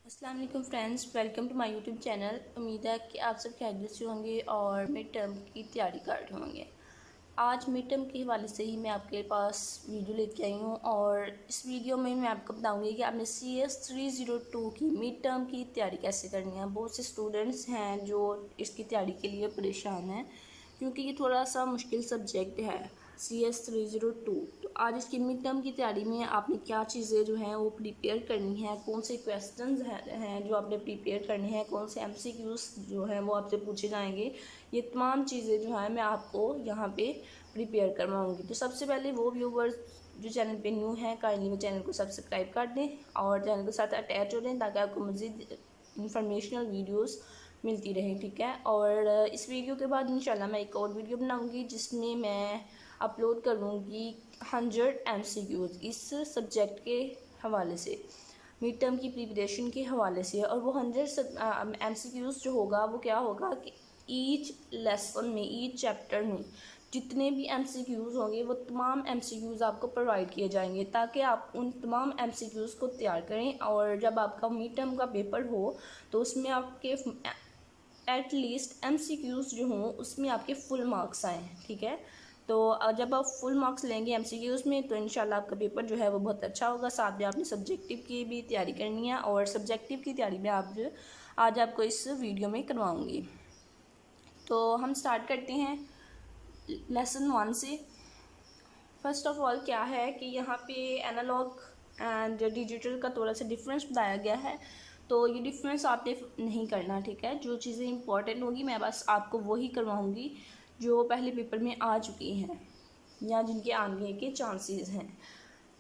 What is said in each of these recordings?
अस्सलाम वालेकुम friends, welcome to my YouTube channel. उम्मीद है कि आप सब खैरियत से होंगे और मिड टर्म की तैयारी कर रहे होंगे। आज मिड टर्म के हवाले से ही मैं आपके पास वीडियो लेके आई हूँ और इस वीडियो में मैं आपको बताऊँगी कि आपने CS 302 की मिड टर्म की तैयारी कैसे करनी है। बहुत से स्टूडेंट्स हैं जो इसकी तैयारी के लिए परेशान हैं क्योंकि ये थोड़ा सा मुश्किल सब्जेक्ट है CS 302। तो आज इसकी मिड टर्म की तैयारी में आपने क्या चीज़ें जो हैं वो प्रिपेयर करनी है, कौन से क्वेश्चंस हैं जो आपने प्रिपेयर करने हैं, कौन से MCQs जो हैं वो आपसे पूछे जाएंगे, ये तमाम चीज़ें जो हैं मैं आपको यहाँ पे प्रिपेयर करवाऊँगी। तो सबसे पहले वो व्यूवर्स जो चैनल पे न्यू हैं काइंडली वो चैनल को सब्सक्राइब कर दें और चैनल के साथ अटैच हो जाएं ताकि आपको मज़ीद इंफॉर्मेशनल वीडियोस मिलती रहे, ठीक है। और इस वीडियो के बाद इंशाल्लाह मैं एक और वीडियो बनाऊंगी जिसमें मैं अपलोड करूंगी 100 MCQs इस सब्जेक्ट के हवाले से, मिड टर्म की प्रिपरेशन के हवाले से। और वो 100 MCQs जो होगा वो क्या होगा कि ईच लेसन में, ईच चैप्टर में जितने भी MCQs होंगे वो तमाम MCQs आपको प्रोवाइड किए जाएंगे ताकि आप उन तमाम MCQs को तैयार करें और जब आपका मिड टर्म का पेपर हो तो उसमें आपके एटलीस्ट MCQs जो हों उसमें आपके फुल मार्क्स आएँ, ठीक है। तो जब आप फुल मार्क्स लेंगे MCQs में तो इंशाल्लाह आपका पेपर जो है वो बहुत अच्छा होगा। साथ में आपने सब्जेक्टिव की भी तैयारी करनी है और सब्जेक्टिव की तैयारी में आज आपको इस वीडियो में करवाऊँगी। तो हम स्टार्ट करते हैं लेसन 1 से। फर्स्ट ऑफ ऑल क्या है कि यहाँ पे एनालॉग एंड डिजिटल का थोड़ा सा डिफरेंस बताया गया है, तो ये डिफरेंस आपने नहीं करना, ठीक है। जो चीज़ें इंपॉर्टेंट होगी मैं बस आपको वही करवाऊँगी जो पहले पेपर में आ चुकी हैं या जिनके आने के चांसेस हैं।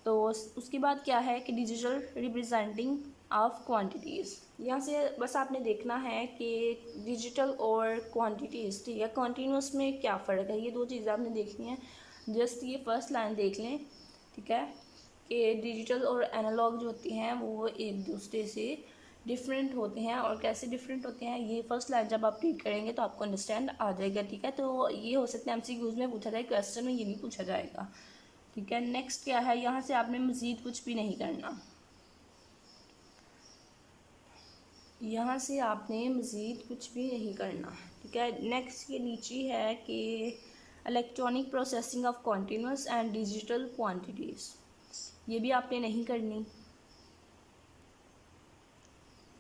तो उसके बाद क्या है कि डिजिटल रिप्रेजेंटिंग ऑफ क्वांटिटीज़, यहाँ से बस आपने देखना है कि डिजिटल और क्वांटिटीज़, ठीक है, कॉन्टीन्यूस में क्या फ़र्क है, ये दो चीज़ें आपने देखनी है। जस्ट ये फर्स्ट लाइन देख लें, ठीक है, कि डिजिटल और एनालॉग जो होती हैं वो एक दूसरे से डिफरेंट होते हैं और कैसे डिफरेंट होते हैं ये फर्स्ट लाइन जब आप रीड करेंगे तो आपको अंडरस्टैंड आ जाएगा, ठीक है। तो ये हो सकता है MCQs में पूछा जाए, क्वेश्चन में ये नहीं पूछा जाएगा, ठीक है। नेक्स्ट क्या है, यहाँ से आपने मज़ीद कुछ भी नहीं करना, यहाँ से आपने मज़ीद कुछ भी नहीं करना, ठीक है। नेक्स्ट के नीचे है कि electronic processing of continuous and digital quantities, ये भी आपने नहीं करनी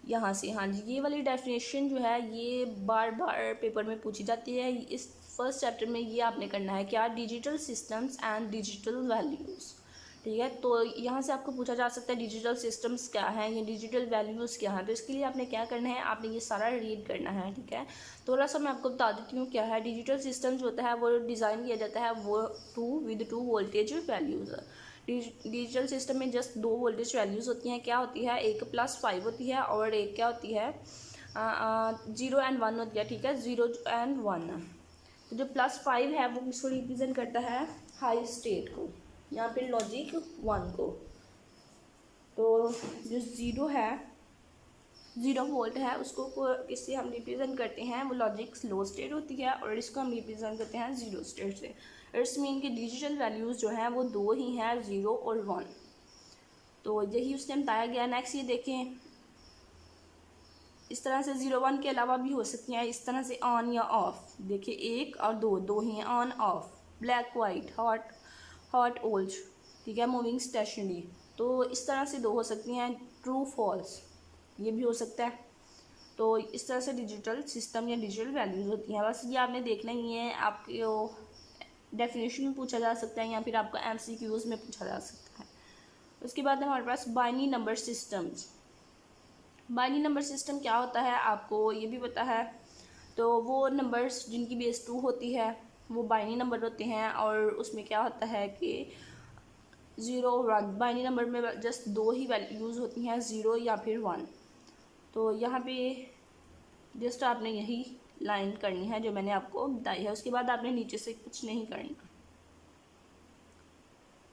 यहाँ से। हाँ जी, ये वाली डेफिनेशन जो है ये बार बार पेपर में पूछी जाती है। इस फर्स्ट चैप्टर में ये आपने करना है क्या, digital systems and digital values, ठीक है। तो यहाँ से आपको पूछा जा सकता है डिजिटल सिस्टम्स क्या हैं, ये डिजिटल वैल्यूज़ क्या हैं। तो इसके लिए आपने क्या करना है, आपने ये सारा रीड करना है, ठीक है। थोड़ा सा मैं आपको बता देती हूँ क्या है। डिजिटल सिस्टम जो होता है वो डिज़ाइन किया जाता है वो with two voltage values. Digital system में जस्ट दो वोल्टेज वैल्यूज़ होती हैं, क्या होती है, एक +5 होती है और एक क्या होती है 0 एंड 1 होती है, ठीक है, 0 एंड 1। तो जो +5 है वो किसको रिप्रेजेंट करता है, हाई स्टेट को, यहाँ पे लॉजिक 1 को। तो जो 0 वोल्ट है उसको किससे हम रिप्रेजेंट करते हैं, वो लॉजिक लो स्टेट होती है और इसको हम रिप्रेजेंट करते हैं 0 स्टेट से। इट्स मीन कि डिजिटल वैल्यूज़ जो हैं वो दो ही हैं, 0 और 1। तो यही उसने बताया गया। नेक्स्ट ये देखें, इस तरह से 0 1 के अलावा भी हो सकती हैं, इस तरह से ऑन या ऑफ। देखिए एक और दो, दो ही हैं, on off, black white, hot hot old, ठीक है, मूविंग स्टेशनरी। तो इस तरह से दो हो सकती हैं, ट्रू फॉल्स ये भी हो सकता है। तो इस तरह से डिजिटल सिस्टम या डिजिटल वैल्यूज़ होती हैं। बस ये आपने देखना ही है, आपके डेफिनेशन में पूछा जा सकता है या फिर आपको MCQs में पूछा जा सकता है। उसके बाद हमारे पास binary number systems. Binary number system क्या होता है आपको ये भी पता है। तो वो नंबर्स जिनकी बेस 2 होती है वो बाइनरी नंबर होते हैं और उसमें क्या होता है कि 0 1, बाइनरी नंबर में जस्ट दो ही वैल्यूज़ होती हैं, 0 या फिर 1। तो यहाँ पे जस्ट आपने यही लाइन करनी है जो मैंने आपको बताई है, उसके बाद आपने नीचे से कुछ नहीं करना।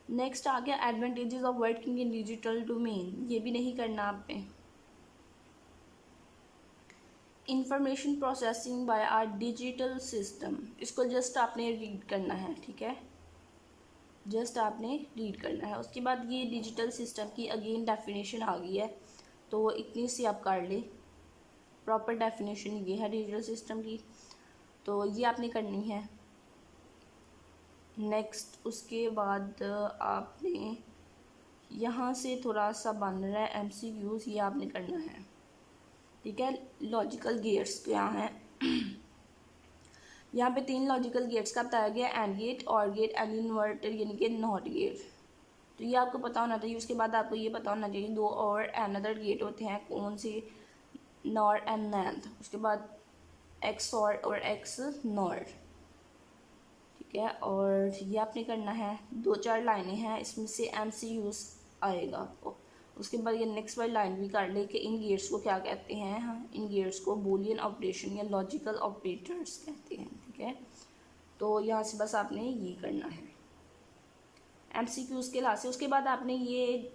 नेक्स्ट आ गया advantages of working in digital domain, ये भी नहीं करना आपने। Information processing by our digital system, इसको जस्ट आपने रीड करना है, ठीक है, जस्ट आपने रीड करना है। उसके बाद ये डिजिटल सिस्टम की अगेन डेफिनेशन आ गई है। तो इतनी सी आप कर लें। प्रॉपर डेफिनेशन ये है डिजिटल सिस्टम की, तो ये आपने करनी है। नेक्स्ट उसके बाद आपने यहाँ से थोड़ा सा बन रहा है MCQs, ये आपने करना है, ठीक है। लॉजिकल गेट्स क्या हैं यहाँ पे 3 लॉजिकल गेट्स का बताया गया, and gate, OR gate, and inverter यानी कि नॉट गेट। तो ये आपको पता होना चाहिए। उसके बाद आपको ये पता होना चाहिए 2 और अनदर गेट होते हैं, कौन से, नॉर एंड नैंड। उसके बाद एक्स और एक्स नॉर, ठीक है। और ये आपने करना है, 2-4 लाइनें हैं, इसमें से MCQs आएगा आपको। उसके बाद ये नेक्स्ट वाली लाइन भी कर ले कि इन गेट्स को क्या कहते हैं। हाँ, इन गेट्स को बूलियन ऑपरेशन या लॉजिकल ऑपरेटर्स कहते हैं, ठीक है। तो यहाँ से बस आपने ये करना है MCQs के लास्ट से। उसके बाद आपने ये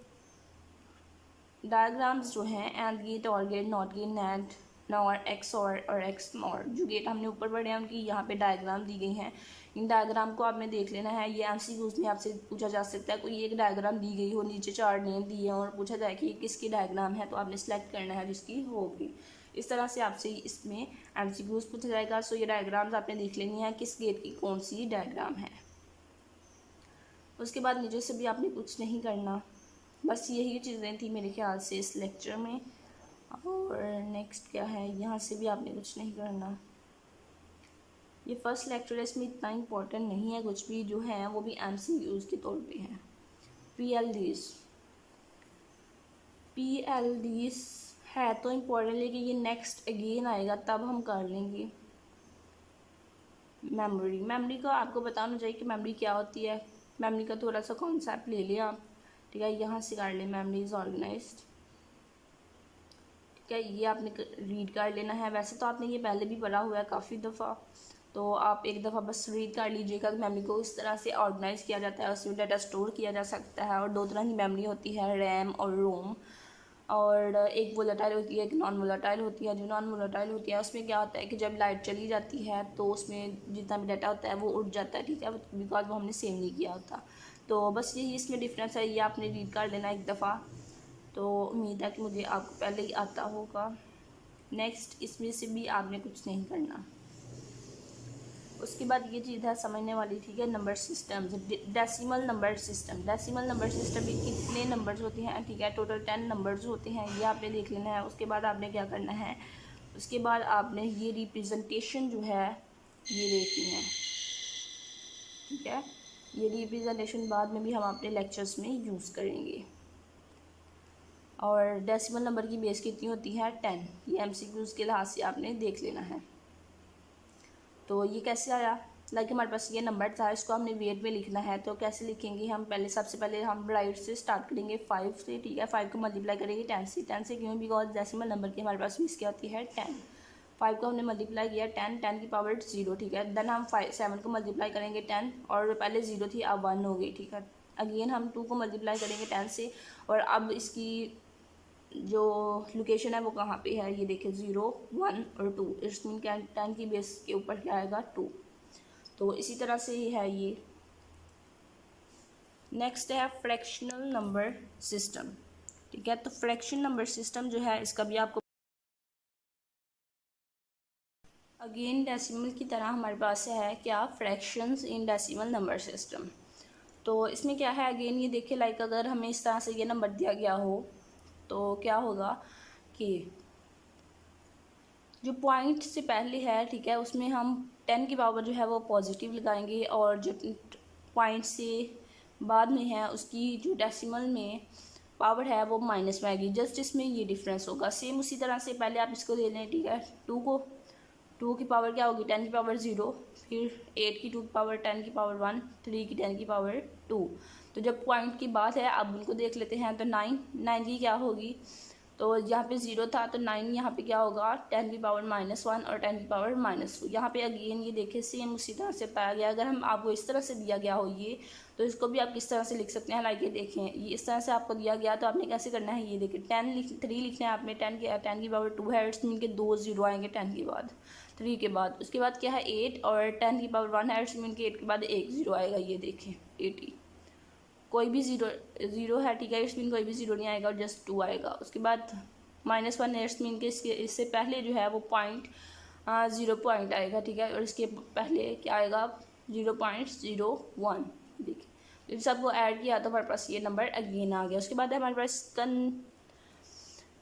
डायग्राम्स जो हैं, AND gate, OR gate, NOT gate, NAND, NOR, XOR XNOR, जो गेट हमने ऊपर पढ़े हैं उनकी यहाँ पे डायग्राम दी गई हैं। इन डायग्राम को आपने देख लेना है। ये MCQs में आपसे पूछा जा सकता है, कोई एक डायग्राम दी गई हो, नीचे 4 नेम दिए हैं और पूछा जाए कि ये किसकी डायग्राम है, तो आपने सेलेक्ट करना है जिसकी होगी। इस तरह से आपसे इसमें MCQs पूछा जाएगा। सो ये डायग्राम्स आपने देख लेनी है, किस गेट की कौन सी डायग्राम है। उसके बाद नीचे से भी आपने कुछ नहीं करना। बस यही चीज़ें थी मेरे ख्याल से इस लेक्चर में। और नेक्स्ट क्या है, यहाँ से भी आपने कुछ नहीं करना। ये फर्स्ट लेक्चर है, इसमें इतना इम्पोर्टेंट नहीं है, कुछ भी जो है वो भी MCQs के तौर पे है। PLDs है तो इम्पोर्टेंट, लेकिन ये नेक्स्ट अगेन आएगा तब हम कर लेंगे। मेमोरी का आपको बताना चाहिए कि मेमोरी क्या होती है। मेमोरी का थोड़ा सा कॉन्सेप्ट ले लिया आप, ठीक है। यहाँ से कर ले, मेमोरी इज़ ऑर्गेनाइज्ड, ठीक है। ये आपने रीड कर लेना है। वैसे तो आपने ये पहले भी पढ़ा हुआ है काफ़ी दफ़ा, तो आप एक दफ़ा बस रीड कर लीजिएगा। मेमोरी को इस तरह से ऑर्गेनाइज किया जाता है, उसमें डाटा स्टोर किया जा सकता है। और 2 तरह की मेमोरी होती है, रैम और रोम। और एक वोलेटाइल होती है, एक नॉन वोलेटाइल होती है। जो नॉन वोलेटाइल होती है उसमें क्या होता है कि जब लाइट चली जाती है तो उसमें जितना भी डाटा होता है वो उड़ जाता है, ठीक है, बिकॉज वो हमने सेव नहीं किया होता। तो बस यही इसमें डिफरेंस है, ये आपने रीड कर लेना एक दफ़ा। तो उम्मीद है कि मुझे आपको पहले ही आता होगा। नेक्स्ट इसमें से भी आपने कुछ नहीं करना। उसके बाद ये चीज़ है समझने वाली, ठीक है। Number system, decimal number system. Decimal number system में कितने नंबर्स होते हैं, ठीक है, टोटल 10 नंबर्स होते हैं, ये आपने देख लेना है। उसके बाद आपने क्या करना है, उसके बाद आपने ये रिप्रेजेंटेशन जो है ये देखनी है, ठीक है। ये रिप्रेजेंटेशन बाद में भी हम अपने लेक्चर्स में यूज़ करेंगे। और डेसिमल नंबर की बेस कितनी होती है, 10। ये MCQs के लिहाज से आपने देख लेना है। तो ये कैसे आया, लाइक हमारे पास ये नंबर था, इसको हमने वेट में लिखना है। तो कैसे लिखेंगे हम, पहले सबसे पहले हम राइट से स्टार्ट करेंगे 5 से, ठीक है। 5 को मल्टीप्लाई करेंगे 10 से। 10 से क्यों, बिकॉज डेसिमल नंबर की हमारे पास बेस क्या होती है, 10। 5 को हमने मल्टीप्लाई किया 10 की पावर 0, ठीक है। देन हम 7 को मल्टीप्लाई करेंगे 10, और पहले 0 थी अब 1 हो गई, ठीक है। अगेन हम 2 को मल्टीप्लाई करेंगे 10 से, और अब इसकी जो लोकेशन है वो कहाँ पे है, ये देखें 0, 1 और 2। इट्स मीन 10 की बेस के ऊपर क्या आएगा, 2। तो इसी तरह से ही है ये। नेक्स्ट है फ्रैक्शनल नंबर सिस्टम, ठीक है। तो फ्रैक्शन नंबर सिस्टम जो है इसका भी आपको अगेन डेसिमल की तरह हमारे पास है क्या, fractions in decimal number system. तो इसमें क्या है, अगेन ये देखिए, लाइक अगर हमें इस तरह से ये नंबर दिया गया हो तो क्या होगा कि जो पॉइंट से पहले है, ठीक है, उसमें हम 10 की पावर जो है वो पॉजिटिव लगाएंगे, और जो पॉइंट से बाद में है उसकी जो डेसिमल में पावर है वो माइनस में आएगी। जस्ट इसमें ये डिफरेंस होगा। सेम उसी तरह से पहले आप इसको ले लें, ठीक है। 2 की पावर क्या होगी, 10 की पावर 0, फिर 8 की 2 की पावर 10 की पावर 1, 3 की 10 की पावर 2। तो जब पॉइंट की बात है अब उनको देख लेते हैं। तो 9 की क्या होगी, तो यहाँ पे 0 था तो 9 यहाँ पे क्या होगा, 10 की पावर -1 और 10 की पावर -2। यहाँ पे अगेन ये देखें सेम उसी तरह से बताया गया। अगर हम आपको इस तरह से दिया गया हो ये, तो इसको भी आप किस तरह से लिख सकते हैं, लाइक ये देखें, ये इस तरह से आपको दिया गया तो आपने कैसे करना है, ये देखें 3 लिखना है आपने। 10 की पावर 2 है, इट्स मीन के 2 0 आएंगे 10 के बाद, 3 के बाद। उसके बाद क्या है 8, और 10 की पावर 1 है, इट्स मीन के 8 के बाद 1 0 आएगा, ये देखें 80। कोई भी 0 है, ठीक है, इट्स मीन कोई भी 0 नहीं आएगा और जस्ट 2 आएगा। उसके बाद -1 इट्स मीन के इससे पहले जो है वो पॉइंट 0 पॉइंट आएगा, ठीक है, और इसके पहले क्या आएगा 0.01। देखिए इन सबको ऐड किया तो हमारे पास ये नंबर अगेन आ गया। उसके बाद हमारे पास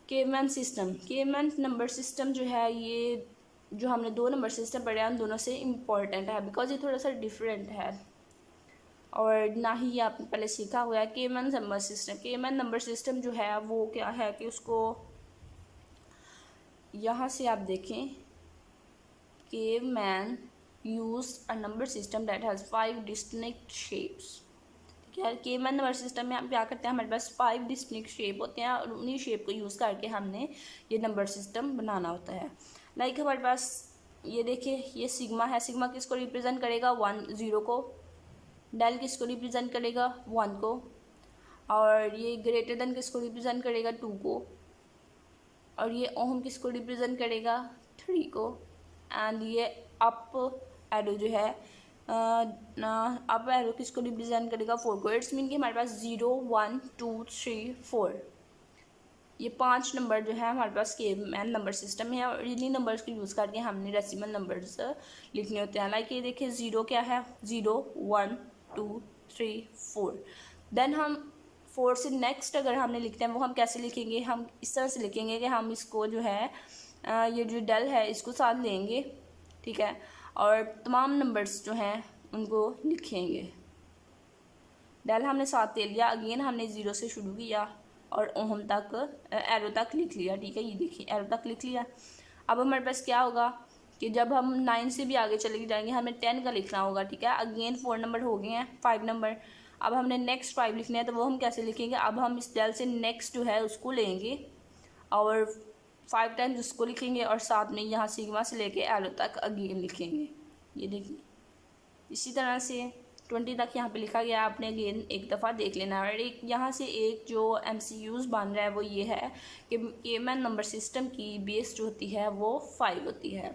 केमैन सिस्टम। केमैन नंबर सिस्टम जो है ये जो हमने 2 नंबर सिस्टम पढ़े हैं उन दोनों से इम्पॉर्टेंट है, बिकॉज ये थोड़ा सा डिफरेंट है और ना ही ये आपने पहले सीखा हुआ है। Cayman number system, Cayman number system जो है वो क्या है कि उसको यहाँ से आप देखें, Cayman use a number system that has 5 distinct shapes. क्या केमैन नंबर सिस्टम में हम क्या करते हैं, हमारे पास 5 डिस्टिंक्ट शेप होते हैं और उन्हीं शेप को यूज़ करके हमने ये नंबर सिस्टम बनाना होता है। लाइक हमारे पास ये देखिए, ये सिग्मा है, सिग्मा किसको रिप्रेजेंट करेगा 1 0 को, डेल किसको रिप्रेजेंट करेगा 1 को, और ये ग्रेटर देन किसको रिप्रेजेंट करेगा 2 को, और ये ओम किसको रिप्रेजेंट करेगा 3 को, एंड ये अप एरो जो है अप एरो किसको रिप्रेजेंट करेगा 4 को। इट्स मीन कि हमारे पास 0 1 2 3 4 ये 5 नंबर जो है हमारे पास केमैन नंबर सिस्टम है और इन्हीं नंबर्स को यूज़ करके हमने डेसिमल नंबर्स लिखने होते हैं। लाइक ये देखिए 0 क्या है 0 1 2 3 4। देन हम 4 से नेक्स्ट अगर हमने लिखना है वो हम कैसे लिखेंगे, हम इस तरह से लिखेंगे कि हम इसको जो है ये जो डेल है इसको साथ लेंगे, ठीक है, और तमाम नंबर्स जो हैं उनको लिखेंगे। डेल हमने साथ ले लिया, अगेन हमने 0 से शुरू किया और ओम तक एरो तक लिख लिया, ठीक है, ये देखिए एरो तक लिख लिया। अब हमारे पास क्या होगा कि जब हम 9 से भी आगे चले जाएंगे हमें 10 का लिखना होगा, ठीक है, अगेन 4 नंबर हो गए हैं, 5 नंबर। अब हमने नेक्स्ट 5 लिखना है तो वो हम कैसे लिखेंगे, अब हम इस डेल से नेक्स्ट जो है उसको लेंगे और 5 टाइम्स उसको लिखेंगे और साथ में यहाँ सिग्मा से लेके एरो तक अगेन लिखेंगे। ये देखिए इसी तरह से 20 तक यहाँ पे लिखा गया, आपने अगेन एक दफ़ा देख लेना है। और एक यहाँ से एक जो MCQs बन रहा है वो ये है कि केमैन नंबर सिस्टम की बेस जो होती है वो 5 होती है।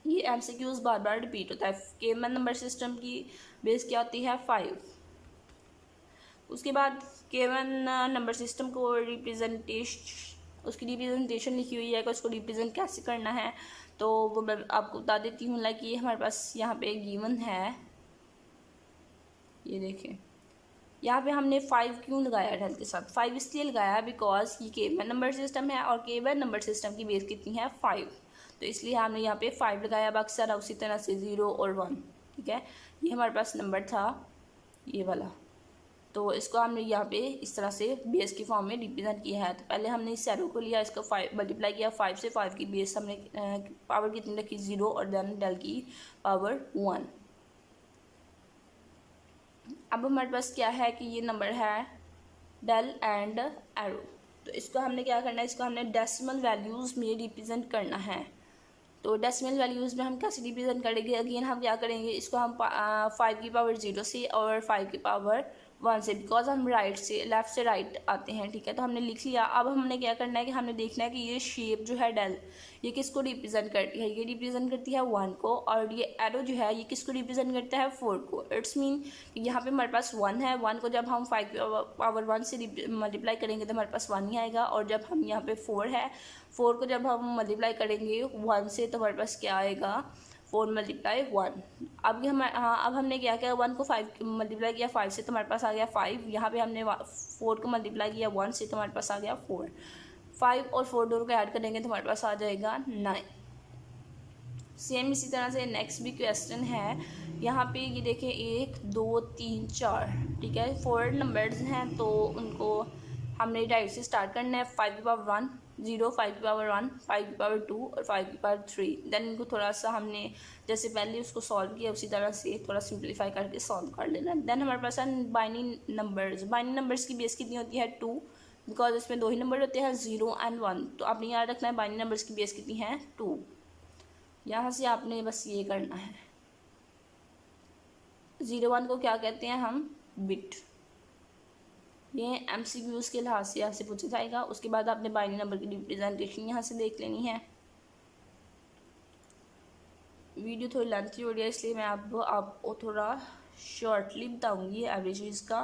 ये MCQs बार बार रिपीट होता है। केमैन नंबर सिस्टम की बेस क्या होती है 5। उसके बाद केमैन नंबर सिस्टम को उसकी रिप्रेजेंटेशन लिखी हुई है कि उसको रिप्रेजेंट कैसे करना है, तो वो मैं आपको बता देती हूँ। लाइक ये हमारे पास यहाँ पे गिवन है, ये देखें यहाँ पे हमने 5 क्यों लगाया डेल के साथ, 5 इसलिए लगाया बिकॉज ये केमैन नंबर सिस्टम है और केमैन नंबर सिस्टम की बेस कितनी है 5, तो इसलिए हमने यहाँ पे 5 लगाया। बाकी सारा उसी तरह से 0 और 1, ठीक है, ये हमारे पास नंबर था ये वाला, तो इसको हमने यहाँ पे इस तरह से बेस की फॉर्म में रिप्रेजेंट किया है। तो पहले हमने इस एरो को लिया, इसको 5 मल्टीप्लाई किया 5 से, 5 की बेस हमने पावर कितनी रखी 0 और देन डेल की पावर 1। अब हमारे पास क्या है कि ये नंबर है डेल एंड एरो, तो इसको हमने क्या करना है, इसको हमने डेसिमल वैल्यूज़ में रिप्रेजेंट करना है। तो डेसिमल वैल्यूज़ में हम कैसे रिप्रेजेंट करेंगे, अगेन हम क्या करेंगे, इसको हम 5 की पावर 0 से और 5 की पावर 1 से, बिकॉज हम राइट से लेफ़्ट से राइट आते हैं, ठीक है, तो हमने लिख लिया। अब हमने क्या करना है कि हमने देखना है कि ये शेप जो है डेल ये किसको रिप्रेजेंट करती है, ये रिप्रेजेंट करती है 1 को, और ये एरो जो है ये किसको रिप्रेजेंट करता है 4 को। इट्स मीन कि यहाँ पे हमारे पास 1 है, 1 को जब हम 5 की पावर 1 से मल्टीप्लाई करेंगे तो हमारे पास 1 ही आएगा, और जब हम यहाँ पे 4 है, 4 को जब हम मल्टीप्लाई करेंगे 1 से तो हमारे पास क्या आएगा 4 मल्टीप्लाई 1। अब अब हमने क्या किया, 1 को 5 मल्टीप्लाई किया 5 से तो हमारे पास आ गया 5। यहाँ पे हमने 4 को मल्टीप्लाई किया 1 से तो हमारे पास आ गया 4। 5 और 4 दोनों को ऐड करेंगे तो हमारे पास आ जाएगा 9। सेम इसी तरह से नेक्स्ट भी क्वेश्चन है। यहाँ पे ये देखें 1 2 3 4, ठीक है, 4 नंबर्स हैं तो उनको हमने राइट से स्टार्ट करना है। 5 की पावर 1 0, 5 की पावर 1, 5 की पावर 2 और 5 की पावर 3। देन इनको थोड़ा सा हमने जैसे पहले उसको सॉल्व किया उसी तरह से थोड़ा सिंप्लीफाई करके सॉल्व कर लेना। देन हमारे पास है बाइनरी नंबर्स। बाइनरी नंबर्स की बेस कितनी होती है 2, बिकॉज इसमें 2 ही नंबर होते हैं 0 एंड 1, तो आपने याद रखना है बाइनरी नंबर्स की बेस कितनी है 2। यहाँ से आपने बस ये करना है, 0 1 को क्या कहते हैं हम बिट। ये MCQs के लिहाज से आपसे पूछा जाएगा। उसके बाद आपने बाइनरी नंबर की रिप्रेजेंटेशन यहाँ से देख लेनी है। वीडियो थोड़ी लेंथी हो रही है इसलिए मैं आपको थोड़ा शॉर्टली बताऊंगी एवरेजेस का।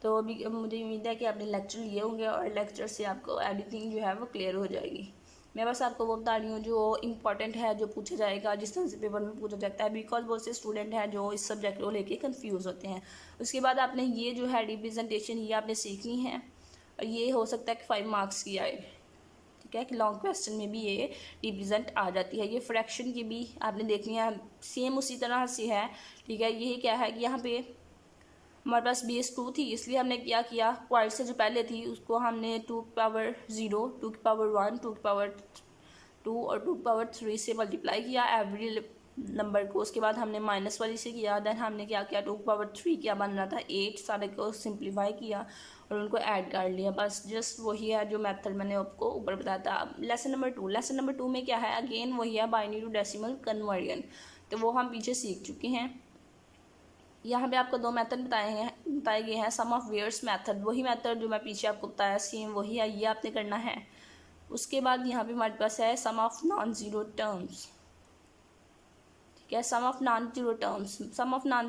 तो अभी मुझे उम्मीद है कि आपने लेक्चर लिए होंगे और लेक्चर से आपको एवरीथिंग जो है वो क्लियर हो जाएगी। मैं बस आपको वो बता रही हूँ जो इम्पॉर्टेंट है, जो पूछा जाएगा, जिस तरह से पेपर में पूछा जाता है, बिकॉज बहुत से स्टूडेंट हैं जो इस सब्जेक्ट को लेके कंफ्यूज होते हैं। उसके बाद आपने ये जो है रिप्रेजेंटेशन ये आपने सीखनी है और ये हो सकता है कि 5 मार्क्स की आए, ठीक है, कि लॉन्ग क्वेश्चन में भी ये रिप्रेजेंट आ जाती है। ये फ्रैक्शन की भी आपने देखनी है, सेम उसी तरह से है, ठीक है। यही क्या है कि यहाँ पे हमारे पास बेस 2 थी, इसलिए हमने क्या किया, क्वाइट से जो पहले थी उसको हमने 2 की पावर 0, 2 की पावर 1, 2 की पावर 2 और 2 की पावर 3 से मल्टीप्लाई किया एवरी नंबर को। उसके बाद हमने माइनस वाली से किया, देन हमने क्या किया, 2 की पावर 3 क्या बन रहा था 8, सारे को सिंप्लीफाई किया और उनको ऐड कर लिया। बस जस्ट वही है जो मेथड मैंने आपको ऊपर बताया था। लेसन नंबर 2 में क्या है, अगेन वही है बाइनरी टू डेसिमल कन्वर्जन, तो वो हम पीछे सीख चुके हैं। यहाँ पे आपको 2 मेथड बताए गए हैं। सम ऑफ वेयर्स मेथड, वही मेथड जो मैं पीछे आपको बताया सेम वही है, ये आपने करना है। उसके बाद यहाँ पे हमारे पास है sum of non zero terms, ठीक है। Sum of non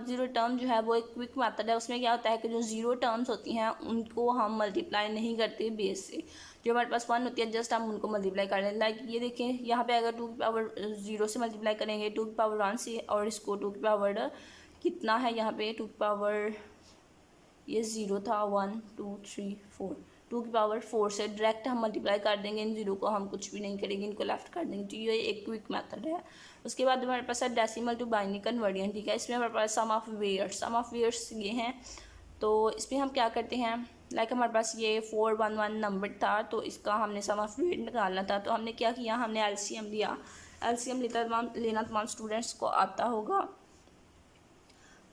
zero term जो है वो एक क्विक मेथड है। उसमें क्या होता है कि जो ज़ीरो टर्म्स होती हैं उनको हम मल्टीप्लाई नहीं करते बेस से, जो हमारे पास 1 होती है जस्ट हम उनको मल्टीप्लाई कर लें। लाइक ये देखें, यहाँ पे अगर 2 की पावर 0 से मल्टीप्लाई करेंगे 2 की पावर 1 से, और इसको 2 की पावर कितना है यहाँ पे 2 की पावर, ये 0 था, 1 2 3 4, 2 की पावर 4 से डायरेक्ट हम मल्टीप्लाई कर देंगे। इन 0 को हम कुछ भी नहीं करेंगे, इनको लेफ्ट कर देंगे। तो ये एक क्विक मेथड है। उसके बाद हमारे पास है डेसिमल टू बाइनरी कन्वर्जन, ठीक है। इसमें हमारे पास सम ऑफ वेयर्स ये हैं। तो इसमें हम क्या करते हैं, लाइक हमारे पास ये 411 नंबर था, तो इसका हमने सम ऑफ वेयर निकालना था। तो हमने क्या किया, हमने एलसीएम लिया। एलसीएम लेना तमाम स्टूडेंट्स को आता होगा,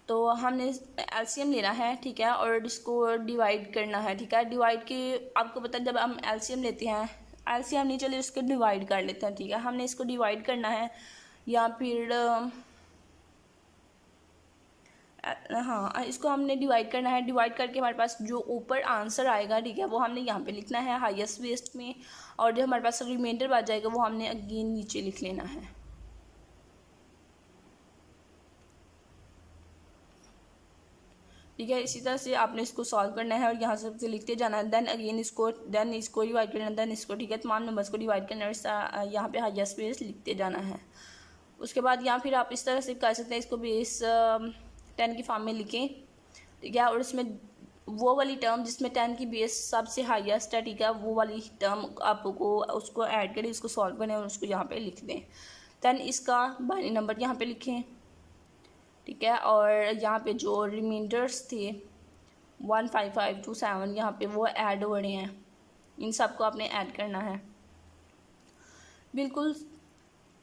तो हमने एलसीएम लेना है, ठीक है, और इसको डिवाइड करना है, ठीक है। डिवाइड के आपको पता है जब हम एलसीएम लेते हैं, एलसीएम नहीं चले इसको डिवाइड कर लेते हैं, ठीक है। हमने इसको डिवाइड करना है या फिर हाँ, इसको हमने डिवाइड करना है। डिवाइड करके हमारे पास जो ऊपर आंसर आएगा, ठीक है, वो हमने यहाँ पे लिखना है हाईएस्ट वेस्ट में, और जो हमारे पास रिमाइंडर बच जाएगा वो हमने अगेन नीचे लिख लेना है, ठीक है। इसी तरह से आपने इसको सॉल्व करना है और यहाँ से लिखते जाना है। देन इसको डिवाइड करना है, देन इसको, ठीक है, तमाम नंबर्स को डिवाइड करना है, यहाँ पे हाईएस्ट बेस लिखते जाना है। उसके बाद यहाँ फिर आप इस तरह से कर सकते हैं, इसको बेस 10 की फॉर्म में लिखें, ठीक है, और इसमें वो वाली टर्म जिसमें 10 की बेस सबसे हाईएस्ट है, ठीक है, वो वाली टर्म आपको उसको ऐड करें, उसको सॉल्व करें और उसको यहाँ पर लिख दें। देन इसका बाइनरी नंबर यहाँ पर लिखें, ठीक है, और यहाँ पे जो रिमाइंडर्स थे 15527 यहाँ पे वो ऐड हो रहे हैं, इन सब को आपने ऐड करना है। बिल्कुल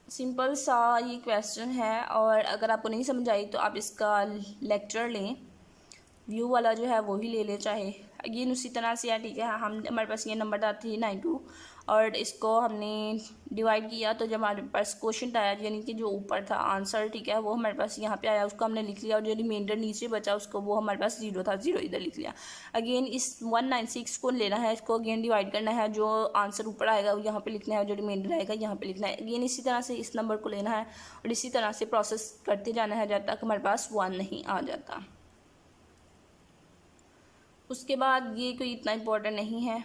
सिंपल सा ये क्वेश्चन है, और अगर आपको नहीं समझ आई तो आप इसका लेक्चर लें, व्यू वाला जो है वो ही ले चाहे। ये उसी तरह से है, ठीक है। हमारे पास ये नंबर था 392 और इसको हमने डिवाइड किया, तो जब हमारे पास क्वेश्चन आया, यानी कि जो ऊपर था आंसर, ठीक है, वो हमारे पास यहाँ पे आया, उसको हमने लिख लिया, और जो रिमाइंडर नीचे बचा उसको वो हमारे पास 0 था, 0 इधर लिख लिया। अगेन इस 196 को लेना है, इसको अगेन डिवाइड करना है, जो आंसर ऊपर आएगा वो यहाँ पर लिखना है, जो रिमाइंडर आएगा यहाँ पर लिखना है। अगेन इसी तरह से इस नंबर को लेना है और इसी तरह से प्रोसेस करते जाना है जब तक हमारे पास 1 नहीं आ जाता। उसके बाद ये कोई इतना इम्पोर्टेंट नहीं है,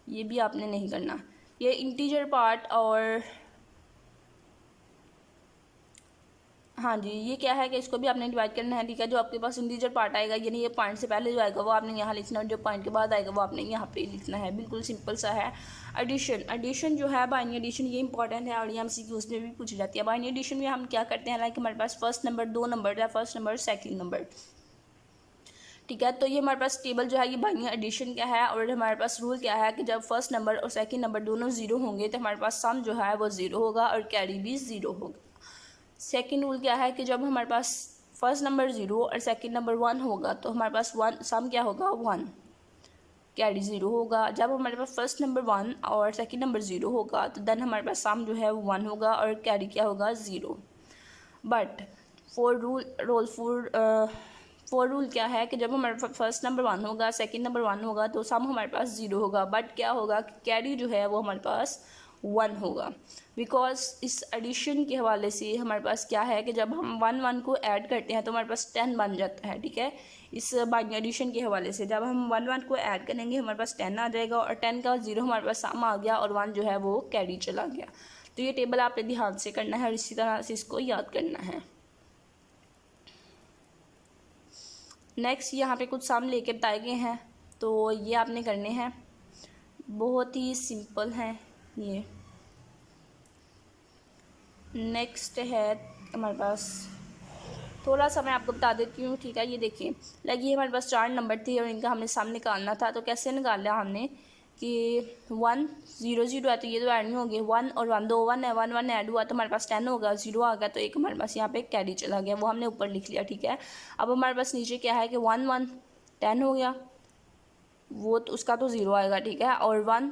ये भी आपने नहीं करना। ये इंटीजर पार्ट और हाँ जी, ये क्या है कि इसको भी आपने डिवाइड करना है, ठीक है। जो आपके पास इंटीजर पार्ट आएगा, यानी ये पॉइंट से पहले जो आएगा वो आपने यहाँ लिखना है, और जो पॉइंट के बाद आएगा वो आपने यहाँ पे लिखना है। बिल्कुल सिंपल सा है। एडिशन जो है, बाइनरी एडिशन, ये इंपॉर्टेंट है और ये MCQs में भी पूछी जाती है। बाइनरी एडिशन में हम क्या करते हैं, लाइक हमारे पास फर्स्ट नंबर 2 नंबर है, फर्स्ट नंबर सेकेंड नंबर, ठीक है। तो ये हमारे पास टेबल जो है ये बाइनरी एडिशन क्या है, और हमारे पास रूल क्या है कि जब फर्स्ट नंबर और सेकंड नंबर दोनों 0 होंगे तो हमारे पास सम जो है वो 0 होगा और कैरी भी 0 होगा। सेकंड रूल क्या है कि जब हमारे पास फर्स्ट नंबर 0 और सेकंड नंबर 1 होगा तो हमारे पास सम क्या होगा 1, कैरी 0 होगा। जब हमारे पास फर्स्ट नंबर 1 और सेकंड नंबर 0 होगा तो देन हमारे पास सम जो है 1 होगा और कैरी क्या होगा 0। बट फोर रूल क्या है कि जब हमारे पास फर्स्ट नंबर 1 होगा, सेकंड नंबर 1 होगा तो सम हमारे पास 0 होगा, बट क्या होगा कि कैरी जो है वो हमारे पास 1 होगा। बिकॉज इस एडिशन के हवाले से हमारे पास क्या है कि जब हम 1 1 को ऐड करते हैं तो हमारे पास 10 बन जाता है, ठीक है। इस बाइनरी एडिशन के हवाले से। जब हम 1 को ऐड करेंगे हमारे पास 10 आ जाएगा और 10 का 0 हमारे पास सम आ गया और 1 जो है वो कैरी चला गया। तो ये टेबल आपने ध्यान से करना है और इसी तरह से इसको याद करना है। नेक्स्ट यहाँ पे कुछ सम लेके बताए गए हैं, तो ये आपने करने हैं, बहुत ही सिंपल हैं ये। नेक्स्ट है हमारे पास, थोड़ा सा मैं आपको बता देती हूँ, ठीक है। ये देखिए, ये हमारे पास 4 नंबर थे और इनका हमने सम निकालना था। तो कैसे निकाला हमने कि 1 0 0 है तो ये तो ऐड नहीं होंगे, 1 और 1 2 1 है, 1 1 ऐड हुआ तो हमारे पास 10 होगा, 0 आ गया तो एक हमारे पास यहाँ पे कैरी चला गया, वो हमने ऊपर लिख लिया, ठीक है। अब हमारे पास नीचे क्या है कि 1 1 10 हो गया, वो तो उसका तो 0 आएगा, ठीक है। और 1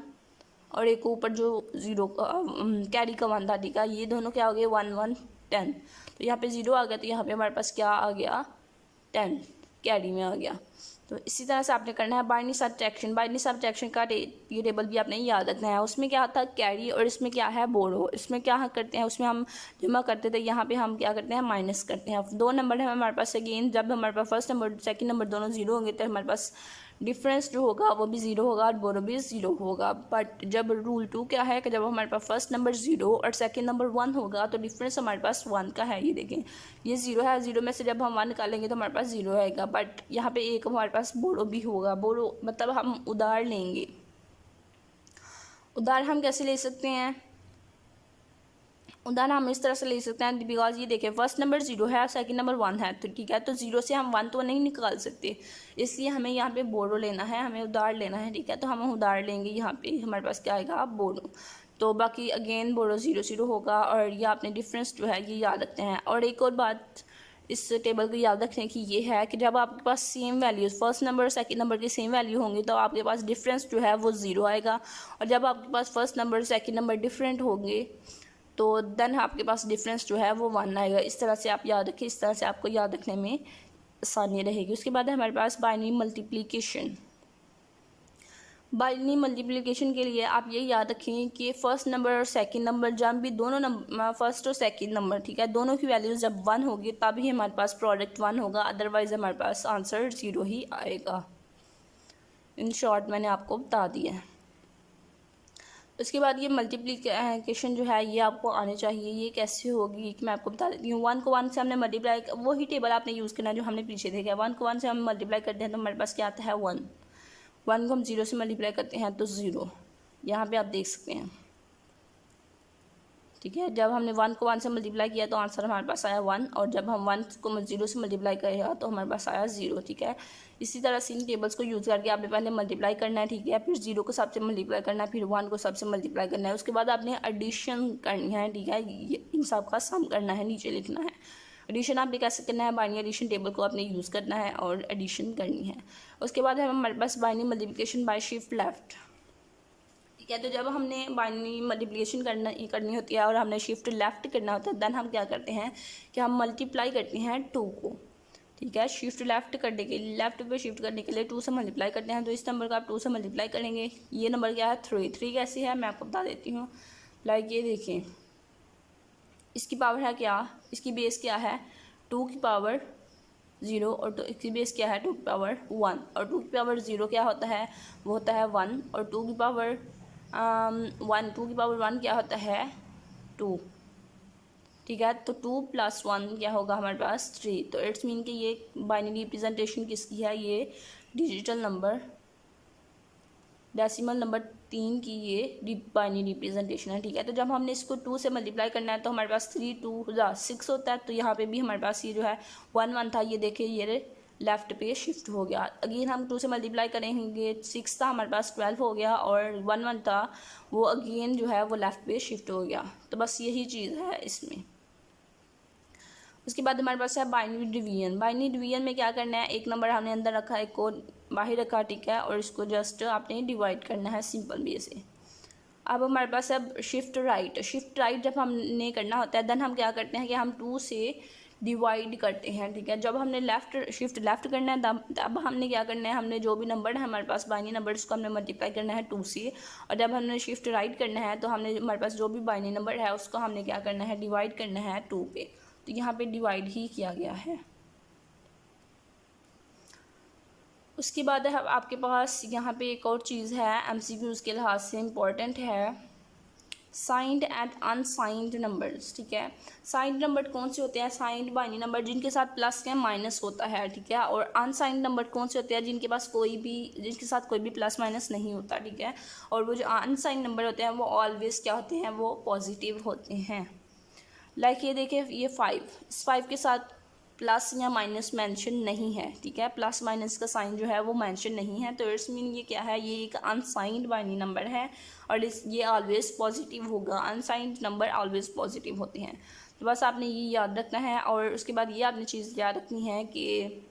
और एक ऊपर जो 0 कैरी का 1 था, ठीक है। ये दोनों क्या हो गए 1 1 10, तो यहाँ पे 0 आ गया तो यहाँ पे हमारे पास क्या आ गया 10 कैरी में आ गया। तो इसी तरह से आपने करना है बाइनरी सब्ट्रैक्शन। बाइनरी सब्ट्रैक्शन का ये टेबल भी आपने याद रखना है। उसमें क्या था कैरी और इसमें क्या है बोरो। इसमें क्या करते हैं, उसमें हम जमा करते थे, यहाँ पे हम क्या करते हैं माइनस करते हैं। 2 नंबर है हमारे पास, अगेन जब हमारे पास फर्स्ट नंबर सेकंड नंबर दोनों 0 होंगे तो हमारे पास डिफरेंस जो होगा वो भी 0 होगा और बोरो भी 0 होगा। बट जब रूल 2 क्या है कि जब हमारे पास फर्स्ट नंबर 0 और सेकंड नंबर 1 होगा तो डिफरेंस हमारे पास 1 का है। ये देखें, ये 0 है, 0 में से जब हम 1 निकालेंगे तो हमारे पास 0 आएगा। बट यहाँ पे एक हमारे पास बोरो भी होगा। बोरो मतलब हम उधार लेंगे। उधार हम कैसे ले सकते हैं, उदाहरण हम इस तरह से ले सकते हैं, बिकॉज ये देखें फर्स्ट नंबर 0 है, सेकंड नंबर 1 है, तो ठीक है। तो 0 से हम 1 तो नहीं निकाल सकते, इसलिए हमें यहाँ पे बोरो लेना है, हमें उधार लेना है, ठीक है। तो हम उधार लेंगे, यहाँ पे हमारे पास क्या आएगा बोरो। तो बाकी अगेन बोरो 0 0 होगा और ये आपने डिफरेंस जो है ये याद रखते हैं। और एक और बात इस टेबल को याद रखने की ये है कि जब आपके पास सेम वैल्यूज़ फर्स्ट नंबर और सेकंड नंबर की सेम वैल्यू होंगी तो आपके पास डिफरेंस जो है वो 0 आएगा। और जब आपके पास first number second number different होंगे तो देन आपके पास डिफरेंस जो है वो 1 आएगा। इस तरह से आप याद रखें, इस तरह से आपको याद रखने में आसानी रहेगी। उसके बाद है हमारे पास बाइनरी मल्टीप्लिकेशन। बाइनरी मल्टीप्लिकेशन के लिए आप ये याद रखें कि फर्स्ट नंबर और सेकंड नंबर जब भी दोनों नंबर फर्स्ट और सेकंड नंबर, ठीक है, दोनों की वैल्यूज जब 1 होगी तभी हमारे पास प्रोडक्ट 1 होगा, अदरवाइज हमारे पास आंसर 0 ही आएगा। इन शॉर्ट मैंने आपको बता दिया है। उसके बाद ये मल्टीप्लिकेशन जो है ये आपको आने चाहिए। ये कैसे होगी कि मैं आपको बता देती हूँ। 1 को 1 से हमने मल्टीप्लाई, वही टेबल आपने यूज़ करना है जो हमने पीछे देखा है। 1 को 1 से हम मल्टीप्लाई करते हैं तो हमारे पास क्या आता है 1। 1 को हम 0 से मल्टीप्लाई करते हैं तो 0, यहाँ पे आप देख सकते हैं, ठीक है। जब हमने 1 को 1 से मल्टीप्लाई किया तो आंसर हमारे पास आया 1, और जब हम 1 को 0 से मल्टीप्लाई किया तो हमारे पास आया 0, ठीक है। इसी तरह से इन टेबल्स को यूज़ करके आपने पहले मल्टीप्लाई करना है, ठीक है, फिर 0 को सबसे मल्टीप्लाई करना है, फिर 1 को सबसे मल्टीप्लाई करना है। उसके बाद आपने एडिशन करनी है, ठीक है, इन सब का सम करना है, नीचे लिखना है। एडिशन आपने कैसे करना है, बाइनरी एडिशन टेबल को आपने यूज़ करना है और एडिशन करनी है। उसके बाद हमारे पास binary multiplication by shift left, ठीक है। तो जब हमने बाइनरी मल्टीप्लिकेशन करनी होती है और हमने शिफ्ट लेफ्ट करना होता है, देन हम क्या करते हैं कि हम मल्टीप्लाई करते हैं 2 को, ठीक है। शिफ्ट लेफ्ट करने के लिए, लेफ्ट पे शिफ्ट करने के लिए 2 से मल्टीप्लाई करते हैं। तो इस नंबर का आप 2 से मल्टीप्लाई करेंगे। ये नंबर क्या है 3 कैसे है मैं आपको बता देती हूँ। ये देखिए, इसकी पावर है क्या, इसकी बेस क्या है 2 की पावर 0 और इसकी बेस क्या है 2 की पावर 1, और 2 की पावर 0 क्या होता है, वो होता है 1, और 2 की पावर 2 की पावर 1 क्या होता है 2, ठीक है। तो 2 + 1 क्या होगा हमारे पास 3। तो इट्स मीन कि ये बाइनरी रिप्रेजेंटेशन किसकी है, ये डिजिटल नंबर डेसिमल नंबर 3 की ये बाइनरी रिप्रेजेंटेशन है, ठीक है। तो जब हमने इसको 2 से मल्टीप्लाई करना है तो हमारे पास 3 2 6 होता है। तो यहाँ पे भी हमारे पास ये जो है 1 1 था, ये देखिए ये लेफ़्ट पे शिफ्ट हो गया। अगेन हम 2 से मल्टीप्लाई करेंगे, 6 था हमारे पास 12 हो गया, और 1 1 था वो अगेन जो है वो लेफ़्ट पे शिफ्ट हो गया। तो बस यही चीज़ है इसमें। उसके बाद हमारे पास है बाइनरी डिवीजन। बाइनरी डिवीजन में क्या करना है, एक नंबर हमने अंदर रखा, एक को बाहर रखा, ठीक है, और इसको जस्ट आपने डिवाइड करना है सिंपल वे से। अब हमारे पास है शिफ्ट राइट। शिफ्ट राइट जब हमने करना होता है देन हम क्या करते हैं कि हम 2 से डिवाइड करते हैं, ठीक है। जब हमने शिफ्ट लेफ्ट करना है तब हमने क्या करना है, हमने जो भी नंबर है हमारे पास बाइनरी नंबर उसको हमने मल्टीप्लाई करना है 2 से, और जब हमने शिफ्ट राइट करना है तो हमने हमारे पास जो भी बाइनरी नंबर है उसको हमने क्या करना है, डिवाइड करना है 2 पे। तो यहाँ पे डिवाइड ही किया गया है। उसके बाद है आपके पास यहाँ पे एक और चीज़ है एमसीक्यूज़ के लिहाज से इम्पॉर्टेंट है, साइंड एंड अनसाइंड नंबर्स। ठीक है, साइंड नंबर कौन से होते हैं? साइंड बाइनरी नंबर जिनके साथ प्लस या माइनस होता है। ठीक है, और अनसाइंड नंबर कौन से होते हैं? जिनके साथ कोई भी प्लस माइनस नहीं होता। ठीक है, और वो जो अनसाइंड नंबर होते हैं वो ऑलवेज क्या होते हैं? वो पॉजिटिव होते हैं। लाइक ये देखिए, ये 5, इस 5 के साथ प्लस या माइनस मेंशन नहीं है। ठीक है, प्लस माइनस का साइन जो है वो मेंशन नहीं है, तो इट्स मीन ये क्या है? ये एक अनसाइंड बाइनरी नंबर है और ये ऑलवेज पॉजिटिव होगा। अनसाइंड नंबर ऑलवेज पॉजिटिव होते हैं। तो बस आपने ये याद रखना है। और उसके बाद ये आपने चीज़ याद रखनी है कि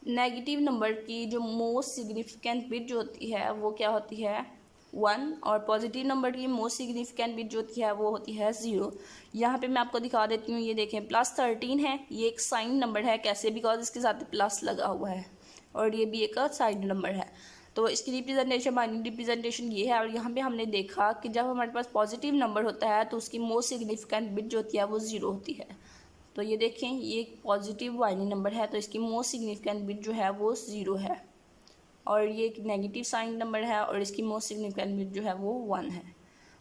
नेगेटिव नंबर की जो मोस्ट सिग्निफिकेंट बिट जो होती है वो क्या होती है? 1, और पॉजिटिव नंबर की मोस्ट सिग्निफिकेंट बिट जो होती है वो होती है 0। यहाँ पे मैं आपको दिखा देती हूँ, ये देखें +13 है, ये एक साइन नंबर है। कैसे? बिकॉज इसके साथ प्लस लगा हुआ है और ये भी एक साइन नंबर है। तो इसकी रिप्रेजेंटेशन, बाइनरी रिप्रेजेंटेशन ये है। और यहाँ पे हमने देखा कि जब हमारे पास पॉजिटिव नंबर होता है तो उसकी मोस्ट सिग्निफिकेंट बिट जो होती है वो 0 होती है। तो ये देखें, ये एक पॉजिटिव बाइनरी नंबर है तो इसकी मोस्ट सिग्निफिकेंट बिट जो है वो 0 है। और ये एक नेगेटिव साइन नंबर है और इसकी मोस्ट सिग्निफिकेंट बिट जो है वो 1 है।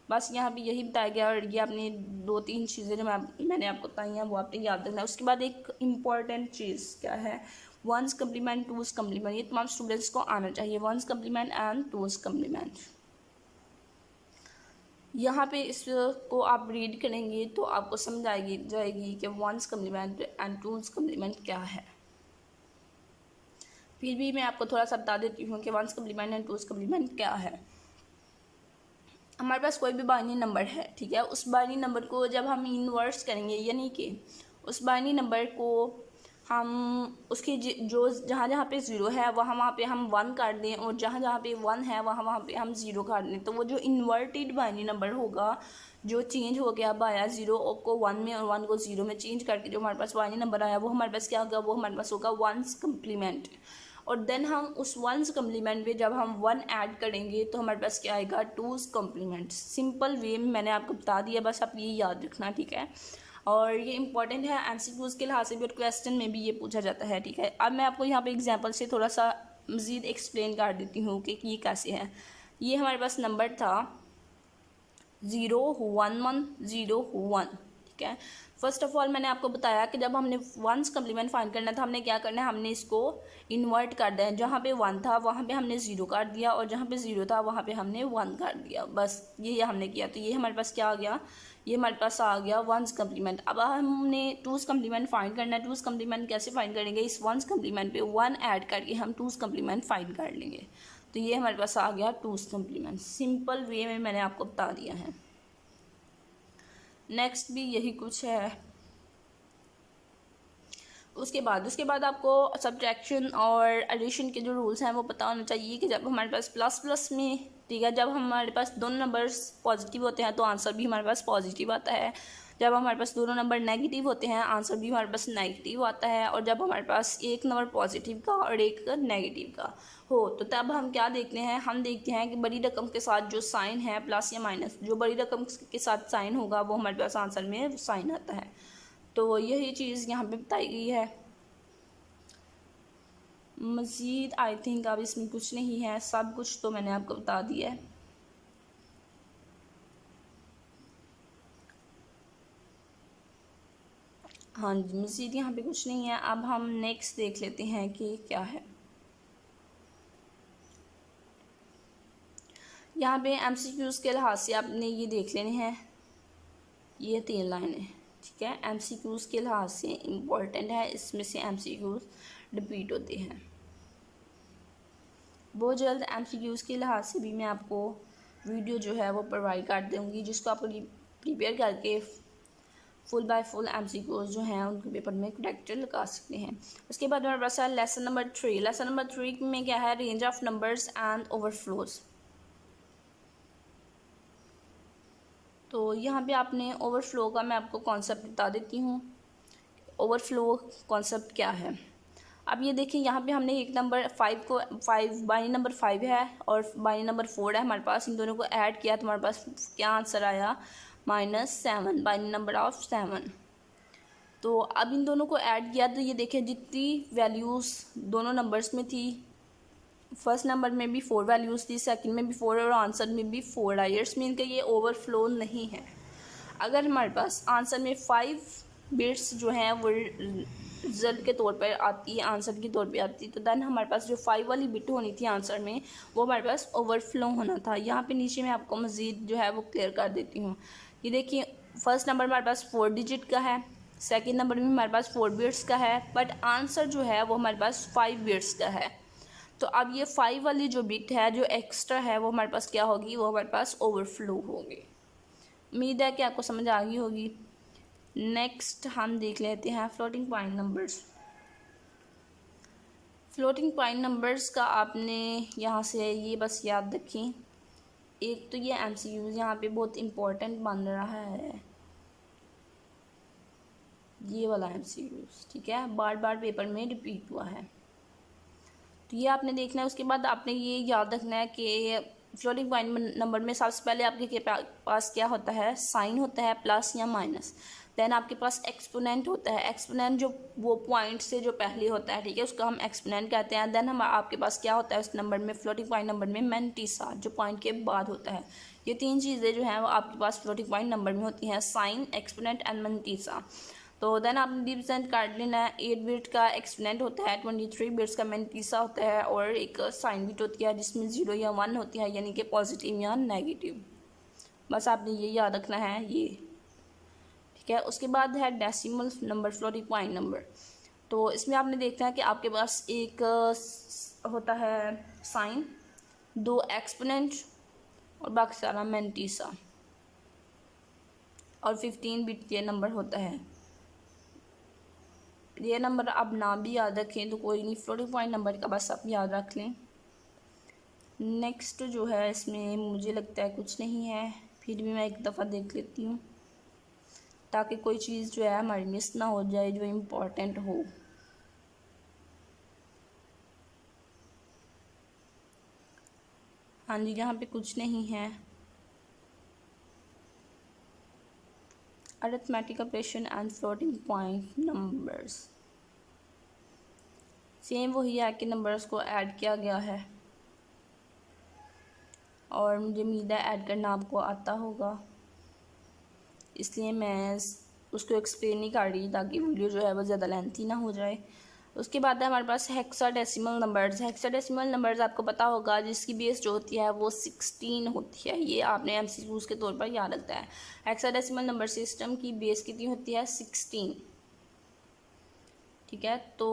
बस यहाँ पे यही बताया गया। और ये आपने 2-3 चीज़ें जो मैंने आपको बताई हैं वो आपने याद रखना है। उसके बाद एक इम्पॉर्टेंट चीज़ क्या है? 1's complement, 2's complement. ये तमाम स्टूडेंट्स को आना चाहिए, 1's complement and 2's complement. यहाँ पे इसको आप रीड करेंगे तो आपको समझ जाएगी कि 1's complement and 2's complement क्या है। फिर भी मैं आपको थोड़ा सा बता देती हूँ कि 1's complement and 2's complement क्या है। हमारे पास कोई भी बाइनरी नंबर है, ठीक है, उस बाइनरी नंबर को जब हम इनवर्स करेंगे, यानी कि उस बाइनरी नंबर को हम उसकी जो जहाँ पे 0 है वहाँ पे हम 1 काट दें, और जहाँ पे 1 है वहाँ पे हम 0 काट दें, तो वो जो इन्वर्टेड बाइनरी नंबर होगा, जो चेंज हो गया आया 0 को 1 में और 1 को 0 में चेंज करके जो हमारे पास बाइनरी नंबर आया वो हमारे पास क्या होगा? वो हमारे पास होगा 1's कम्प्लीमेंट। और देन हम उस 1's कम्प्लीमेंट में जब हम 1 ऐड करेंगे तो हमारे पास क्या आएगा? 2's complement. सिंपल वे में मैंने आपको बता दिया, बस आप ये याद रखना। ठीक है, और ये इंपॉर्टेंट है, एमसीक्यूज़ के लिहाज से भी और क्वेश्चन में भी ये पूछा जाता है। ठीक है, अब मैं आपको यहाँ पे एग्जांपल से थोड़ा सा मज़ीद एक्सप्लेन कर देती हूँ कि ये कैसे है। ये हमारे पास नंबर था 01101। ठीक है, फर्स्ट ऑफ ऑल मैंने आपको बताया कि जब हमने 1's कम्प्लीमेंट फाइंड करना था हमने क्या करना है? हमने इसको इन्वर्ट कर दिया। जहाँ पे 1 था वहाँ पे हमने 0 काट दिया, और जहाँ पे 0 था वहाँ पे हमने 1 काट दिया। बस ये हमने किया, तो ये हमारे पास क्या आ गया? ये हमारे पास आ गया 1's कम्प्लीमेंट। अब हमने 2's कम्प्लीमेंट फाइंड करना है। 2's कम्प्लीमेंट कैसे फाइंड करेंगे? इस 1's कम्प्लीमेंट पे 1 ऐड करके हम 2's कम्प्लीमेंट फाइंड कर लेंगे। तो ये हमारे पास आ गया 2's कम्प्लीमेंट। सिंपल वे में मैंने आपको बता दिया है। नेक्स्ट भी यही कुछ है। उसके बाद आपको सब्ट्रैक्शन और एडिशन के जो रूल्स हैं वो पता होना चाहिए कि जब हमारे पास प्लस में, ठीक है, जब हमारे पास दोनों नंबर्स पॉजिटिव होते हैं तो आंसर भी हमारे पास पॉजिटिव आता है। जब हमारे पास दोनों नंबर नेगेटिव होते हैं आंसर भी हमारे पास नेगेटिव आता है। और जब हमारे पास एक नंबर पॉजिटिव का और एक नेगेटिव का हो तो तब हम क्या देखते हैं? हम देखते हैं कि बड़ी रकम के साथ जो साइन है प्लस या माइनस, जो बड़ी रकम के साथ साइन होगा वो हमारे पास आंसर में साइन आता है। तो यही चीज़ यहाँ पे बताई गई है। मज़ीद आई थिंक अब इसमें कुछ नहीं है, सब कुछ तो मैंने आपको बता दिया है। हाँ जी, मज़ीद यहाँ पे कुछ नहीं है। अब हम नेक्स्ट देख लेते हैं कि क्या है। यहाँ पे एमसीक्यूज़ के लिहाज से आपने ये देख लेने हैं, ये 3 लाइनें। ठीक है, एमसीक्यूज़ के लिहाज से इम्पोर्टेंट है, इसमें से एमसीक्यूज़ रिपीट होते हैं। बहुत जल्द एमसीक्यूज़ के लिहाज से भी मैं आपको वीडियो जो है वो प्रोवाइड कर दूँगी, जिसको आप प्रिपेयर करके फुल बाय फुल एमसीक्यूज़ जो हैं उनके पेपर में करेक्ट लगा सकते हैं। उसके बाद हमारे पास है लेसन नंबर 3। लेसन नंबर 3 में क्या है? Range of numbers and overflows. तो यहाँ पे आपने ओवरफ्लो का मैं आपको कॉन्सेप्ट बता देती हूँ। ओवरफ्लो कॉन्सेप्ट क्या है? अब ये देखिए, यहाँ पे हमने एक नंबर 5 बाइनरी नंबर 5 है और बाइनरी नंबर 4 है हमारे पास। इन दोनों को ऐड किया तो हमारे पास क्या आंसर आया? -7, बाइनरी नंबर ऑफ 7। तो अब इन दोनों को ऐड किया तो ये देखें जितनी वैल्यूज़ दोनों नंबर्स में थी, फर्स्ट नंबर में भी 4 वैल्यूज़ थी, सेकंड में भी 4 और आंसर में भी 4 आई। इट्स मीन कि ये ओवरफ्लो नहीं है। अगर हमारे पास आंसर में 5 बिट्स जो हैं वो रिजल्ट के तौर पर आती है, आंसर के तौर पे आती है, तो देन हमारे पास जो 5 वाली बिट होनी थी आंसर में वो हमारे पास ओवरफ्लो होना था। यहाँ पे नीचे मैं आपको मज़ीद जो है वो क्लियर कर देती हूँ। ये देखिए फर्स्ट नंबर हमारे पास 4 डिजिट का है, सेकेंड नंबर में हमारे पास 4 बिट्स का है, बट आंसर जो है वो हमारे पास 5 बिट्स का है। तो अब ये 5 वाली जो बिट है जो एक्स्ट्रा है वो हमारे पास क्या होगी, वो हमारे पास ओवरफ्लो होगी। उम्मीद है कि आपको समझ आ गई होगी। नेक्स्ट हम देख लेते हैं floating point numbers. Floating point numbers का आपने यहाँ से ये बस याद रखें, एक तो ये MCQs यहाँ पे बहुत इम्पोर्टेंट बन रहा है, ये वाला MCQs, ठीक है, बार बार पेपर में रिपीट हुआ है, तो ये आपने देखना है। उसके बाद आपने ये याद रखना है कि फ्लोटिंग पॉइंट नंबर में सबसे पहले आपके पास क्या होता है, साइन होता है, प्लस या माइनस। देन आपके पास एक्सपोनेंट होता है, एक्सपोनेंट जो वो पॉइंट से जो पहले होता है, ठीक है, उसका हम एक्सपोनेंट कहते हैं। देन हम आपके पास क्या होता है उस नंबर में, फ्लोटिंग पॉइंट नंबर में मैंटीसा जो पॉइंट के बाद होता है। ये 3 चीज़ें जो हैं वो आपके पास फ्लोटिंग पॉइंट नंबर में होती हैं, साइन, एक्सपोनेंट एंड मैंटीसा। तो देन आपने रिप्रेजेंट काट लेना है। 8 बिट का एक्सपोनेंट होता है, 23 बिट्स का मैंटीसा होता है, और एक साइन बिट होती है जिसमें 0 या 1 होती है, यानी कि पॉजिटिव या नेगेटिव। बस आपने ये याद रखना है ये, ठीक है। उसके बाद है decimal number, floating point number. तो इसमें आपने देखना है कि आपके पास एक होता है साइन, 2 एक्सपोनेंट और बाकी सारा मैंटीसा, और 15 बिट ये नंबर होता है। ये नंबर आप ना भी याद रखें तो कोई नहीं, फ्लोटिंग पॉइंट नंबर का बस आप याद रख लें। नेक्स्ट जो है इसमें मुझे लगता है कुछ नहीं है, फिर भी मैं एक दफ़ा देख लेती हूँ ताकि कोई चीज़ जो है हमारी मिस ना हो जाए जो इम्पोर्टेंट हो। हाँ जी, यहाँ पे कुछ नहीं है। Arithmetic operation and floating point numbers same वही है कि नंबर्स को ऐड किया गया है, और मुझे उम्मीद है ऐड करना आपको आता होगा, इसलिए मैं उसको एक्सप्लेन नहीं कर रही ताकि वीडियो जो है वो ज़्यादा लेंथी ना हो जाए। उसके बाद है हमारे पास हेक्साडेसिमल नंबर्स। हेक्साडेसिमल नंबर्स आपको पता होगा जिसकी बेस जो होती है वो 16 होती है, ये आपने MCQs के तौर पर याद रखता है। हेक्साडेसिमल नंबर सिस्टम की बेस कितनी होती है, 16, ठीक है। तो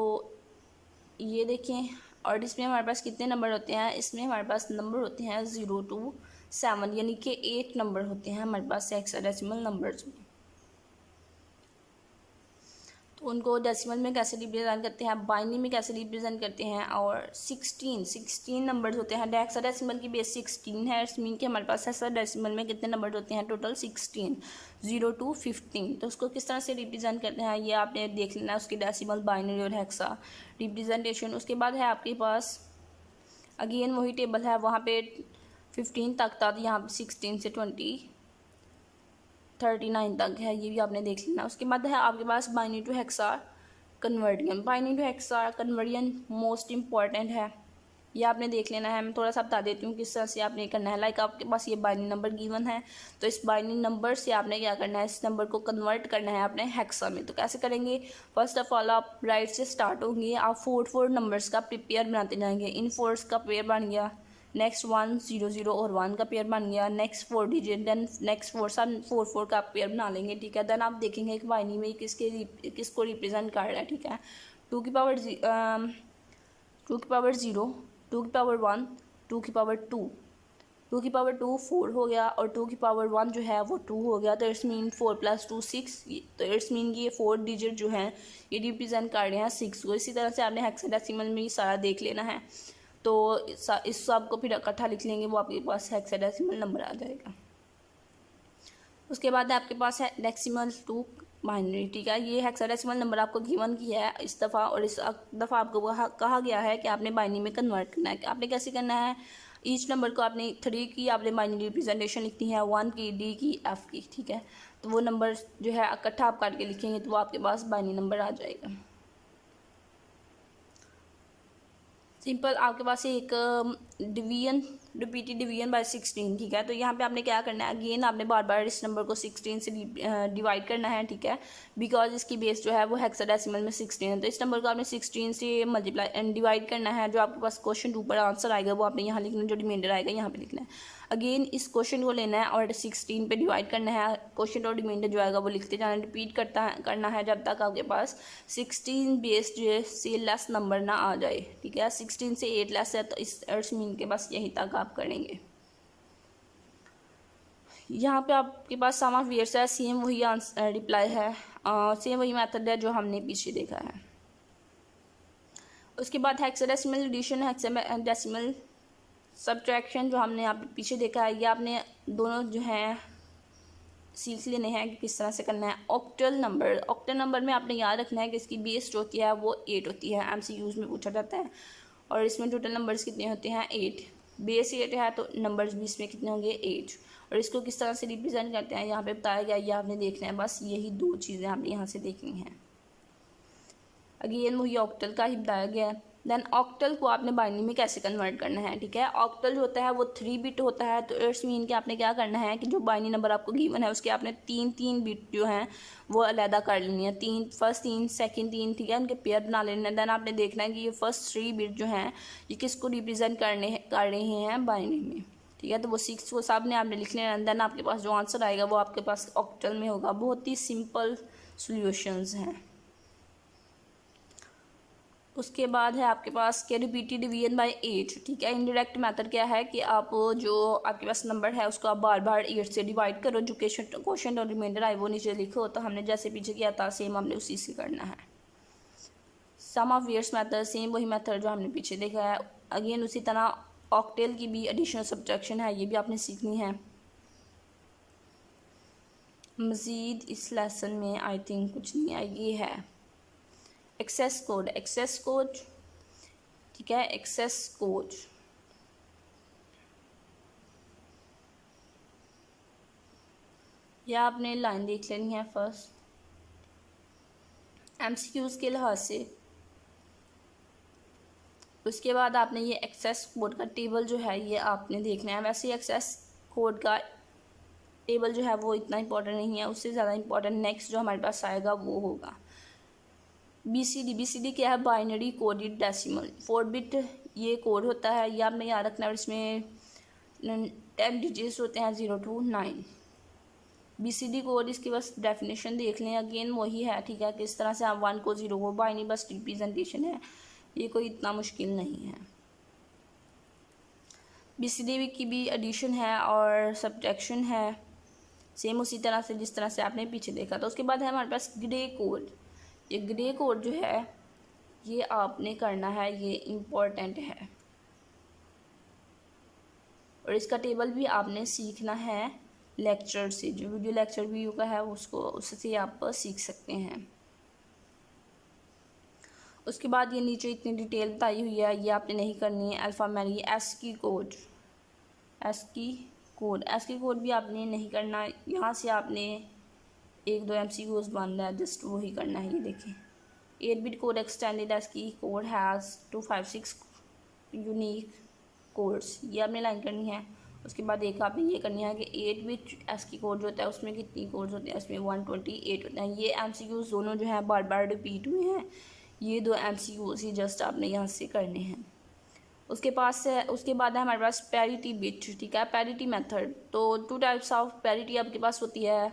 ये देखें, और इसमें हमारे पास कितने नंबर होते हैं, इसमें हमारे पास नंबर होते हैं 0 to 7, यानी कि 8 नंबर होते हैं हमारे पास हेक्साडेसिमल नंबर्स में। तो उनको डेसिमल में कैसे रिप्रेजेंट करते हैं, बाइनरी में कैसे रिप्रेजेंट करते हैं, और 16 नंबर्स होते हैं। हेक्साडेसिमल की बेस 16 है, इट्स मीन कि हमारे पास हेक्साडेसिमल में कितने नंबर होते हैं, टोटल 16, 0 to 15। तो उसको किस तरह से रिप्रेजेंट करते हैं ये आपने देख लेना है, उसकी डेसिमल, बाइनरी और हेक्सा रिप्रेजेंटेशन। उसके बाद है आपके पास अगेन वही टेबल है, वहाँ पे 15 तक था, यहाँ पे 16 से 39 तक है, ये भी आपने देख लेना। उसके बाद है आपके पास binary to hexa conversion. Binary to hexa conversion most important है, ये आपने देख लेना है। मैं थोड़ा सा बता देती हूँ किस तरह से आपने करना है। लाइक आपके पास ये बाइनरी नंबर गिवन है, तो इस बाइनरी नंबर से आपने क्या करना है, इस नंबर को कन्वर्ट करना है आपने हेक्सा में। तो कैसे करेंगे, फर्स्ट ऑफ ऑल आप राइट से स्टार्ट होंगे, आप 4 नंबर्स का पेयर बनाते जाएंगे। इन 4 का पेयर बन गया, नेक्स्ट 1 0 0 और 1 का पेयर बन गया, नेक्स्ट 4 डिजिट, देन नेक्स्ट 4 का पेयर बना लेंगे, ठीक है। देन आप देखेंगे कि बाइनरी में किसको रिप्रेजेंट कर रहा है, ठीक है। 2 की पावर 0, 2 की पावर 1, 2 की पावर 2, 2 की पावर 2 4 हो गया, और 2 की पावर 1 जो है वो 2 हो गया। तो इट्स मीन 4 + 2 6, तो इट्स मीन ये 4 डिजिट जो हैं ये रिप्रेजेंट कर रहे हैं 6 को। इसी तरह से आपने हेक्साडेसिमल में ये सारा देख लेना है, तो इस सब को फिर इकट्ठा लिख लेंगे, वो आपके पास हेक्साडेसिमल नंबर आ जाएगा। उसके बाद आपके पास है डेसिमल टू बाइनरी, ठीक है। ये हेक्साडेसिमल नंबर आपको गिवन किया है इस दफ़ा, और इस दफ़ा आपको कहा गया है कि आपने बाइनरी में कन्वर्ट करना है। आपने कैसे करना है, ईच नंबर को आपने 3 की आपने बाइनरी रिप्रेजेंटेशन लिखनी है, 1 की, D की, F की, ठीक है। तो वो नंबर जो है इकट्ठा आप काट के लिखेंगे तो वो आपके पास बाइनरी नंबर आ जाएगा। सिंपल आपके पास एक डिवीजन, रिपीटेड डिवीजन बाय 16, ठीक है। तो यहाँ पे आपने क्या करना है, अगेन आपने बार बार इस नंबर को 16 से डिवाइड करना है, ठीक है, बिकॉज इसकी बेस जो है वो हेक्साडेसिमल में 16 है। तो इस नंबर को आपने 16 से मल्टीप्लाई डिवाइड करना है। जो आपके पास क्वेश्चन 2 पर आंसर आएगा वो आपने यहाँ लिखना है, जो रिमाइंडर आएगा यहाँ पे लिखना है। अगेन इस क्वेश्चन को लेना है और 16 पे डिवाइड करना है। क्वेश्चन और रिमाइंडर जो आएगा वो लिखते जाना, रिपीट करना है जब तक आपके पास 16 बेस जो से लेस नंबर ना आ जाए, ठीक है। 16 से 8 लेस है तो इस अर्थ मीन के बस यहीं तक आप करेंगे। यहाँ पे आपके पास सम ऑफ वेयर्स है, सेम वही आंसर रिप्लाई है, सेम वही मेथड है जो हमने पीछे देखा है। उसके बाद हेक्साडेसिमल एडिशन, हेक्साडेसिमल सब्ट्रैक्शन जो हमने आप पीछे देखा है, ये आपने दोनों जो हैं सीख लेने हैं कि किस तरह से करना है। ऑक्टल नंबर में आपने याद रखना है कि इसकी बेस जो होती है वो 8 होती है, MCQs में पूछा जाता है। और इसमें टोटल नंबर्स कितने होते हैं, 8। बेस 8 है तो नंबर्स भी इसमें कितने होंगे, 8। और इसको किस तरह से रिप्रेजेंट करते हैं यहाँ पे बताया गया, ये आपने देखना है। बस यही 2 चीज़ें आपने यहाँ से देखनी हैं। अगेन वही ऑक्टल का ही बताया गया है। देन ऑक्टल को आपने बाइनरी में कैसे कन्वर्ट करना है, ठीक है। ऑक्टल जो होता है वो 3 बिट होता है। तो इट्स मीन कि आपने क्या करना है कि जो बाइनरी नंबर आपको गिवन है उसके आपने 3 बिट जो हैं वो अलहदा कर लेनी है। फर्स्ट 3, सेकंड 3, ठीक है, उनके पेयर बना लेने हैं। देन आपने देखना है कि ये फर्स्ट 3 बिट जो हैं ये किसको रिप्रेजेंट कर रहे हैं बाइनरी में, ठीक है। तो वो 6 वो सब ने आपने लिख लेना। देन आपके पास जो आंसर आएगा वो आपके पास ऑक्टल में होगा। बहुत ही सिंपल सॉल्यूशंस हैं। उसके बाद है आपके पास के रिपीटेड डिवीजन बाय 8, ठीक है। इनडायरेक्ट मेथड क्या है कि आप जो आपके पास नंबर है उसको आप बार बार 8 से डिवाइड करो। जो क्वेश्चन और रिमाइंडर आए वो नीचे लिखो। तो हमने जैसे पीछे किया था सेम हमने उसी से करना है। Sum of wears method, same वही मेथड जो हमने पीछे देखा है। अगेन उसी तरह ऑक्टेल की भी एडिशनल सब्ट्रैक्शन है, ये भी आपने सीखनी है। मज़ीद इस लेसन में आई थिंक कुछ नहीं है, ये है एक्सेस कोड, ठीक है। एक्सेस कोड या आपने लाइन देख लेनी है फर्स्ट MCQs के लिहाज से। उसके बाद आपने ये एक्सेस कोड का टेबल जो है ये आपने देखना है। वैसे एक्सेस कोड का टेबल जो है वो इतना इंपॉर्टेंट नहीं है, उससे ज़्यादा इंपॉर्टेंट नेक्स्ट जो हमारे पास आएगा वो होगा BCD क्या है, बाइनरी कोडेड डेसिमल। 4 बिट ये कोड होता है, ये आपने याद रखना है। इसमें 10 डिजिट्स होते हैं 0 to 9। BCD कोड इसकी बस डेफिनेशन देख लें, अगेन वही है, ठीक है। किस तरह से आप 1 को 0 को बाइनरी बस रिप्रेजेंटेशन है, ये कोई इतना मुश्किल नहीं है। BCD की भी एडिशन है और सब्ट्रैक्शन है, सेम उसी तरह से जिस तरह से आपने पीछे देखा। तो उसके बाद है हमारे पास ग्रे कोड। ये ग्रे कोड जो है ये आपने करना है, ये इम्पोर्टेंट है। और इसका टेबल भी आपने सीखना है लेक्चर से, जो वीडियो लेक्चर भी का है उसको उससे आप सीख सकते हैं। उसके बाद ये नीचे इतनी डिटेल बताई हुई है, ये आपने नहीं करनी है। अल्फ़ामेरी ASCII कोड भी आपने नहीं करना। यहाँ से आपने 1-2 MCQs बन रहा है, जस्ट वही करना है। ये देखें 8 bit code extended ASCII code has 256 unique codes, ये आपने लाइन करनी है। उसके बाद एक आपने ये करनी है कि 8 बिट ASCII कोड जो होता है उसमें कितनी कोड्स होते हैं, उसमें 128 होते हैं। ये MCQs दोनों जो हैं बार बार रिपीट हुए हैं, ये 2 MCQs ही जस्ट आपने यहाँ से करने हैं। उसके बाद है हमारे पास पैरिटी बिट, ठीक है, पैरिटी मेथड। तो 2 टाइप्स ऑफ पैरिटी आपके पास होती है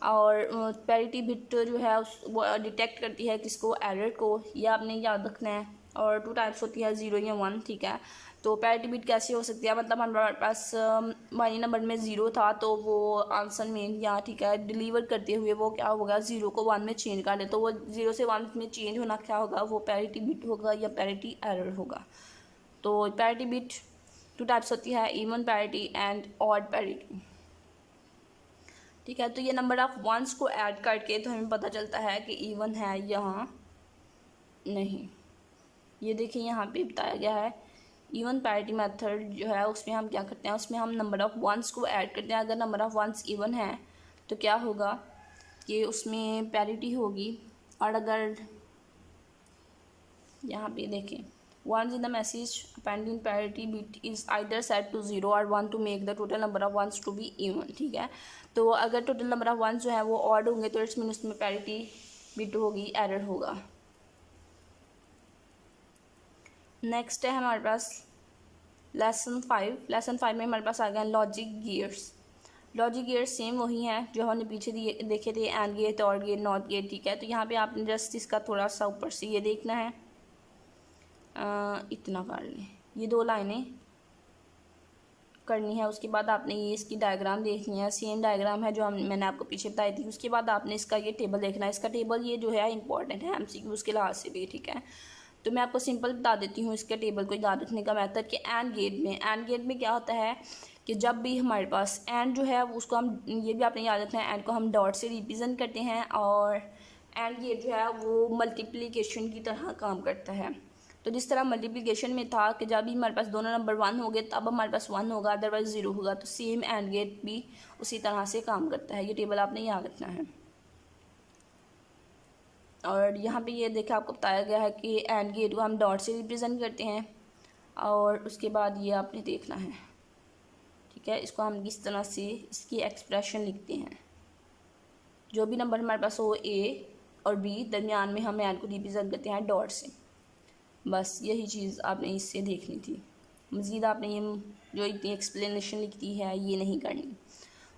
और पैरिटी बिट जो है वो डिटेक्ट करती है किसको, एरर को, ये आपने याद रखना है। और 2 टाइप्स होती है 0 या 1, ठीक है। तो पैरिटी बिट कैसे हो सकती है, मतलब हमारे पास बाइनरी नंबर में 0 था तो वो आंसर में या ठीक है डिलीवर करते हुए वो क्या होगा 0 को 1 में चेंज कर दे, तो वो 0 से 1 में चेंज होना क्या होगा, वो पैरिटी बिट होगा या पैरिटी एरर होगा। तो पैरिटी बिट 2 टाइप्स होती है, even parity and odd parity, ठीक है। तो ये नंबर ऑफ वंस को ऐड करके तो हमें पता चलता है कि इवन है यहाँ नहीं। ये देखिए यहाँ पे बताया गया है इवन पैरिटी मेथड जो है उसमें हम क्या करते हैं, उसमें हम नंबर ऑफ़ वंस को ऐड करते हैं। अगर नंबर ऑफ़ वंस इवन है तो क्या होगा कि उसमें पैरिटी होगी। और अगर यहाँ पे देखें, ones in the message appending parity bit is either set to 0 or 1 to make the total number of ones to be even, ठीक है। तो अगर टोटल नंबर ऑफ़ वंस जो है वो ऑड होंगे तो इट्स मीन उसमें पैरिटी बिट होगी, एरर होगा। नेक्स्ट है हमारे पास लेसन 5। लेसन 5 में हमारे पास आ गया logic gears. Logic gears same वही हैं जो हमने पीछे देखे थे, and gate, OR gate, NOT gate, ठीक है। तो यहाँ पे आपने जस्ट इसका थोड़ा सा ऊपर से ये देखना है, इतना कर लें, ये 2 लाइनें करनी है। उसके बाद आपने ये इसकी डायग्राम देखनी है, सेम डायग्राम है जो मैंने आपको पीछे बताई थी। उसके बाद आपने इसका ये टेबल देखना है। इसका टेबल ये जो है इंपॉर्टेंट है MCQ के लिहाज से भी, ठीक है। तो मैं आपको सिंपल बता देती हूँ इसके टेबल को याद रखने का मेथड कि एंड गेट में क्या होता है कि जब भी हमारे पास एंड जो है उसको हम, ये भी आपने याद रखना है, एंड को हम डॉट से रिप्रेजेंट करते हैं, और एंड गेट जो है वो मल्टीप्लिकेशन की तरह काम करता है। तो जिस तरह मल्टीप्लिकेशन में था कि जब भी हमारे पास दोनों नंबर 1 हो गए तब हमारे पास 1 होगा, अदरवाइज 0 होगा, तो सेम एंड गेट भी उसी तरह से काम करता है। ये टेबल आपने याद रखना है। और यहाँ पे ये देखा आपको बताया गया है कि एंड गेट को हम डॉट से रिप्रेजेंट करते हैं, और उसके बाद ये आपने देखना है, ठीक है। इसको हम किस तरह से इसकी एक्सप्रेशन लिखते हैं, जो भी नंबर हमारे पास हो A और B, दरमियान में हम एंड को रिप्रेजेंट करते हैं डॉट से। बस यही चीज़ आपने इससे देखनी थी। मज़ीद आपने ये जो इतनी एक्सप्लेनेशन लिखी है ये नहीं करनी।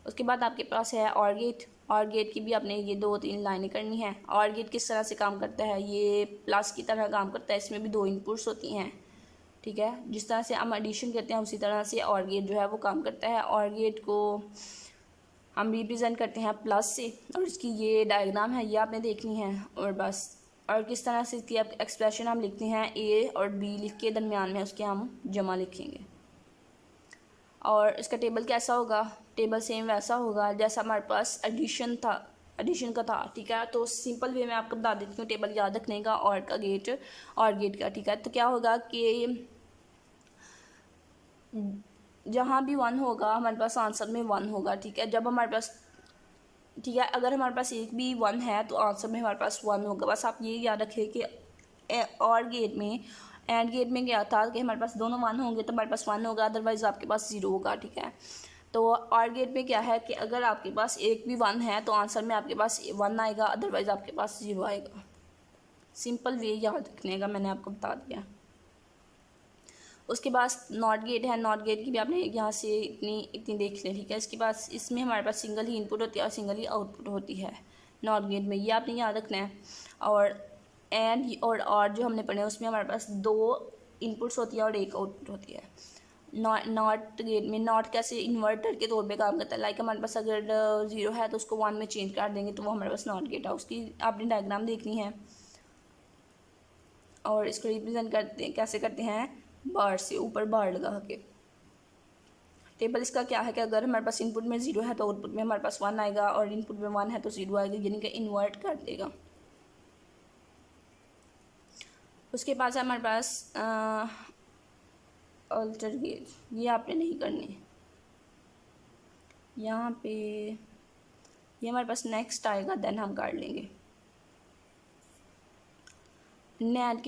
उसके बाद आपके पास है और गेट। और गेट की भी आपने ये 2-3 लाइनें करनी है। और गेट किस तरह से काम करता है, ये प्लस की तरह काम करता है। इसमें भी 2 इनपुट्स होती हैं, ठीक है। जिस तरह से हम एडिशन करते हैं उसी तरह से और गेट जो है वो काम करता है। और गेट को हम रिप्रेजेंट करते हैं प्लस से, और इसकी ये डायग्राम है, ये आपने देखनी है। और बस, और किस तरह से इसकी एक्सप्रेशन हम लिखते हैं, A और B लिख के दरमियान में उसके हम जमा लिखेंगे। और इसका टेबल कैसा होगा, टेबल सेम वैसा होगा जैसा हमारे पास एडिशन का था, ठीक है। तो सिंपल वे में आपको बता देती हूँ टेबल याद रखने का, और गेट का, ठीक है। तो क्या होगा कि जहाँ भी 1 होगा हमारे पास आंसर में 1 होगा, ठीक है। जब हमारे पास, ठीक है, अगर हमारे पास एक भी 1 है तो आंसर में हमारे पास 1 होगा। बस आप ये याद रखिए कि और गेट में, एंड गेट में क्या था कि हमारे पास दोनों 1 होंगे तो हमारे पास 1 होगा, अदरवाइज़ आपके पास 0 होगा, ठीक है। तो और गेट में क्या है कि अगर आपके पास एक भी 1 है तो आंसर में आपके पास 1 आएगा, अदरवाइज़ आपके पास 0 आएगा। सिंपल वे याद रखने का मैंने आपको बता दिया। उसके बाद नॉट गेट है। नॉट गेट की भी आपने यहाँ से इतनी देख लें, ठीक है। इसके बाद इसमें हमारे पास सिंगल ही इनपुट होती है और सिंगल ही आउटपुट होती है नॉट गेट में, ये आपने याद रखना है। और एंड और जो हमने पढ़े उसमें हमारे पास 2 इनपुट्स होती है और 1 आउटपुट होती है। नॉट गेट में नॉट कैसे इन्वर्टर के तौर पे काम करता है, लाइक हमारे पास अगर 0 है तो उसको 1 में चेंज कर देंगे तो वो हमारे पास नॉट गेट है। उसकी आपने डायग्राम देखनी है। और इसको रिप्रेजेंट करते हैं, कैसे करते हैं, बार से, ऊपर बार लगा के। टेबल इसका क्या है कि अगर हमारे पास इनपुट में 0 है तो आउटपुट में हमारे पास 1 आएगा, और इनपुट में 1 है तो 0 आएगा, यानी कि इन्वर्ट कर देगा। उसके बाद है हमारे पास अल्टर गेट, ये आपने नहीं करनी। यहाँ पे ये हमारे पास नेक्स्ट आएगा, देन हम कर लेंगे। नैंड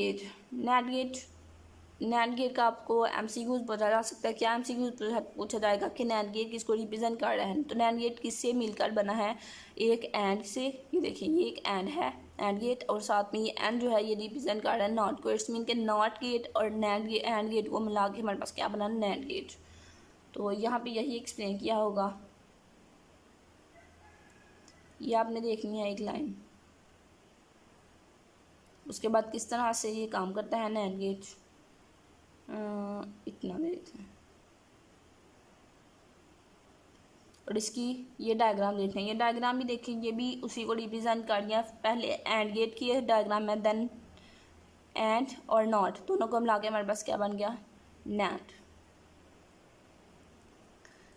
गेट का आपको MCQs पूछा जा सकता है। क्या MCQs पूछा जाएगा कि नैंड गेट किसको रिप्रेजेंट कर रहा है। तो नैंड गेट किससे मिलकर बना है, एक एंड से। ये देखिए ये एक एंड है, एंड गेट, और साथ में ये एंड जो है ये रिप्रेजेंट कर रहा है नॉट को। इट्स मीन के नॉट गेट और एंड गेट को मिला के हमारे पास क्या बना, नैंड गेट। तो यहाँ पे यही एक्सप्लेन किया होगा, ये आपने देखनी है एक लाइन। उसके बाद किस तरह से ये काम करता है नैंड गेट, इतना देखते हैं। और इसकी ये डायग्राम देखते हैं। ये डायग्राम भी देखिए, ये भी उसी को रिप्रेजेंट कर दिया। पहले एंड गेट की डायग्राम है, देन एंड और नॉट दोनों को मिला के हमारे पास क्या बन गया, नैंड।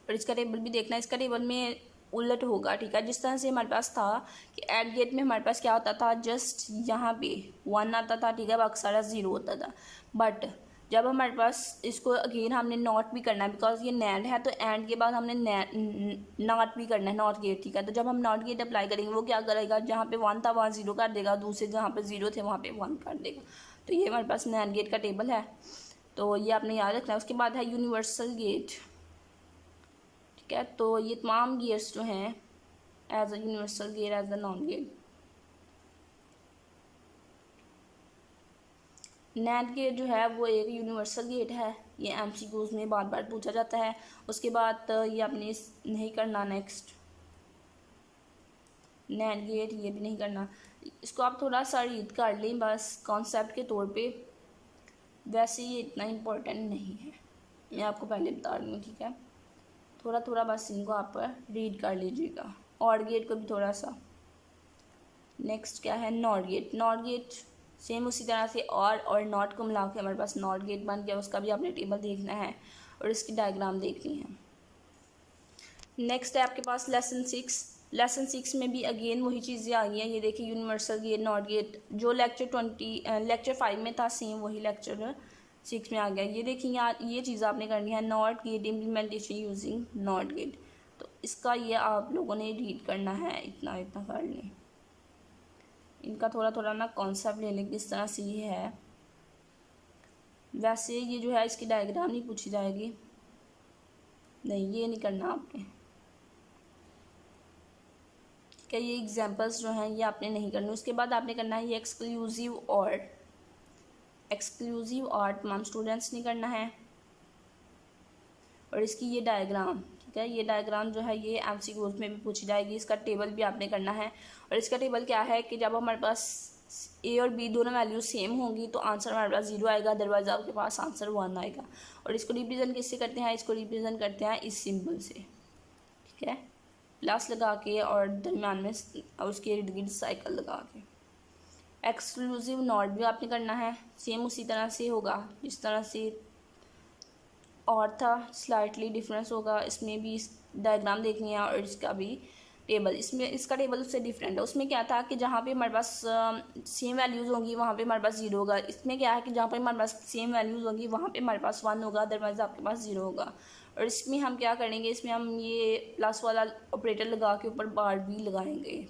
और इसका टेबल भी देखना है। इसका टेबल में उलट होगा, ठीक है। जिस तरह से हमारे पास था कि एंड गेट में हमारे पास क्या होता था, जस्ट यहाँ पे 1 आता था, ठीक है, बाकी सारा 0 होता था। बट जब हमारे पास इसको अगेन हमने नॉट भी करना है, बिकॉज ये नैंड है तो एंड के बाद हमने नॉट भी करना है, नॉट गेट, ठीक है। तो जब हम नॉट गेट अप्लाई करेंगे वो क्या करेगा, जहाँ पे 1 था वहाँ 0 कर देगा, दूसरे जहाँ पे 0 थे वहाँ पे 1 कर देगा। तो ये हमारे पास नैंड गेट का टेबल है, तो ये आपने याद रखना है। उसके बाद है यूनिवर्सल गेट, ठीक है। तो ये तमाम गेट्स जो हैं as a universal gate, as a NAND gate. NAND gate जो है वो एक यूनिवर्सल गेट है, ये एमसीक्यूज में बार बार पूछा जाता है। उसके बाद ये आपने नहीं करना, नेक्स्ट नैंड गेट ये भी नहीं करना। इसको आप थोड़ा सा रीड कर लें बस कॉन्सेप्ट के तौर पे, वैसे ये इतना इम्पोर्टेंट नहीं है, मैं आपको पहले बता रही हूँ, ठीक है। थोड़ा थोड़ा बस इनको आप रीड कर लीजिएगा, और गेट को भी थोड़ा सा। नेक्स्ट क्या है, not gate. NOT get same उसी तरह से और नॉट को मिला के हमारे पास नॉट गेट बन गया, उसका भी आपने टेबल देखना है और इसकी डायग्राम देखनी है। नेक्स्ट है आपके पास लेसन 6। लेसन 6 में भी अगेन वही चीज़ें आ गई हैं, ये देखिए यूनिवर्सल गेट, नॉट गेट, जो लेक्चर 5 में था सेम वही लेक्चर 6 में आ गया। ये देखिए यहाँ ये चीज़ आपने करनी है, not gate implementation using not gate. तो इसका ये आप लोगों ने रीड करना है, इतना इतना कर लें, इनका थोड़ा थोड़ा ना कॉन्सेप्ट ले लें किस तरह से ये है। वैसे ये जो है इसकी डायग्राम नहीं पूछी जाएगी, नहीं ये नहीं करना आपने, ठीक है। ये एग्जांपल्स जो हैं ये आपने नहीं करने। उसके बाद आपने करना है ये एक्सक्लूसिव और, एक्सक्लूसिव और तमाम स्टूडेंट्स ने करना है, और इसकी ये डायग्राम, ठीक है। ये डायग्राम जो है ये एमसीक्यूज में भी पूछी जाएगी, इसका टेबल भी आपने करना है। और इसका टेबल क्या है कि जब हमारे पास ए और बी दोनों वैल्यूज सेम होंगी तो आंसर हमारे पास 0 आएगा, अदरवाइज आपके पास आंसर 1 आएगा। और इसको रिप्रेजेंट किससे करते हैं, इसको रिप्रेजेंट करते हैं इस सिंबल से, ठीक है, प्लस लगा के और दरम्यान में और उसके इर्द गिर्द साइकिल लगा के। एक्सक्लूसिव नॉट भी आपने करना है, सेम उसी तरह से होगा जिस तरह से और था, स्लाइटली डिफरेंस होगा। इसमें भी डायग्राम देखनी है और इसका भी टेबल, इसमें इसका टेबल उससे डिफरेंट है। उसमें क्या था कि जहाँ पे हमारे पास सेम वैल्यूज़ होंगी वहाँ पे हमारे पास 0 होगा। इसमें क्या है कि जहाँ पे हमारे पास सेम वैल्यूज़ होंगी वहाँ पे हमारे पास 1 होगा, अदरवाइज आपके पास 0 होगा। और इसमें हम क्या करेंगे, इसमें हम ये प्लस वाला ऑपरेटर लगा के ऊपर बार भी लगाएंगे।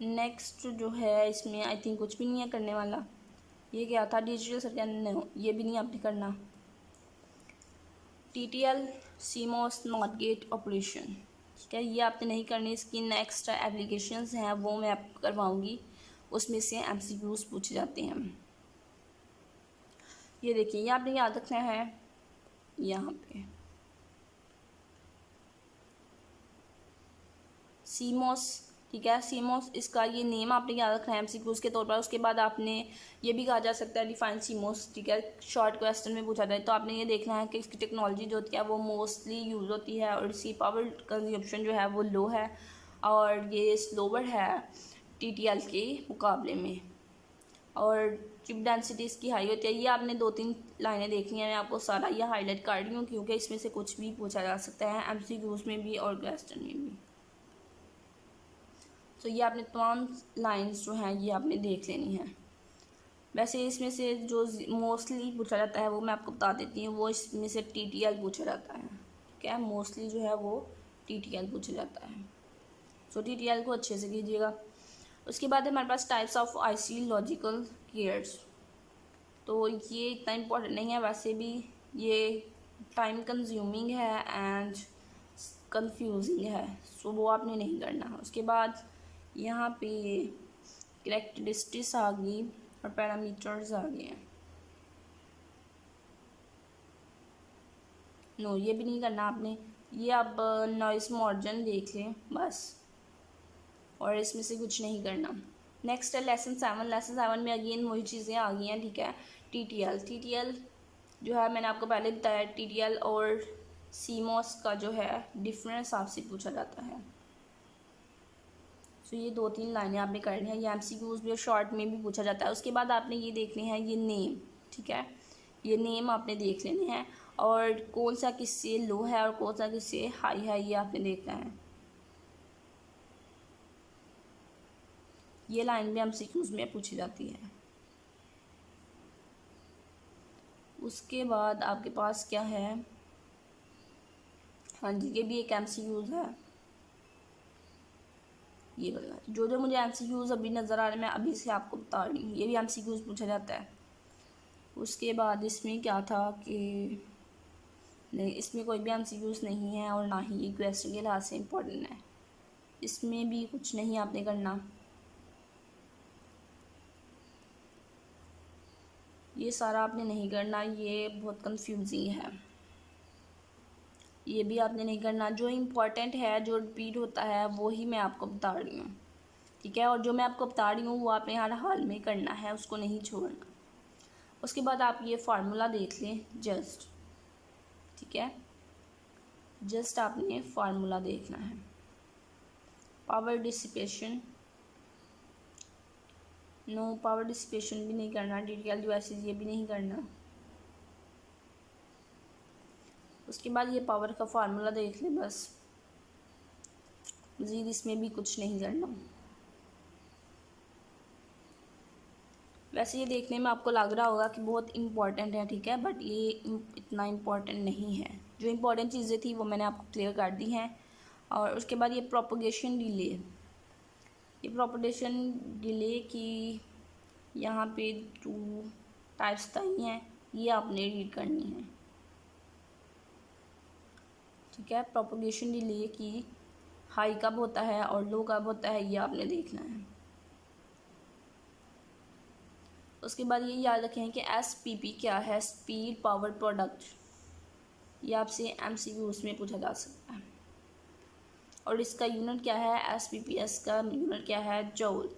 नेक्स्ट जो है इसमें आई थिंक कुछ भी नहीं है करने वाला। ये क्या था, डिजिटल सर्किट, ये भी नहीं आपने करना। TTL CMOS not gate operation, ठीक है, ये आपने नहीं करनी। इसकी नेक्स्ट एप्लीकेशंस हैं वो मैं आपको करवाऊँगी, उसमें से MCQs पूछे जाते हैं। ये देखिए ये आपने याद रखना है यहाँ पे CMOS, ठीक है। CMOS इसका ये नेम आपने याद रखना है MCQs के तौर पर। उसके बाद आपने ये भी कहा जा सकता है डिफाइन CMOS, ठीक है, शॉर्ट क्वेश्चन में पूछा जाए तो आपने ये देखना है कि इसकी टेक्नोलॉजी जो होती है वो मोस्टली यूज़ होती है और इसकी पावर कंजप्शन जो है वो लो है और ये स्लोवर है TTL के मुकाबले में, और चिप डेंसिटी इसकी हाई होती है। ये आपने 2-3 लाइनें देखनी है, मैं आपको सारा ये हाईलाइट कर रही हूँ क्योंकि इसमें से कुछ भी पूछा जा सकता है MCQs में भी और क्वेश्चन में भी। तो ये आपने तमाम लाइंस जो हैं ये आपने देख लेनी है। वैसे इसमें से जो मोस्टली पूछा जाता है वो मैं आपको बता देती हूँ, वो इसमें से TTL पूछा जाता है, ठीक है, मोस्टली जो है वो TTL पूछा जाता है। सो TTL को अच्छे से कीजिएगा। उसके बाद हमारे पास types of IC logical gates, तो ये इतना इम्पोर्टेंट नहीं है, वैसे भी ये टाइम कंज्यूमिंग है एंड कंफ्यूजिंग है, सो वो आपने नहीं करना। उसके बाद यहाँ पे कैरेक्टरिस्टिक्स आ गई और पैरामीटर्स आ गए हैं, नो ये भी नहीं करना आपने। ये अब नॉइस मार्जिन देख लें बस, और इसमें से कुछ नहीं करना। नेक्स्ट है लेसन 7। लेसन 7 में अगेन वही चीज़ें आ गई हैं, ठीक है। TTL जो है मैंने आपको पहले बताया, TTL और CMOS का जो है डिफरेंस आपसे पूछा जाता है। तो ये 2-3 लाइनें आपने करनी है, ये MCQs भी और शॉर्ट में भी पूछा जाता है। उसके बाद आपने ये देखने हैं ये नेम, ठीक है, ये नेम आपने देख लेने हैं और कौन सा किससे लो है और कौन सा किससे हाई है ये आपने देखना है। ये लाइन भी MCQs में पूछी जाती है। उसके बाद आपके पास क्या है, हाँ जी ये भी एक MCQs है। ये वाला जो जो मुझे MCQs अभी नज़र आ रहे हैं मैं अभी से आपको बता रही हूँ, ये भी MCQs पूछा जाता है। उसके बाद इसमें क्या था कि नहीं, इसमें कोई भी MCQs नहीं है और ना ही ये क्वेश्चन के लिहाज से इम्पोर्टेंट है। इसमें भी कुछ नहीं आपने करना, ये सारा आपने नहीं करना, ये बहुत कंफ्यूजिंग है। ये भी आपने नहीं करना, जो इम्पोर्टेंट है जो रिपीट होता है वो ही मैं आपको बता रही हूँ, ठीक है। और जो मैं आपको बता रही हूँ वो आपने हर हाल में करना है, उसको नहीं छोड़ना। उसके बाद आप ये फार्मूला देख लें जस्ट, ठीक है, जस्ट आपने फार्मूला देखना है। Power dissipation, no power dissipation भी नहीं करना, DTL डिवाइसेस ये भी नहीं करना। उसके बाद ये पावर का फार्मूला देख लें बस, मज़ीद इसमें भी कुछ नहीं करना। वैसे ये देखने में आपको लग रहा होगा कि बहुत इम्पॉर्टेंट है, ठीक है, बट ये इतना इम्पॉर्टेंट नहीं है। जो इम्पॉर्टेंट चीज़ें थी वो मैंने आपको क्लियर कर दी हैं। और उसके बाद ये प्रोपगेशन डिले, ये प्रोपगेशन डिले की यहाँ पे 2 टाइप्स बताई हैं, ये आपने रीड करनी है, ठीक है। प्रोपगेशन डिले की हाई कब होता है और लो कब होता है ये आपने देखना है। उसके बाद ये याद रखें कि SPP क्या है, स्पीड पावर प्रोडक्ट, ये आपसे MCQs में पूछा जा सकता है। और इसका यूनिट क्या है, SPPS का यूनिट क्या है, जूल,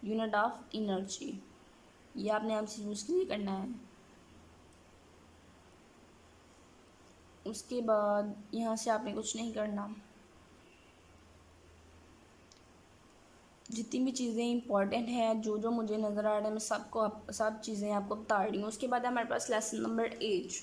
यूनिट ऑफ एनर्जी। ये आपने MCQs के लिए करना है। उसके बाद यहाँ से आपने कुछ नहीं करना, जितनी भी चीज़ें इंपॉर्टेंट हैं जो जो मुझे नज़र आ रहा है मैं सब चीज़ें आपको बता रही हूँ। उसके बाद हमारे पास लेसन नंबर 8,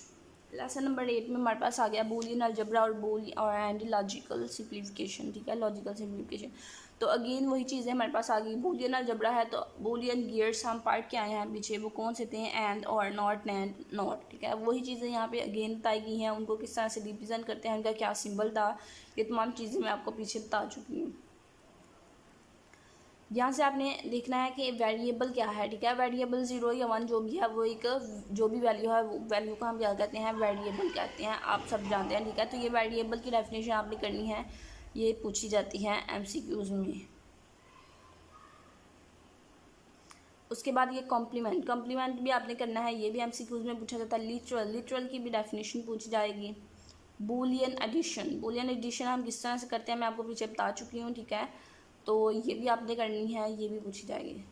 लेसन नंबर 8 में हमारे पास आ गया बूलियन अलजेब्रा और एंड लॉजिकल सिंप्लीफिकेशन, ठीक है, लॉजिकल सिंप्लीफिकेशन। तो अगेन वही चीज़ें हमारे पास आ गई। बूलियन अलजेब्रा है तो बूलियन गियर्स हम पार्ट के आए हैं पीछे, वो कौन से थे, एंड और नॉट एंड नॉट, ठीक है। वही चीज़ें यहाँ पे अगेन बताई गई हैं, उनको किस तरह से रिप्रेजेंट करते हैं, उनका क्या सिंबल था, ये तमाम चीज़ें मैं आपको पीछे बता चुकी हूँ। यहाँ से आपने देखना है कि वेरिएबल क्या है, ठीक है। वेरिएबल 0 या 1 जो भी है वो एक जो भी वैल्यू है वो वैल्यू को हम क्या कहते हैं, वेरिएबल कहते हैं, आप सब जानते हैं, ठीक है। तो ये वेरिएबल की डेफिनेशन आपने करनी है, ये पूछी जाती है MCQs में। उसके बाद ये कॉम्प्लीमेंट भी आपने करना है, ये भी MCQs में पूछा जाता है। लिटरल की भी डेफिनेशन पूछी जाएगी। बूलियन एडिशन हम किस तरह से करते हैं मैं आपको पीछे बता चुकी हूँ, ठीक है। तो ये भी आपने करनी है, ये भी पूछी जाएगी।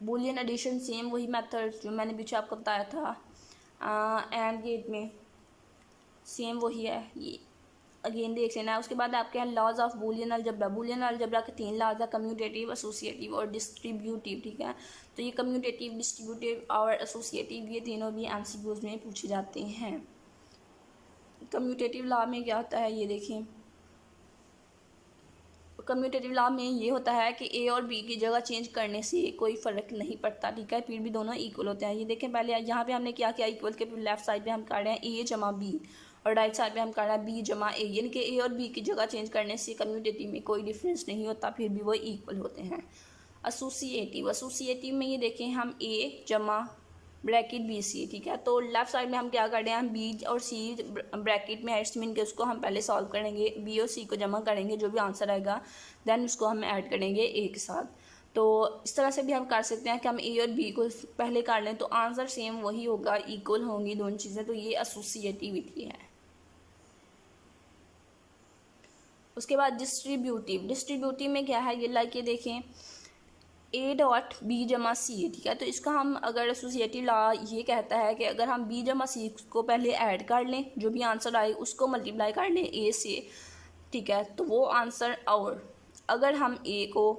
बूलियन एडिशन सेम वही मेथड जो मैंने पीछे आपको बताया था एंड गेट में, सेम वही है, ये अगेन देख लेना है। उसके बाद आपके हैं लॉज ऑफ बूलियन अलजेब्रा के 3 लॉज है, कम्यूटेटिव, एसोसिएटिव और डिस्ट्रीब्यूटिव, ठीक है। तो ये कम्यूटेटिव, डिस्ट्रीब्यूटिव और एसोसिएटिव ये तीनों भी MCQs में पूछे जाते हैं। कम्यूटेटिव लॉ में क्या होता है ये देखें, कम्यूटेटिव लॉ में ये होता है कि A और B की जगह चेंज करने से कोई फ़र्क नहीं पड़ता, ठीक है, फिर भी दोनों इक्वल होते हैं। ये देखें पहले यहाँ पे हमने क्या किया, इक्वल के लेफ्ट साइड पे हम काट रहे हैं A जमा B और राइट साइड पे हम काट रहे हैं B जमा A, यानी कि A और B की जगह चेंज करने से कम्यूटेटिव में कोई डिफरेंस नहीं होता, फिर भी वो इक्वल होते हैं। एसोसिएटिव में ये देखें हम A जमा ब्रैकेट BC, ठीक है। तो लेफ्ट साइड में हम क्या कर रहे हैं, B और C ब्रैकेट में एड्स मीन के उसको हम पहले सॉल्व करेंगे, B और C को जमा करेंगे, जो भी आंसर आएगा देन उसको हम ऐड करेंगे A के साथ। तो इस तरह से भी हम कर सकते हैं कि हम A और B को पहले कर लें तो आंसर सेम वही होगा, इक्वल होंगी दोनों चीज़ें। तो ये एसोसिएटिविटी है। उसके बाद डिस्ट्रीब्यूटिव में क्या है, ये लाइक ये देखें A डॉट B जमा C, ठीक है। तो इसका हम अगर एसोसिएटिव लॉ ये कहता है कि अगर हम B जमा C को पहले ऐड कर लें, जो भी आंसर आए उसको मल्टीप्लाई कर लें A से, ठीक है, तो वो आंसर। और अगर हम A को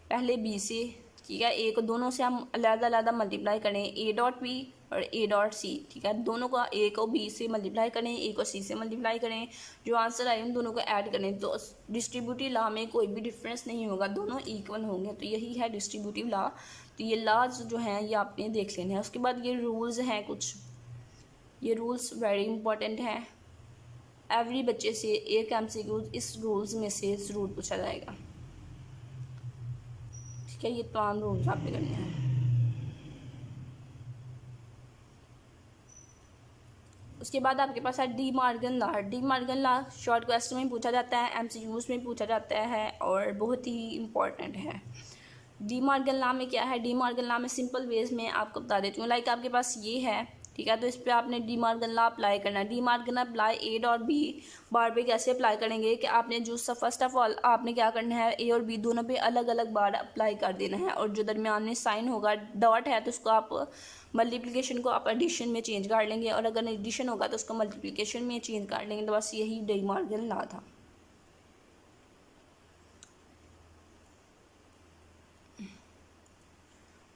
पहले B से, ठीक है, A को दोनों से हम अलग मल्टीप्लाई करें, A डॉट B और A डॉट C, ठीक है, दोनों का A को B से मल्टीप्लाई करें, A को C से मल्टीप्लाई करें, जो आंसर आए उन दोनों को ऐड करें, तो डिस्ट्रीब्यूटिव लॉ में कोई भी डिफरेंस नहीं होगा, दोनों इक्वल होंगे। तो यही है डिस्ट्रीब्यूटिव लॉ। तो ये लॉज जो हैं ये आपने देख लेने हैं। उसके बाद ये रूल्स हैं कुछ, ये रूल्स वेरी इंपॉर्टेंट हैं। एवरी बच्चे से एक MCQ इस रूल्स में से ज़रूर पूछा जाएगा, ठीक है। ये तमाम रूल्स आपने करने हैं। उसके बाद आपके पास है De Morgan law. De Morgan law short question में पूछा जाता है, MCQs में पूछा जाता है और बहुत ही इम्पॉर्टेंट है। डी मॉर्गन लॉ में क्या है, डी मॉर्गन लॉ में सिंपल वेज में आपको बता देती हूँ। लाइक आपके पास ये है, ठीक है, तो इस पर आपने डी मॉर्गन लॉ अप्लाई करना है। डी मॉर्गन अप्लाई ए और बी बार पे कैसे अप्लाई करेंगे कि आपने जो फर्स्ट ऑफ ऑल आपने क्या करना है, ए और बी दोनों पे अलग अलग बार अप्लाई कर देना है, और जो दरमियान में साइन होगा डॉट है तो उसको आप मल्टीप्लिकेशन को आप एडिशन में चेंज कर लेंगे, और अगर एडिशन होगा तो उसको मल्टीप्लिकेशन में चेंज कर लेंगे। तो बस यही डी मॉर्गन लॉ था।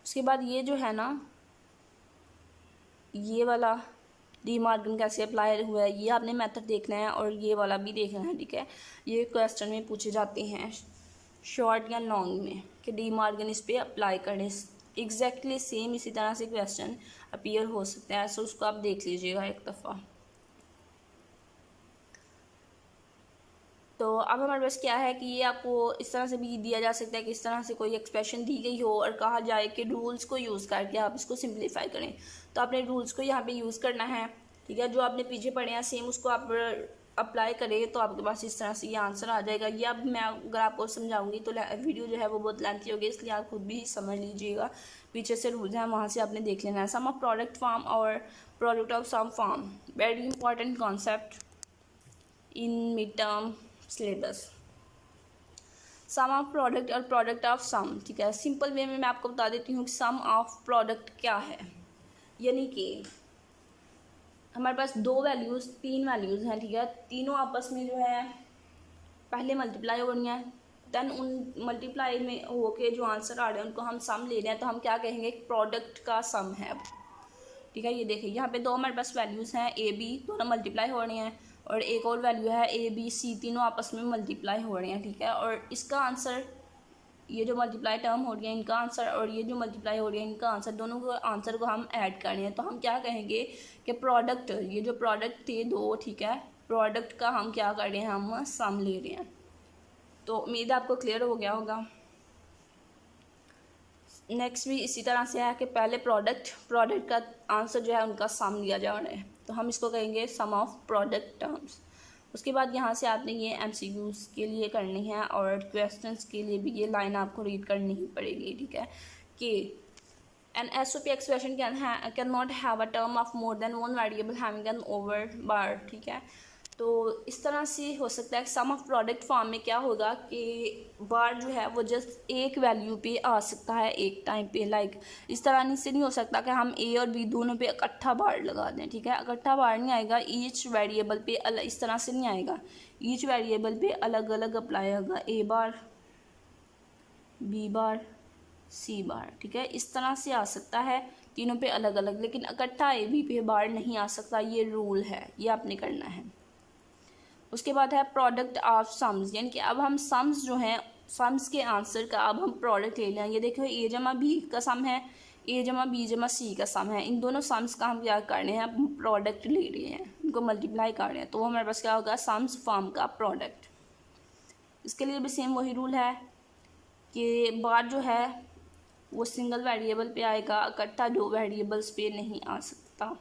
उसके बाद ये जो है ना, ये वाला डी मॉर्गन कैसे अप्लाई हुआ है ये आपने मेथड देखना है, और ये वाला भी देखना है, ठीक है। ये क्वेश्चन में पूछे जाते हैं शॉर्ट या लॉन्ग में कि डी मॉर्गन इस पर अप्लाई करें। एग्जैक्टली सेम इसी तरह से क्वेश्चन अपीयर हो सकते हैं, सो उसको आप देख लीजिएगा एक दफ़ा। तो अब हमारे पास क्या है कि ये आपको इस तरह से भी दिया जा सकता है कि इस तरह से कोई एक्सप्रेशन दी गई हो और कहा जाए कि रूल्स को यूज़ करके आप इसको सिंप्लीफाई करें। तो आपने रूल्स को यहाँ पे यूज़ करना है, ठीक है। जो आपने पीछे पढ़े हैं सेम उसको आप अप्लाई करें तो आपके पास इस तरह से ये आंसर आ जाएगा। ये अब मैं अगर आपको समझाऊंगी तो वीडियो जो है वो बहुत लेंथी होगी, इसलिए आप खुद भी समझ लीजिएगा। पीछे से रूल्स हैं वहाँ से आपने देख लेना है। Sum of product form or product of sum form, very important concept in mid term syllabus. Sum of product or product of sum, ठीक है। सिंपल वे में मैं आपको बता देती हूँ कि सम ऑफ प्रोडक्ट क्या है। यानी कि हमारे पास तीन वैल्यूज़ हैं, ठीक है। तीनों आपस में जो है पहले मल्टीप्लाई हो रही हैं, देन उन मल्टीप्लाई में होके जो आंसर आ रहे हैं उनको हम सम ले रहे हैं, तो हम क्या कहेंगे, प्रोडक्ट का सम है, ठीक है। ये देखिए यहाँ पे दो हमारे पास वैल्यूज़ हैं, ए बी दोनों मल्टीप्लाई हो रही हैं, और एक और वैल्यू है ए बी सी, तीनों आपस में मल्टीप्लाई हो रहे हैं, ठीक है। और इसका आंसर, ये जो मल्टीप्लाई टर्म हो रही है इनका आंसर, और ये जो मल्टीप्लाई हो रही है इनका आंसर, दोनों को आंसर को हम ऐड कर रहे हैं। तो हम क्या कहेंगे कि प्रोडक्ट, ये जो प्रोडक्ट थे दो, ठीक है, प्रोडक्ट का हम क्या कर रहे हैं, हम सम ले रहे हैं। तो उम्मीद है आपको क्लियर हो गया होगा। नेक्स्ट भी इसी तरह से है कि पहले प्रोडक्ट का आंसर जो है उनका सम लिया जा रहा है, तो हम इसको कहेंगे सम ऑफ प्रोडक्ट टर्म्स। उसके बाद यहाँ से आपने ये MCQs के लिए करनी है, और क्वेश्चंस के लिए भी ये लाइन आपको रीड करनी ही पड़ेगी, ठीक है। कि an SOP expression can not have a term of more than one variable having an over bar, ठीक है। तो इस तरह से हो सकता है कि सम ऑफ प्रोडक्ट फॉर्म में क्या होगा कि बार जो है वो जस्ट एक वैल्यू पे आ सकता है एक टाइम पे। लाइक इस तरह से नहीं हो सकता कि हम ए और बी दोनों पे इकट्ठा बार लगा दें, ठीक है। इकट्ठा बार नहीं आएगा, ईच वेरिएबल पे अलग, इस तरह से नहीं आएगा। ईच वेरिएबल पे अलग अलग अप्लाई होगा, ए बार, बी बार, सी बार, ठीक है। इस तरह से आ सकता है तीनों पे अलग अलग, लेकिन इकट्ठा ए बी पे बार नहीं आ सकता। ये रूल है, ये आपने करना है। उसके बाद है प्रोडक्ट ऑफ सम्स, यानी कि अब हम सम्स जो हैं, सम्स के आंसर का अब हम प्रोडक्ट ले लें। ये देखो ए जमा बी का सम है, ए जमा बी जमा सी का सम है। इन दोनों सम्स का हम क्या कर रहे हैं, हम प्रोडक्ट ले रहे हैं, इनको मल्टीप्लाई कर रहे हैं। तो हमारे पास क्या होगा, सम्स फॉर्म का प्रोडक्ट। इसके लिए भी सेम वही रूल है कि बार जो है वो सिंगल वेरिएबल पे आएगा, इकट्ठा दो वेरिएबल्स पे नहीं आ सकता।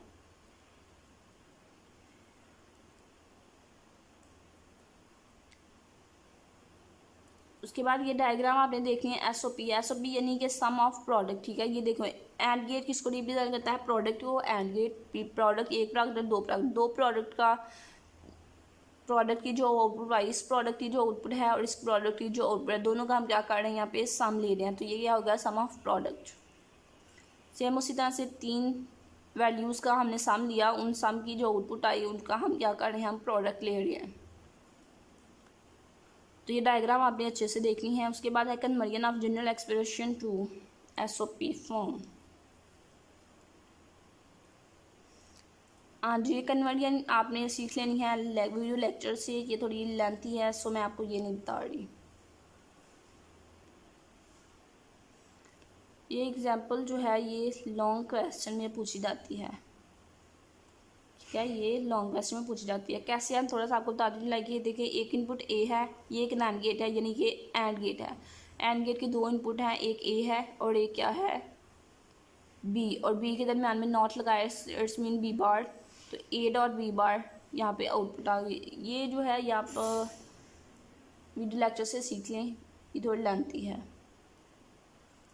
उसके बाद ये डायग्राम आपने देखी है SOP यानी कि सम ऑफ प्रोडक्ट, ठीक है। ये देखो एंड गेट किसको रिप्रेजेंट करता है, प्रोडक्ट को। एंड गेट प्रोडक्ट, एक प्रोडक्ट दो प्रोडक्ट का प्रोडक्ट की जो आउटपुट है, इस प्रोडक्ट की जो आउटपुट है और इस प्रोडक्ट की जो आउटपुट है, दोनों का हम क्या कर रहे हैं, यहाँ पे सम ले रहे हैं। तो ये क्या होगा, सम ऑफ प्रोडक्ट। सेम उसी तरह से तीन वैल्यूज़ का हमने सम लिया, उन सम की जो आउटपुट आई उनका हम क्या कर रहे हैं, हम प्रोडक्ट ले रहे हैं। तो ये डायग्राम आपने अच्छे से देखनी है। उसके बाद है conversion of general expression to SOP form. हाँ जी, ये कन्वर्जन आपने सीख लेनी है वीडियो लेक्चर से। ये थोड़ी लेंथी है, सो मैं आपको ये नहीं बता रही। ये एग्जांपल जो है ये लॉन्ग क्वेश्चन में पूछी जाती है, ठीक है, ये लॉन्ग क्वेश्चन में पूछी जाती है। कैसे हम थोड़ा सा आपको बता दूँ, लाइक ये देखिए एक इनपुट ए है, ये एक नैंड गेट है, यानी कि एंड गेट है। एंड गेट के दो इनपुट हैं, एक ए है और एक क्या है बी, और बी के दरमियान में नॉट लगाए, इट्स मीन बी बार। तो ए डॉट बी बार यहाँ पे आउटपुट आ गई। ये जो है ये आप वीडियो लेक्चर से सीख लें, ये थोड़ी लेंथी है।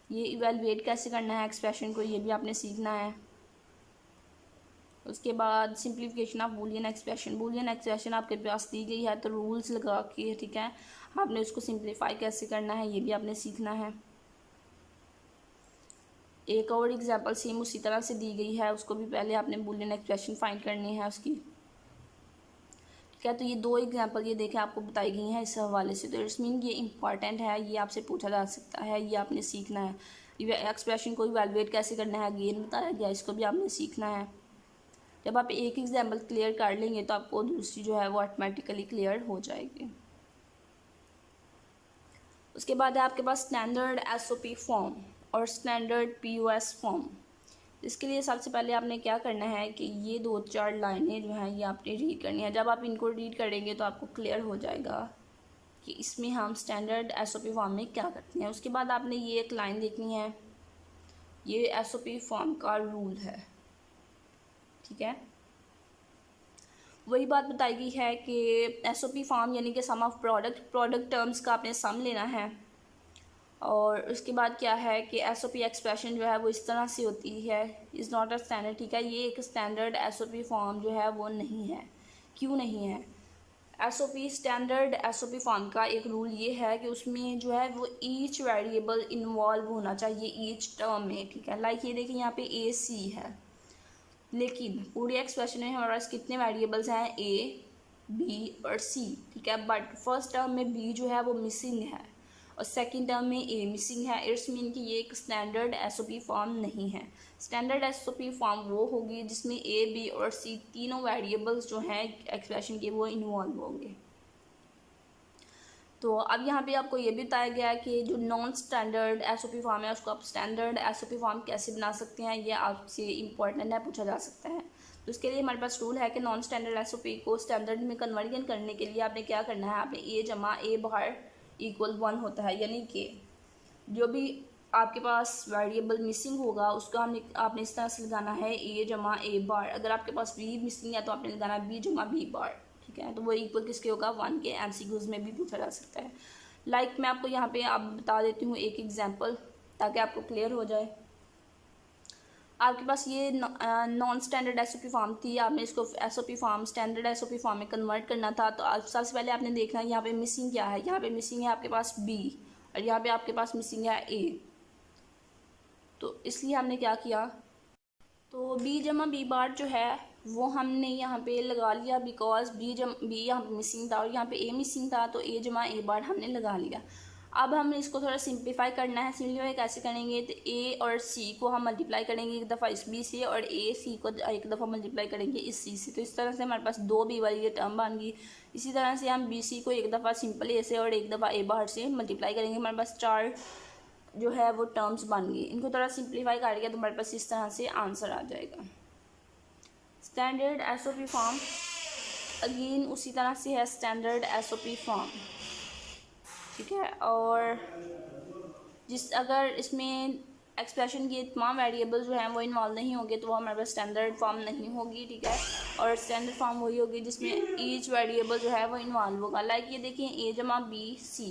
ये इवेलुएट कैसे करना है एक्सप्रेशन को, ये भी आपने सीखना है। उसके बाद simplification of Boolean expression. Boolean expression आपके पास दी गई है तो रूल्स लगा के, ठीक है, आपने उसको सिंप्लीफाई कैसे करना है ये भी आपने सीखना है। एक और एग्जांपल सेम उसी तरह से दी गई है, उसको भी पहले आपने बूलियन एक्सप्रेशन फाइंड करनी है उसकी, ठीक है। तो ये दो एग्जांपल ये देखें आपको बताई गई हैं इस हवाले से, तो इट्स मीन ये इंपॉर्टेंट है, ये आपसे पूछा जा सकता है, ये आपने सीखना है। एक्सप्रेशन को इवैल्यूएट कैसे करना है अगेन बताया गया, इसको भी आपने सीखना है। जब आप एक एग्जाम्पल क्लियर कर लेंगे तो आपको दूसरी जो है वो ऑटोमेटिकली क्लियर हो जाएगी। उसके बाद है आपके पास स्टैंडर्ड एसओपी फॉर्म और स्टैंडर्ड पीओएस फॉर्म। इसके लिए सबसे पहले आपने क्या करना है कि ये दो चार लाइनें जो हैं ये आपने रीड करनी है। जब आप इनको रीड करेंगे तो आपको क्लियर हो जाएगा कि इसमें हम स्टैंडर्ड एसओपी फॉर्म में क्या करते हैं। उसके बाद आपने ये एक लाइन देखनी है, ये एसओपी फॉर्म का रूल है, ठीक है। वही बात बताई गई है कि एसओपी फॉर्म यानी कि सम ऑफ प्रोडक्ट टर्म्स का आपने सम लेना है। और उसके बाद क्या है कि एसओपी एक्सप्रेशन जो है वो इस तरह से होती है, इज़ नॉट अ स्टैंडर्ड, ठीक है। ये एक स्टैंडर्ड एसओपी फॉर्म जो है वो नहीं है। क्यों नहीं है? एसओपी स्टैंडर्ड एसओपी फॉर्म का एक रूल ये है कि उसमें जो है वो ईच वेरिएबल इन्वॉल्व होना चाहिए ईच टर्म में, ठीक है। लाइक ये देखिए यहाँ पे ए सी है, लेकिन पूरी एक्सप्रेशन में हमारे पास कितने वेरिएबल्स हैं, ए बी और सी, ठीक है। बट फर्स्ट टर्म में बी जो है वो मिसिंग है और सेकंड टर्म में ए मिसिंग है। इट्स मीन कि ये एक स्टैंडर्ड एसओपी फॉर्म नहीं है। स्टैंडर्ड एसओपी फॉर्म वो होगी जिसमें ए बी और सी तीनों वेरिएबल्स जो हैं एक्सप्रेशन के वो इन्वॉल्व होंगे। तो अब यहाँ पे आपको ये भी बताया गया है कि जो नॉन स्टैंडर्ड एसओपी फॉर्म है उसको आप स्टैंडर्ड एसओपी फॉर्म कैसे बना सकते हैं, ये आपसे इम्पोर्टेंट है, पूछा जा सकता है। तो इसके लिए हमारे पास रूल है कि नॉन स्टैंडर्ड एसओपी को स्टैंडर्ड में कन्वर्जन करने के लिए आपने क्या करना है, आपने ए जमा ए बार इक्वल 1 होता है, यानी कि जो भी आपके पास वेरिएबल मिसिंग होगा उसका आपने इस तरह से लगाना है ए जमा ए बार। अगर आपके पास बी मिसिंग है तो आपने लगाना बी जमा बी बार, ठीक है। तो वो इक्वल किसके होगा, 1 के। एमसीक्यूज में भी पूछा जा सकता है। लाइक मैं आपको यहाँ पे आप बता देती हूँ एक एग्जांपल ताकि आपको क्लियर हो जाए। आपके पास ये नॉन स्टैंडर्ड एसओपी फॉर्म थी, आपने इसको SOP form standard SOP form में कन्वर्ट करना था। तो सबसे पहले आपने देखना है यहाँ पे मिसिंग क्या है। यहाँ पे मिसिंग है आपके पास बी और यहाँ पे आपके पास मिसिंग है ए। तो इसलिए हमने क्या किया, तो बी जमा बी बार जो है वो हमने यहाँ पे लगा लिया, बिकॉज बी यहाँ पे मिसिंग था और यहाँ पे ए मिसिंग था, तो ए जमा ए बार हमने लगा लिया। अब हम इसको थोड़ा सिंप्लीफाई करना है। सिंप्लीफाई कैसे करेंगे, तो ए और सी को हम मल्टीप्लाई करेंगे एक दफ़ा इस बी से और ए सी को एक दफ़ा मल्टीप्लाई करेंगे इस सी से। तो इस तरह से हमारे पास दो बी वाली ये टर्म बन गई। इसी तरह से हम बी सी को एक दफ़ा सिंपल ए से और एक दफ़ा ए बाहर से मल्टीप्लाई करेंगे, हमारे पास 4 जो है वो टर्म्स बन गई। इनको थोड़ा सिंप्लीफाई करके तो हमारे पास इस तरह से आंसर आ जाएगा। स्टैंडर्ड एसओपी फॉर्म अगेन उसी तरह से है स्टैंडर्ड एसओपी फॉर्म, ठीक है। और अगर इसमें एक्सप्रेशन के तमाम वेरिएबल जो हैं वो इन्वॉल्व नहीं होंगे तो वो हमारे पास स्टैंडर्ड फॉर्म नहीं होगी, ठीक है। और स्टैंडर्ड फॉर्म वही होगी जिसमें ईच वेरिएबल जो है वो इन्वॉल्व होगा। लाइक ये देखिए ए जमा बी सी,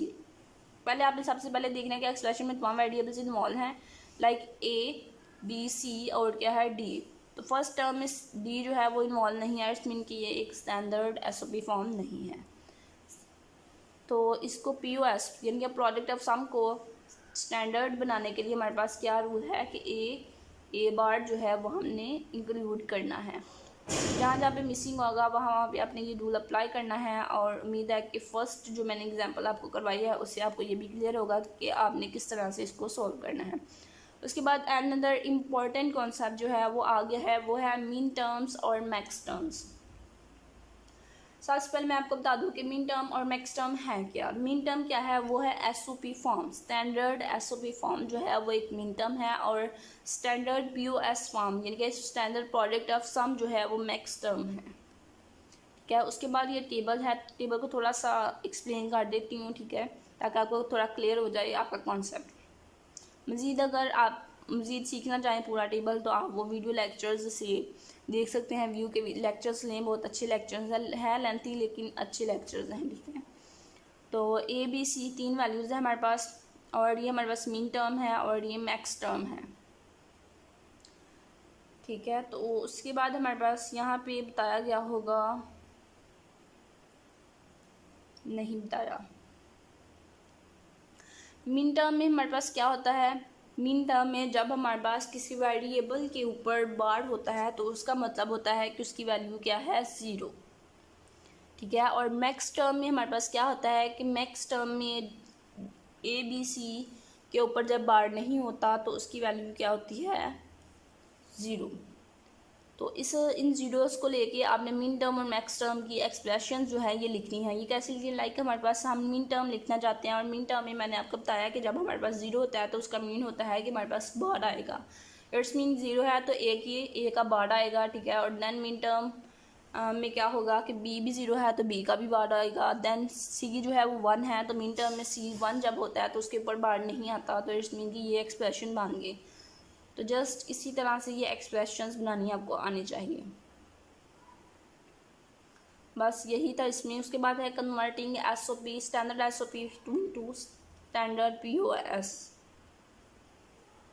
पहले आपने सबसे पहले देखना है कि एक्सप्रेशन में तमाम वेरिएबल्स इन्वॉल्व हैं, लाइक ए बी सी और क्या है डी। तो फर्स्ट टर्म में डी जो है वो इन्वॉल्व नहीं है, इट्स मीन कि ये एक स्टैंडर्ड एसओपी फॉर्म नहीं है। तो इसको पीओएस यानी कि प्रोडक्ट ऑफ सम को स्टैंडर्ड बनाने के लिए हमारे पास क्या रूल है कि ए बार जो है वो हमने इंक्लूड करना है। जहाँ जहाँ पे मिसिंग होगा वहाँ पे आपने ये रूल अप्लाई करना है। और उम्मीद है कि फ़र्स्ट जो मैंने एग्जांपल आपको करवाई है उससे आपको ये भी क्लियर होगा कि आपने किस तरह से इसको सॉल्व करना है। उसके बाद अनदर इम्पॉर्टेंट कॉन्सेप्ट जो है वो आ गया है, वो है मीन टर्म्स और मैक्स टर्म्स। सबसे पहले मैं आपको बता दूं कि मिन टर्म और मैक्स टर्म है क्या। मिन टर्म क्या है, वो है SOP form, standard SOP form जो है वो एक मिन टर्म है, और स्टैंडर्ड पीओएस फॉर्म यानी कि स्टैंडर्ड प्रोडक्ट ऑफ सम जो है वो मैक्स टर्म है। ठीक है, उसके बाद ये टेबल है, टेबल को थोड़ा सा एक्सप्लेन कर देती हूँ, ठीक है, ताकि आपको थोड़ा क्लियर हो जाए आपका कॉन्सेप्ट। मज़ीद अगर आप मज़ीद सीखना चाहें पूरा टेबल तो आप वो वीडियो लेक्चर्स से देख सकते हैं। व्यू के लेक्चर्स लें, बहुत अच्छे लेक्चर्स है लेंथी लेकिन अच्छे लेक्चर्स हैं, ठीक है। तो ए बी सी 3 वैल्यूज़ है हमारे पास, और ये हमारे पास मीन टर्म है और ये मैक्स टर्म है, ठीक है। तो उसके बाद हमारे पास यहाँ पे बताया गया होगा, नहीं बताया। मीन टर्म में हमारे पास क्या होता है, मीन टर्म में जब हमारे पास किसी वेरिएबल के ऊपर बार होता है तो उसका मतलब होता है कि उसकी वैल्यू क्या है, 0, ठीक है। और मैक्स टर्म में हमारे पास क्या होता है कि मैक्स टर्म में ए बी सी के ऊपर जब बार नहीं होता तो उसकी वैल्यू क्या होती है, 0। तो इन जीरोस को लेके आपने मिन टर्म और मैक्स टर्म की एक्सप्रेशन जो है ये लिखनी है। ये कैसे लिखनी है, लाइक हमारे पास हम मिन टर्म लिखना चाहते हैं, और मिन टर्म में मैंने आपको बताया कि जब हमारे पास 0 होता है तो उसका मीन होता है कि हमारे पास बार आएगा। इट्स मीन 0 है तो ए का बार आएगा, ठीक है। और देन मिन टर्म में क्या होगा कि बी भी 0 है तो बी का भी बार आएगा। देन सी जो है वो 1 है, तो मिन टर्म में सी 1 जब होता है तो उसके ऊपर बार नहीं आता, तो इट्स मीन कि ये एक्सप्रेशन बन गई। तो जस्ट इसी तरह से ये एक्सप्रेशंस बनानी आपको आनी चाहिए, बस यही था इसमें। उसके बाद है converting SOP, standard SOP to standard POS.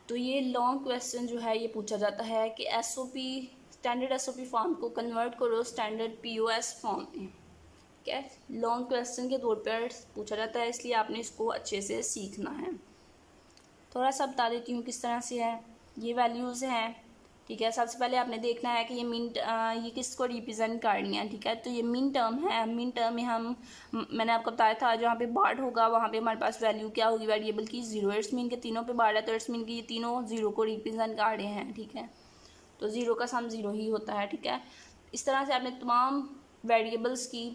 तो ये लॉन्ग क्वेश्चन जो है ये पूछा जाता है कि एसओपी स्टैंडर्ड एसओपी फॉर्म को कन्वर्ट करो स्टैंडर्ड पीओएस फॉर्म में, ठीक है। लॉन्ग क्वेश्चन के तौर पर पूछा जाता है, इसलिए आपने इसको अच्छे से सीखना है। थोड़ा सा बता देती हूँ किस तरह से है। ये वैल्यूज़ हैं, ठीक है। सबसे पहले आपने देखना है कि ये किसको रिप्रेजेंट करनी है, ठीक है। तो ये मिन टर्म है, मिन टर्म में मैंने आपको बताया था जहाँ पे बार होगा वहाँ पे हमारे पास वैल्यू क्या होगी वेरिएबल की, 0। इट्स मीन के तीनों पे बार है तो इट्स मीन कि ये तीनों 0 को रिप्रेजेंट कर रहे हैं, ठीक है। तो 0 का सम 0 ही होता है, ठीक है। इस तरह से आपने तमाम वेरिएबल्स की,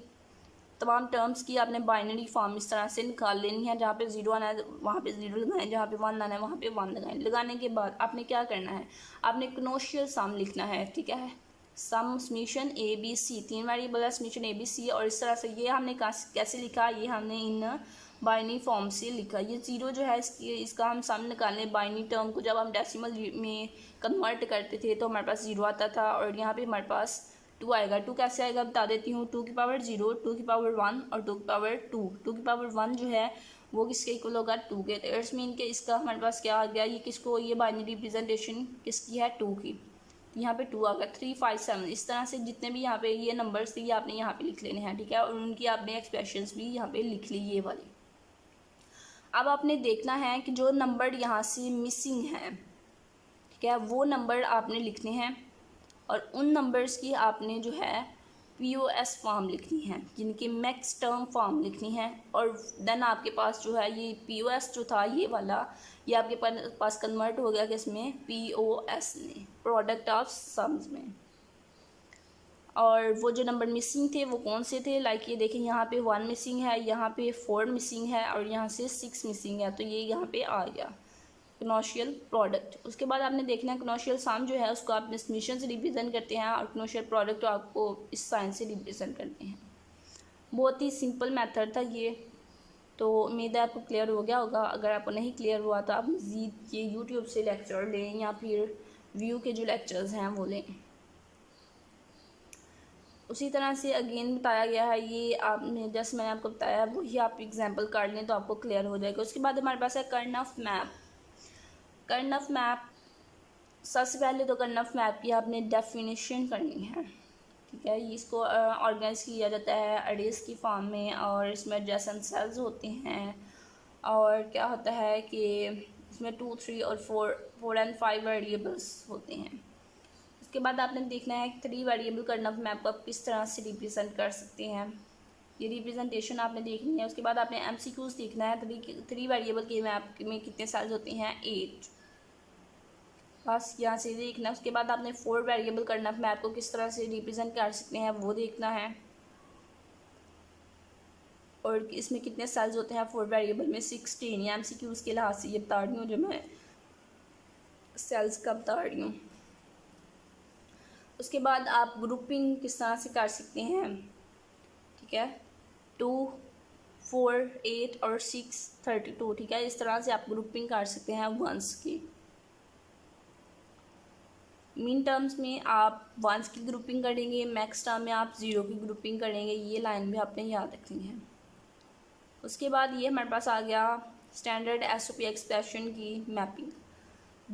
तमाम टर्म्स की आपने बाइनरी फॉर्म इस तरह से निकाल लेनी है। जहाँ पे 0 आना है वहाँ पे 0 लगाएं, जहाँ पे 1 आना है वहाँ पे 1 लगाएं। लगाने के बाद आपने क्या करना है, आपने कनोशियल सम लिखना है, ठीक है। Sum summation A B C, 3 variable है समीशन ए बी सी, और इस तरह से ये हमने कैसे लिखा, ये हमने इन बाइनरी फॉर्म से लिखा। ये 0 जो है इसका हम सम निकालने बाइनरी टर्म को जब हम डेसिमल में कन्वर्ट करते थे तो हमारे पास 0 आता था, और यहाँ पे हमारे पास 2 आएगा। 2 कैसे आएगा बता देती हूँ, 2 की पावर 0, 2 की पावर 1 और 2 की पावर 2। 2 की पावर 1 जो है वो किसके इक्वल होगा, 2 के। तो इट्स मीन के इसका हमारे पास क्या आ गया, ये किसको, ये बाइनरी रिप्रेजेंटेशन किसकी है, 2 की। यहाँ पे 2 आ गया, 3 5 7। इस तरह से जितने भी यहाँ पे ये नंबर्स थे ये आपने यहाँ पे लिख लेने हैं, ठीक है। और उनकी आपने एक्सप्रेशंस भी यहाँ पे लिख ली, ये वाली। अब आपने देखना है कि जो नंबर यहाँ से मिसिंग है, ठीक है, वो नंबर आपने लिखने हैं, और उन नंबर्स की आपने जो है पीओएस फॉर्म लिखनी है, जिनकी मैक्स टर्म फॉर्म लिखनी है। और देन आपके पास जो है ये पीओएस जो था ये वाला, ये आपके पास कन्वर्ट हो गया किसमें, पीओएस में, प्रोडक्ट ऑफ सम्स में। और वो जो नंबर मिसिंग थे वो कौन से थे, लाइक ये देखें यहाँ पे 1 मिसिंग है, यहाँ पे 4 मिसिंग है, और यहाँ से 6 मिसिंग है, तो ये यहाँ पे आ गया कनोशियल प्रोडक्ट। उसके बाद आपने देखना है कनोशियल सम जो है उसको आप समीशन से रिप्रेजेंट करते हैं, और कनोशियल प्रोडक्ट आपको इस साइन से रिप्रेजेंट करते हैं। बहुत ही सिंपल मेथड था ये। तो उम्मीद है आपको क्लियर हो गया होगा। अगर आपको नहीं क्लियर हुआ तो आप मज़ीद ये यूट्यूब से लेक्चर लें या फिर व्यू के जो लेक्चर्स हैं वो लें। उसी तरह से अगेन बताया गया है, ये आपने जैसे मैंने आपको बताया वही आप एग्जांपल काट लें तो आपको क्लियर हो जाएगा। उसके बाद हमारे पास है कर्नफ मैप। कर्नफ मैप, सबसे पहले तो कर्नफ मैप की आपने डेफिनेशन करनी है, ठीक है। इसको ऑर्गेनाइज किया जाता है अरेज की फॉर्म में, और इसमें एडजेसेंट सेल्स होते हैं, और क्या होता है कि इसमें 2 3 और 4 एंड 5 वेरिएबल्स होते हैं। उसके बाद आपने देखना है 3 वेरिएबल कर्नफ मैप को आप किस तरह से रिप्रेजेंट कर सकते हैं, ये रिप्रेजेंटेशन आपने देखनी है। उसके बाद आपने एमसीक्यूज देखना है, 3 वेरिएबल के मैप में कितने सेल्स होते हैं, 8, बस यहाँ से देखना है। उसके बाद आपने 4 वेरिएबल कर्नफ मैप को किस तरह से रिप्रेजेंट कर सकते हैं वो देखना है। और इसमें कितने सेल्स होते हैं 4 वेरिएबल में 16। या MCQs के लिहाज से ये बता रही हूँ जो मैं सेल्स का बता रही हूँ। उसके बाद आप ग्रुपिंग किस तरह से कर सकते हैं, ठीक है, 2, 4, 8 और 6, 32, ठीक है, इस तरह से आप ग्रुपिंग कर सकते हैं वंस की। मीन टर्म्स में आप वंस की ग्रुपिंग करेंगे, मैक्स टर्म में आप ज़ीरो की ग्रुपिंग करेंगे, ये लाइन भी आपने याद रखनी है। उसके बाद ये हमारे पास आ गया स्टैंडर्ड SOP एक्सप्रेशन की मैपिंग।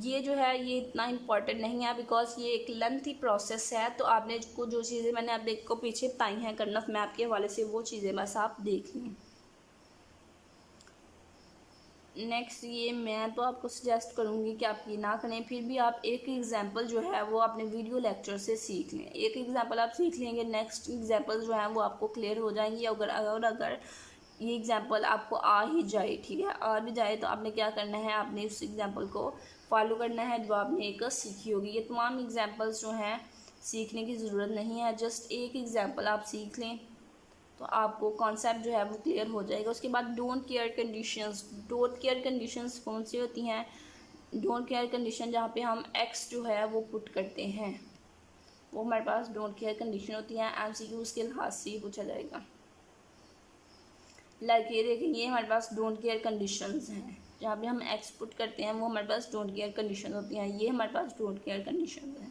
ये जो है ये इतना इम्पॉर्टेंट नहीं है बिकॉज ये एक लेंथी प्रोसेस है, तो आपने को जो चीज़ें मैंने आपको पीछे बताई हैं कर्नफ मैप के हवाले से वो चीज़ें बस आप देख लें। नेक्स्ट ये मैं तो आपको सजेस्ट करूँगी कि आप ये ना करें, फिर भी आप एक एग्जांपल जो है वो अपने वीडियो लेक्चर से सीख लें। एक एग्जांपल आप सीख लेंगे, नेक्स्ट एग्जांपल जो है वो आपको क्लियर हो जाएंगी। अगर ये एग्जांपल आपको आ ही जाए, ठीक है, आ भी जाए तो आपने क्या करना है, आपने उस एग्जांपल को फॉलो करना है जो आपने एक सीखी होगी। ये तमाम एग्जांपल्स जो हैं सीखने की ज़रूरत नहीं है, जस्ट एक एग्जांपल आप सीख लें तो आपको कॉन्सेप्ट जो है वो क्लियर हो जाएगा। उसके बाद don't care conditions. Don't care conditions कौन सी होती हैं? डोंट केयर कंडीशन जहाँ पे हम एक्स जो है वो पुट करते हैं वो हमारे पास डोंट केयर कंडीशन होती है। MCQs के लिहाज से ही पूछा जाएगा। लाइक ये देखें, ये हमारे पास डोंट केयर कंडीशंस हैं, जहाँ पे हम एक्स पुट करते हैं वो हमारे पास डोंट केयर कंडीशन होती हैं। ये हमारे पास डोंट केयर कंडीशन है,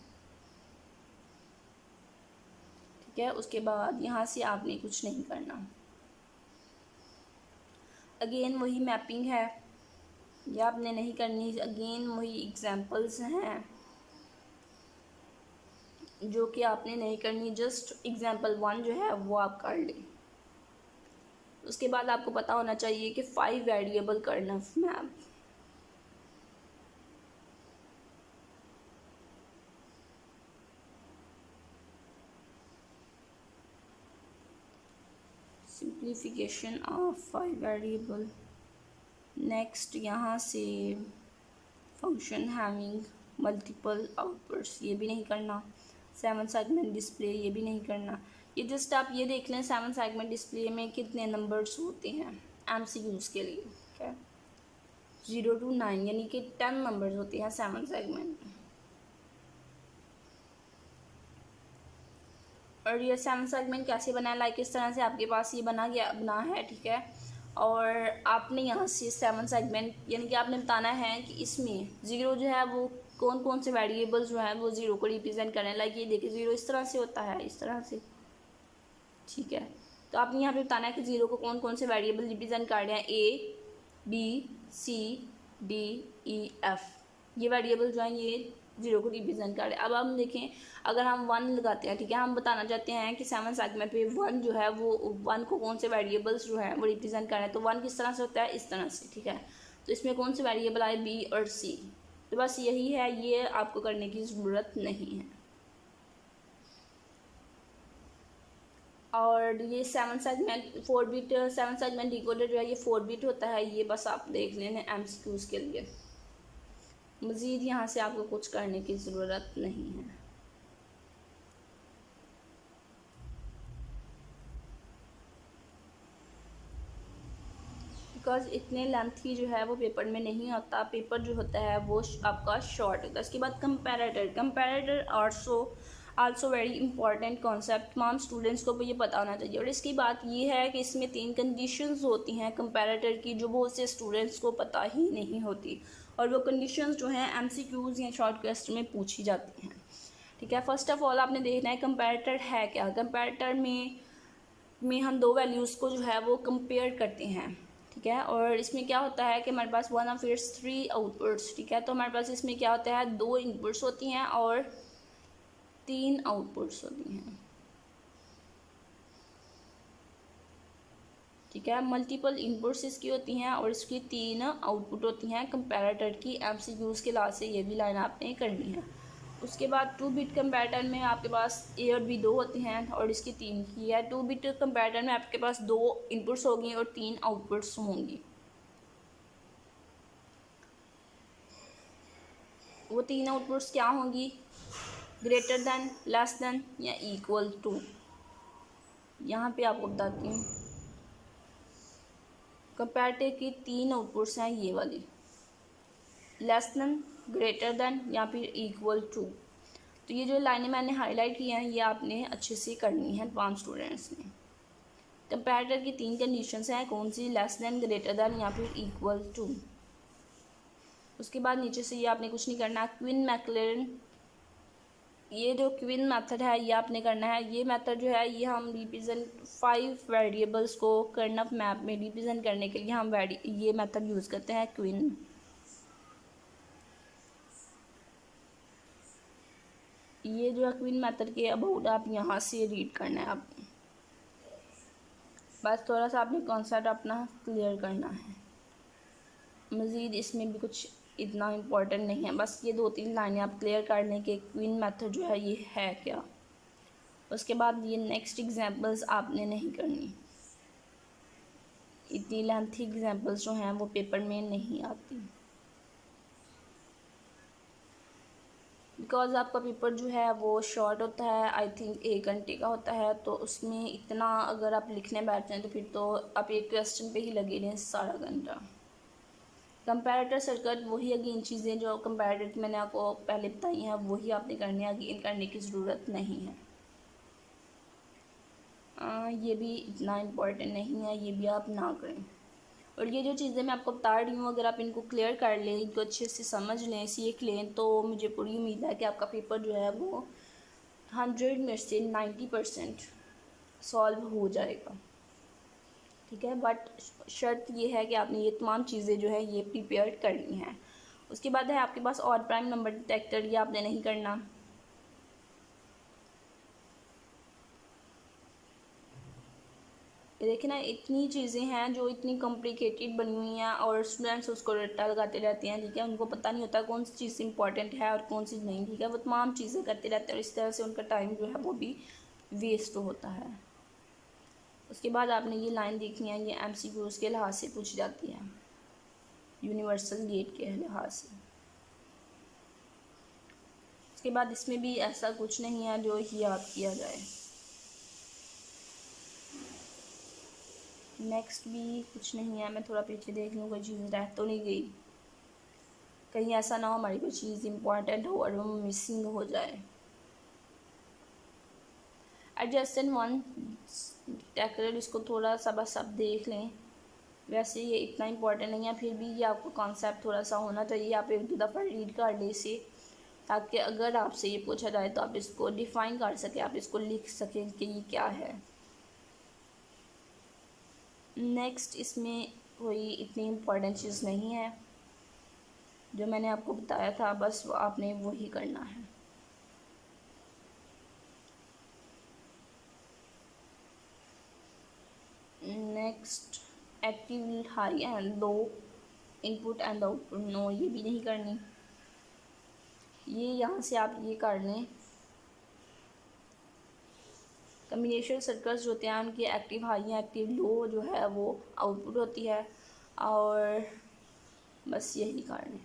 ठीक है। उसके बाद यहाँ से आपने कुछ नहीं करना। अगेन वही मैपिंग है, ये आपने नहीं करनी। अगेन वही एग्जांपल्स हैं जो कि आपने नहीं करनी, जस्ट एग्जांपल 1 जो है वो आप कर लें। उसके बाद आपको पता होना चाहिए कि 5 variable Karnaugh map. Simplification of 5 variable. Next यहाँ से फंक्शन हैविंग मल्टीपल आउटपुट्स, ये भी नहीं करना। 7 सेगमेंट डिस्प्ले, ये भी नहीं करना। ये जस्ट आप ये देख लें 7 सेगमेंट डिस्प्ले में कितने नंबर्स होते हैं MCQs के लिए, ठीक है, 0 to 9 यानी कि 10 नंबर्स होते हैं 7 सेगमेंट। और ये 7 सेगमेंट कैसे बना है, लाइक इस तरह से आपके पास ये बना है, ठीक है। और आपने यहाँ से 7 सेगमेंट यानी कि आपने बताना है कि इसमें ज़ीरो जो है वो कौन कौन से वेरिएबल्स जो हैं वो ज़ीरो को रिप्रेजेंट करें। लाइक ये देखिए ज़ीरो इस तरह से होता है, इस तरह से, ठीक है। तो आपने यहाँ पे बताना है कि ज़ीरो को कौन कौन से वेरिएबल रिप्रेजेंट कर रहे हैं, A, B, C, D, E, F। ये वेरिएबल जो हैं ये ज़ीरो को रिप्रेजेंट कर रहे हैं। अब हम देखें अगर हम 1 लगाते हैं, ठीक है, हम बताना चाहते हैं कि 7 सेगमेंट पे 1 जो है वो 1 को कौन से वेरिएबल्स जो हैं वो रिप्रेजेंट कर रहे हैं। तो 1 किस तरह से होता है, इस तरह से, ठीक है। तो इसमें कौन से वेरिएबल आए, B और C। तो बस यही है, ये आपको करने की ज़रूरत नहीं है। और ये 7 सेगमेंट 4 बिट 7 सेगमेंट डिकोडर जो है ये 4 बिट होता है। ये बस आप देख लें MCQs के लिए, मज़ीद यहाँ से आपको कुछ करने की ज़रूरत नहीं है। बिकॉज इतने लेंथी जो है वो पेपर में नहीं होता, पेपर जो होता है वो आपका शॉर्ट होता है। उसके बाद comparator also very important concept, तमाम स्टूडेंट्स को ये पता होना चाहिए। और इसकी बात ये है कि इसमें 3 कंडीशंस होती हैं कंपैरेटर की जो बहुत से स्टूडेंट्स को पता ही नहीं होती, और वो कंडीशंस जो हैं MCQs या शॉर्ट क्वेश्चन में पूछी जाती हैं, ठीक है। फर्स्ट ऑफ ऑल आपने देखना है कंपैरेटर है क्या। कंपैरेटर में हम 2 वैल्यूज़ को जो है वो कंपेयर करते हैं, ठीक है। और इसमें क्या होता है कि हमारे पास 1 ऑफ इट्स 3 आउटपुट्स, ठीक है। तो हमारे पास इसमें क्या होता है, 2 इनपुट्स होती हैं और 3 आउटपुट्स होती हैं, ठीक है। मल्टीपल इनपुट्स इसकी होती हैं और इसकी 3 आउटपुट होती हैं कंपैरेटर की। MCQs के लास्ट से ये भी लाइन आपने करनी है। उसके बाद 2 बिट कंपैरेटर में आपके पास A और B 2 होते हैं और इसकी 3 की है। 2 बिट कंपैरेटर में आपके पास 2 इनपुट्स होंगी और 3 आउटपुट्स होंगी। वो 3 आउटपुट्स क्या होंगी, ग्रेटर दैन, लेस दैन या इक्वल टू। यहाँ पे आपको बताती हूँ, कंपैरेटिव की 3 आउटपुट्स हैं ये वाली, लेस देन, ग्रेटर देन या फिर इक्वल टू। तो ये जो लाइनें मैंने हाईलाइट की हैं ये आपने अच्छे से करनी है तमाम स्टूडेंट्स ने। कंपैरेटर की 3 कंडीशंस हैं, कौन सी, लेस देन, ग्रेटर देन या फिर इक्वल टू। उसके बाद नीचे से ये आपने कुछ नहीं करना। क्वीन मैक्लेरन, ये जो क्वीन मेथड है ये आपने करना है। ये मेथड जो है ये हम रिप्रेजेंट 5 वेरिएबल्स को कर्नफ मैप में रिप्रेजेंट करने के लिए हम ये मेथड यूज़ करते हैं, क्वीन। ये जो है क्वीन मेथड के अबाउट आप यहाँ से रीड करना है आप, बस थोड़ा सा आपने कॉन्सेप्ट अपना क्लियर करना है। मज़ीद इसमें भी कुछ इतना इम्पोर्टेंट नहीं है, बस ये 2-3 लाइनें आप क्लियर कर लें कि क्वीन मेथड जो है ये है क्या। उसके बाद ये नेक्स्ट एग्जांपल्स आपने नहीं करनी, इतनी लेंथी एग्जांपल्स जो हैं वो पेपर में नहीं आती, बिकॉज़ आपका पेपर जो है वो शॉर्ट होता है, आई थिंक 1 घंटे का होता है। तो उसमें इतना अगर आप लिखने बैठ जाएँ तो फिर तो आप एक क्वेश्चन पे ही लगे रहें सारा घंटा। कंपैरेटर सर्किट वही अगेन चीज़ें जो कंपैरेटर मैंने आपको पहले बताई हैं वही आपने करनी है, अगेन करने की ज़रूरत नहीं है। ये भी इतना इम्पोर्टेंट नहीं है, ये भी आप ना करें। और ये जो चीज़ें मैं आपको बता रही हूँ अगर आप इनको क्लियर कर लें, इनको अच्छे से समझ लें, सीख लें, तो मुझे पूरी उम्मीद है कि आपका पेपर जो है वो 100 में से 90% सॉल्व हो जाएगा, ठीक है। बट शर्त ये है कि आपने ये तमाम चीज़ें जो है ये प्रिपेयर करनी है। उसके बाद है आपके पास ऑड प्राइम नंबर डिटेक्टर, ये आपने नहीं करना। देखिए ना, इतनी चीज़ें हैं जो इतनी कॉम्प्लिकेटेड बनी हुई हैं और स्टूडेंट्स उसको रट्टा लगाते रहते हैं, ठीक है। उनको पता नहीं होता कौन सी चीज़ इंपॉर्टेंट है और कौन सी नहीं, ठीक है। वो तमाम चीज़ें करते रहते हैं और इस तरह से उनका टाइम जो है वो भी वेस्ट होता है। उसके बाद आपने ये लाइन देखनी है, ये MCQs के लिहाज से पूछ जाती है, यूनिवर्सल गेट के लिहाज से। उसके बाद इसमें भी ऐसा कुछ नहीं है जो याद किया जाए। नेक्स्ट भी कुछ नहीं है, मैं थोड़ा पीछे देख लूँ कोई चीज़ रह तो नहीं गई, कहीं ऐसा ना हो हमारी कोई चीज़ इम्पोर्टेंट हो और वो मिसिंग हो जाए। एडजस्टेंट वन डिटेक्टर, इसको थोड़ा सा बस आप देख लें, वैसे ये इतना इम्पोर्टेंट नहीं है, फिर भी ये आपको कॉन्सेप्ट थोड़ा सा होना चाहिए। आप 1-2 दफ़ा रीड कर लें इसे, ताकि अगर आपसे ये पूछा जाए तो आप इसको डिफ़ाइन कर सकें, आप इसको लिख सकें कि ये क्या है। नेक्स्ट इसमें कोई इतनी इम्पोर्टेंट चीज़ नहीं है, जो मैंने आपको बताया था बस आपने वही करना है। Next active high and low input and output, no ये भी नहीं करनी। ये यहाँ से आप ये कर लें, कम्बिनेशन सर्कल्स जो होते हैं उनकी एक्टिव हाई या एक्टिव लो जो है वो आउटपुट होती है, और बस यही कारण है।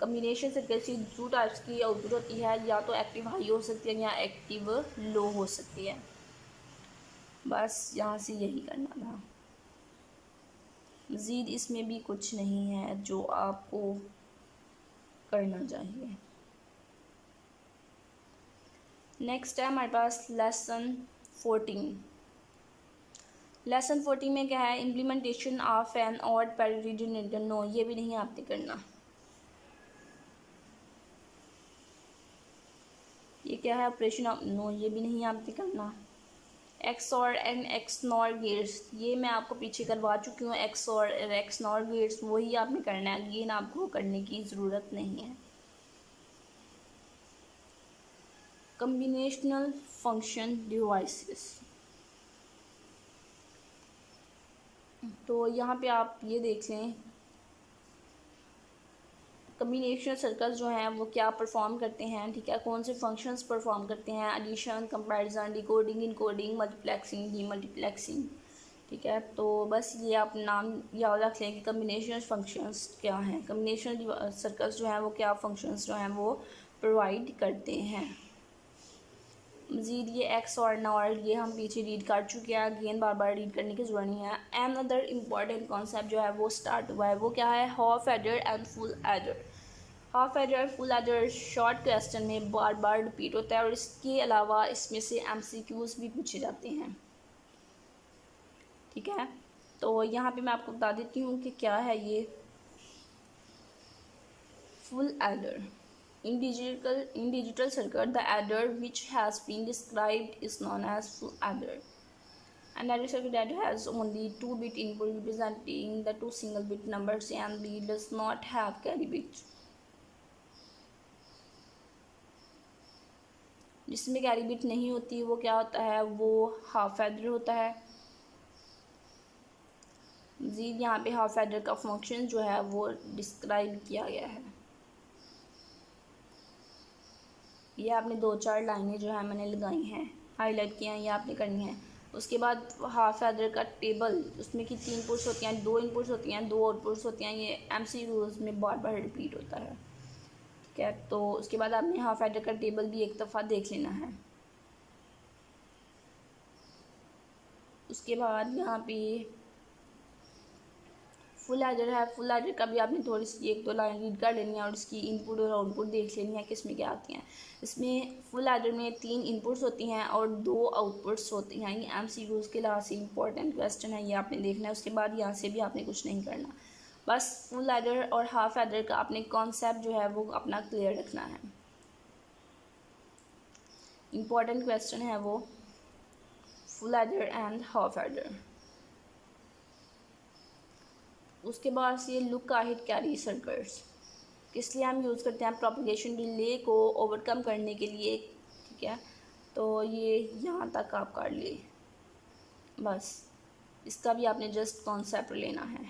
कम्बिनेशन सर्कल्स की 2 टाइप्स की आउटपुट होती है, या तो एक्टिव हाई हो सकती है या एक्टिव लो हो सकती है। बस यहाँ से यही करना था, मज़ीद इसमें भी कुछ नहीं है जो आपको करना चाहिए। नेक्स्ट है हमारे पास लेसन 14। लेसन 14 में क्या है, implementation of an odd parity generator, no ये भी नहीं आपने करना। ये क्या है, ऑपरेशन ऑफ, नो ये भी नहीं आपने करना। XOR एंड XNOR गेट्स, ये मैं आपको पीछे करवा चुकी हूँ। XOR और XNOR गेट्स वही आपने करना है, अगेन आपको करने की ज़रूरत नहीं है। कम्बिनेशनल फंक्शन डिवाइसेस, तो यहाँ पे आप ये देख लें, कम्बिनेशनल सर्कल्स जो हैं वो क्या परफॉर्म करते हैं, ठीक है, कौन से फंक्शंस परफॉर्म करते हैं, addition, comparison, decoding, encoding, multiplexing, demultiplexing, ठीक है। तो बस ये आप नाम याद रख लें कि कम्बिनेशन फंक्शंस क्या हैं, कम्बिनेशनल सर्कल्स जो हैं वो क्या फंक्शंस जो हैं वो प्रोवाइड करते हैं। मज़ीद ये एक्स और नॉर ये हम पीछे रीड कर चुके हैं, अगेन बार बार रीड करने की ज़रूरत नहीं है। अनदर इम्पॉर्टेंट कॉन्सेप्ट जो है वो स्टार्ट हुआ है, वो क्या है, half adder and full adder. Half adder full adder short question में बार बार रिपीट होता है और इसके अलावा इसमें से MCQs भी पूछे जाते हैं, ठीक है। तो यहाँ पे मैं आपको बता देती हूँ कि क्या है ये full adder. In digital circuit, the adder which has been described is known as full adder. An adder circuit that has only 2-bit input representing the two single-bit numbers and B does not have carry bit. जिसमें carry bit नहीं होती वो क्या होता है, वो half adder होता है। मज़ीद यहाँ पे हाफ एडर का फंक्शन जो है वो डिस्क्राइब किया गया है। ये आपने 2-4 लाइनें जो है मैंने लगाई हैं, हाईलाइट किया हैं, ये आपने करनी है। उसके बाद हाफ एडर का टेबल, उसमें कितनी इनपुट्स होती हैं, 2 इनपुट्स होती हैं, 2 आउटपुट्स होती हैं, ये MCQs में बार बार रिपीट होता है, ठीक है। तो उसके बाद आपने हाफ एडर का टेबल भी एक दफ़ा देख लेना है। उसके बाद यहाँ पे फुल एडर है, फुल एडर का भी आपने थोड़ी सी 1-2 लाइन रीड कर लेनी है और इसकी इनपुट और आउटपुट देख लेनी है किस में क्या आती हैं। इसमें फुल एडर में 3 इनपुट्स होती हैं और 2 आउटपुट्स होती हैं। ये MCQs के लास्ट से इंपॉर्टेंट क्वेश्चन है, ये आपने देखना है। उसके बाद यहाँ से भी आपने कुछ नहीं करना, बस फुल एडर और हाफ एडर का आपने कॉन्सेप्ट जो है वो अपना क्लियर रखना है। इम्पॉर्टेंट क्वेश्चन है वो full adder and half adder. उसके बाद से लुक अहेड कैरी सर्किट्स किस लिए हम यूज़ करते हैं, प्रोपगेशन डिले को ओवरकम करने के लिए, ठीक है। तो ये यहाँ तक आप कर लिए, बस इसका भी आपने जस्ट कॉन्सेप्ट लेना है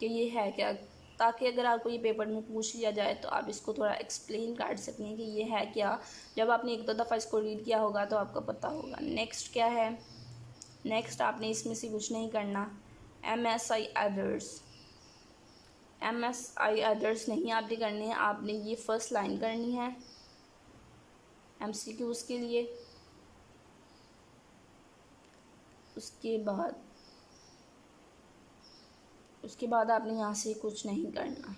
कि ये है क्या, ताकि अगर आपको ये पेपर में पूछ लिया जाए तो आप इसको थोड़ा एक्सप्लेन कर सकें कि ये है क्या। जब आपने 1-2 दफ़ा इसको रीड किया होगा तो आपको पता होगा। नेक्स्ट क्या है, नेक्स्ट आपने इसमें से कुछ नहीं करना, MSI एडर्स। MSI एडर्स नहीं आपने करने हैं, आपने ये फर्स्ट लाइन करनी है MCQs के लिए। उसके बाद आपने यहाँ से कुछ नहीं करना।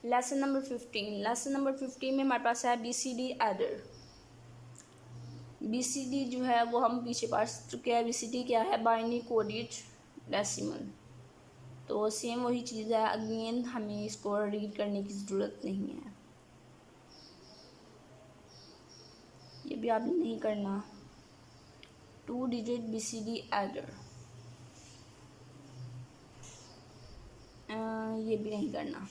Lesson number 15। लेसन नंबर 15 में हमारे पास है BCD एडर। BCD जो है वो हम पीछे पढ़ चुके हैं। BCD क्या है, बाइनरी कोडेड डेसिमल। तो सेम वही चीज़ है, अगेन हमें इसको रीड करने की ज़रूरत नहीं है, ये भी आपने नहीं करना। 2 डिजिट BCD एडर, ये भी नहीं करना।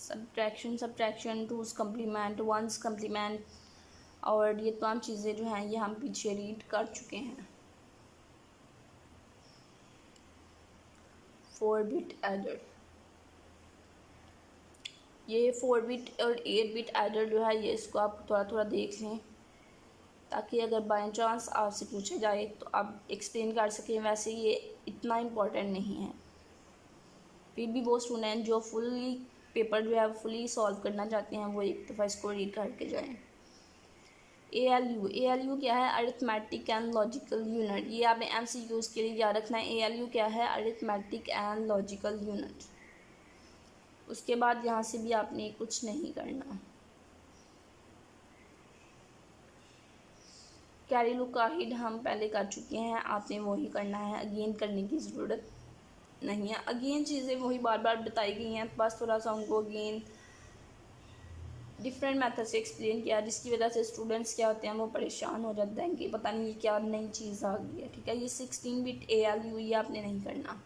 Subtraction 2's complement 1's complement और ये तमाम चीज़ें जो हैं ये हम पीछे रीड कर चुके हैं। 4 बिट एडर, ये 4 बिट और 8 बिट एडर जो है ये इसको आप थोड़ा थोड़ा देख लें, ताकि अगर बाय चांस आपसे पूछा जाए तो आप एक्सप्लेन कर सकें। वैसे ये इतना इम्पोर्टेंट नहीं है, फिर भी वो स्टूडेंट जो फुली पेपर जो है फुली सॉल्व करना चाहते हैं वो एक दफ़ा इसको रीड करके जाएं। ALU क्या है, अरिथमेटिक एंड लॉजिकल यूनिट। ये आपने MCQs के लिए याद रखना है। ALU क्या है, अरिथमेटिक एंड लॉजिकल यूनिट। उसके बाद यहाँ से भी आपने कुछ नहीं करना। कैरी लुक अहेड हम पहले कर चुके हैं, आपने वही करना है, अगेन करने की ज़रूरत नहीं है। अगेन चीज़ें वही बार बार बताई गई हैं, बस थोड़ा सा उनको अगेन डिफरेंट मेथड से एक्सप्लेन किया, जिसकी वजह से स्टूडेंट्स क्या होते हैं वो परेशान हो जाते हैं कि पता नहीं ये क्या नई चीज़ आ गई है, ठीक है। ये 16 बिट ALU ये आपने नहीं करना।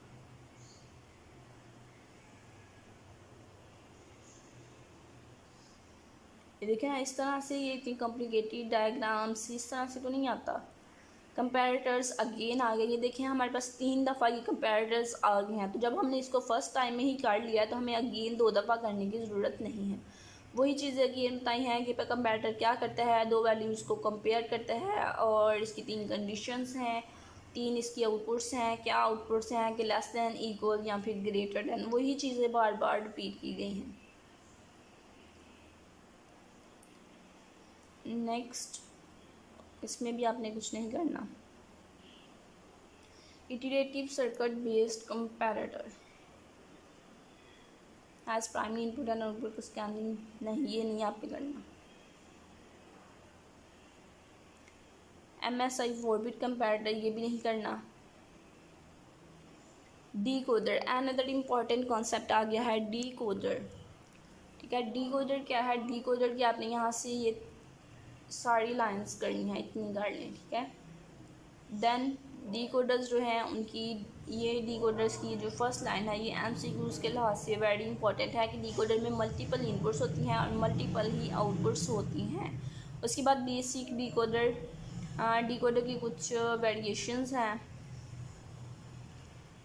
ये देखें ना, इस तरह से ये इतनी कॉम्प्लिकेटेड डायग्राम्स इस तरह से तो नहीं आता। कंपैरेटर्स अगेन आ गए, ये देखें हमारे पास 3 दफ़ा ये कंपैरेटर्स आ गए हैं। तो जब हमने इसको फर्स्ट टाइम में ही कर लिया तो हमें अगेन 2 दफ़ा करने की ज़रूरत नहीं है। वही चीज़ें अगेन बताई हैं कि कंपैरेटर क्या करता है, 2 वैल्यूज़ को कंपेयर करता है और इसकी 3 कंडीशंस हैं तीन इसकी आउटपुट्स हैं। क्या आउटपुट्स हैं कि लेस दैन, इक्वल या फिर ग्रेटर दैन, वही चीज़ें बार बार रिपीट की गई हैं। नेक्स्ट, इसमें भी आपने कुछ नहीं करना। Iterative circuit based comparator as primary input and output scanning, नहीं ये नहीं आपने करना। MSI 4-bit कंपैरेटर, ये भी नहीं करना। डीकोडर, अनदर इम्पॉर्टेंट कॉन्सेप्ट आ गया है डीकोडर, ठीक है। डीकोडर क्या है? डीकोडर की आपने यहाँ से ये सारी लाइंस करनी है, इतनी कर लें, ठीक है। देन डीकोडर्स जो हैं उनकी, ये डीकोडर्स की जो फर्स्ट लाइन है ये MCQs के लिहाज से वेरी इंपॉर्टेंट है कि डीकोडर में मल्टीपल इनपुट्स होती हैं और मल्टीपल ही आउटपुट्स होती हैं। उसके बाद बेसिक डीकोडर, डीकोडर की कुछ वेरिएशंस हैं,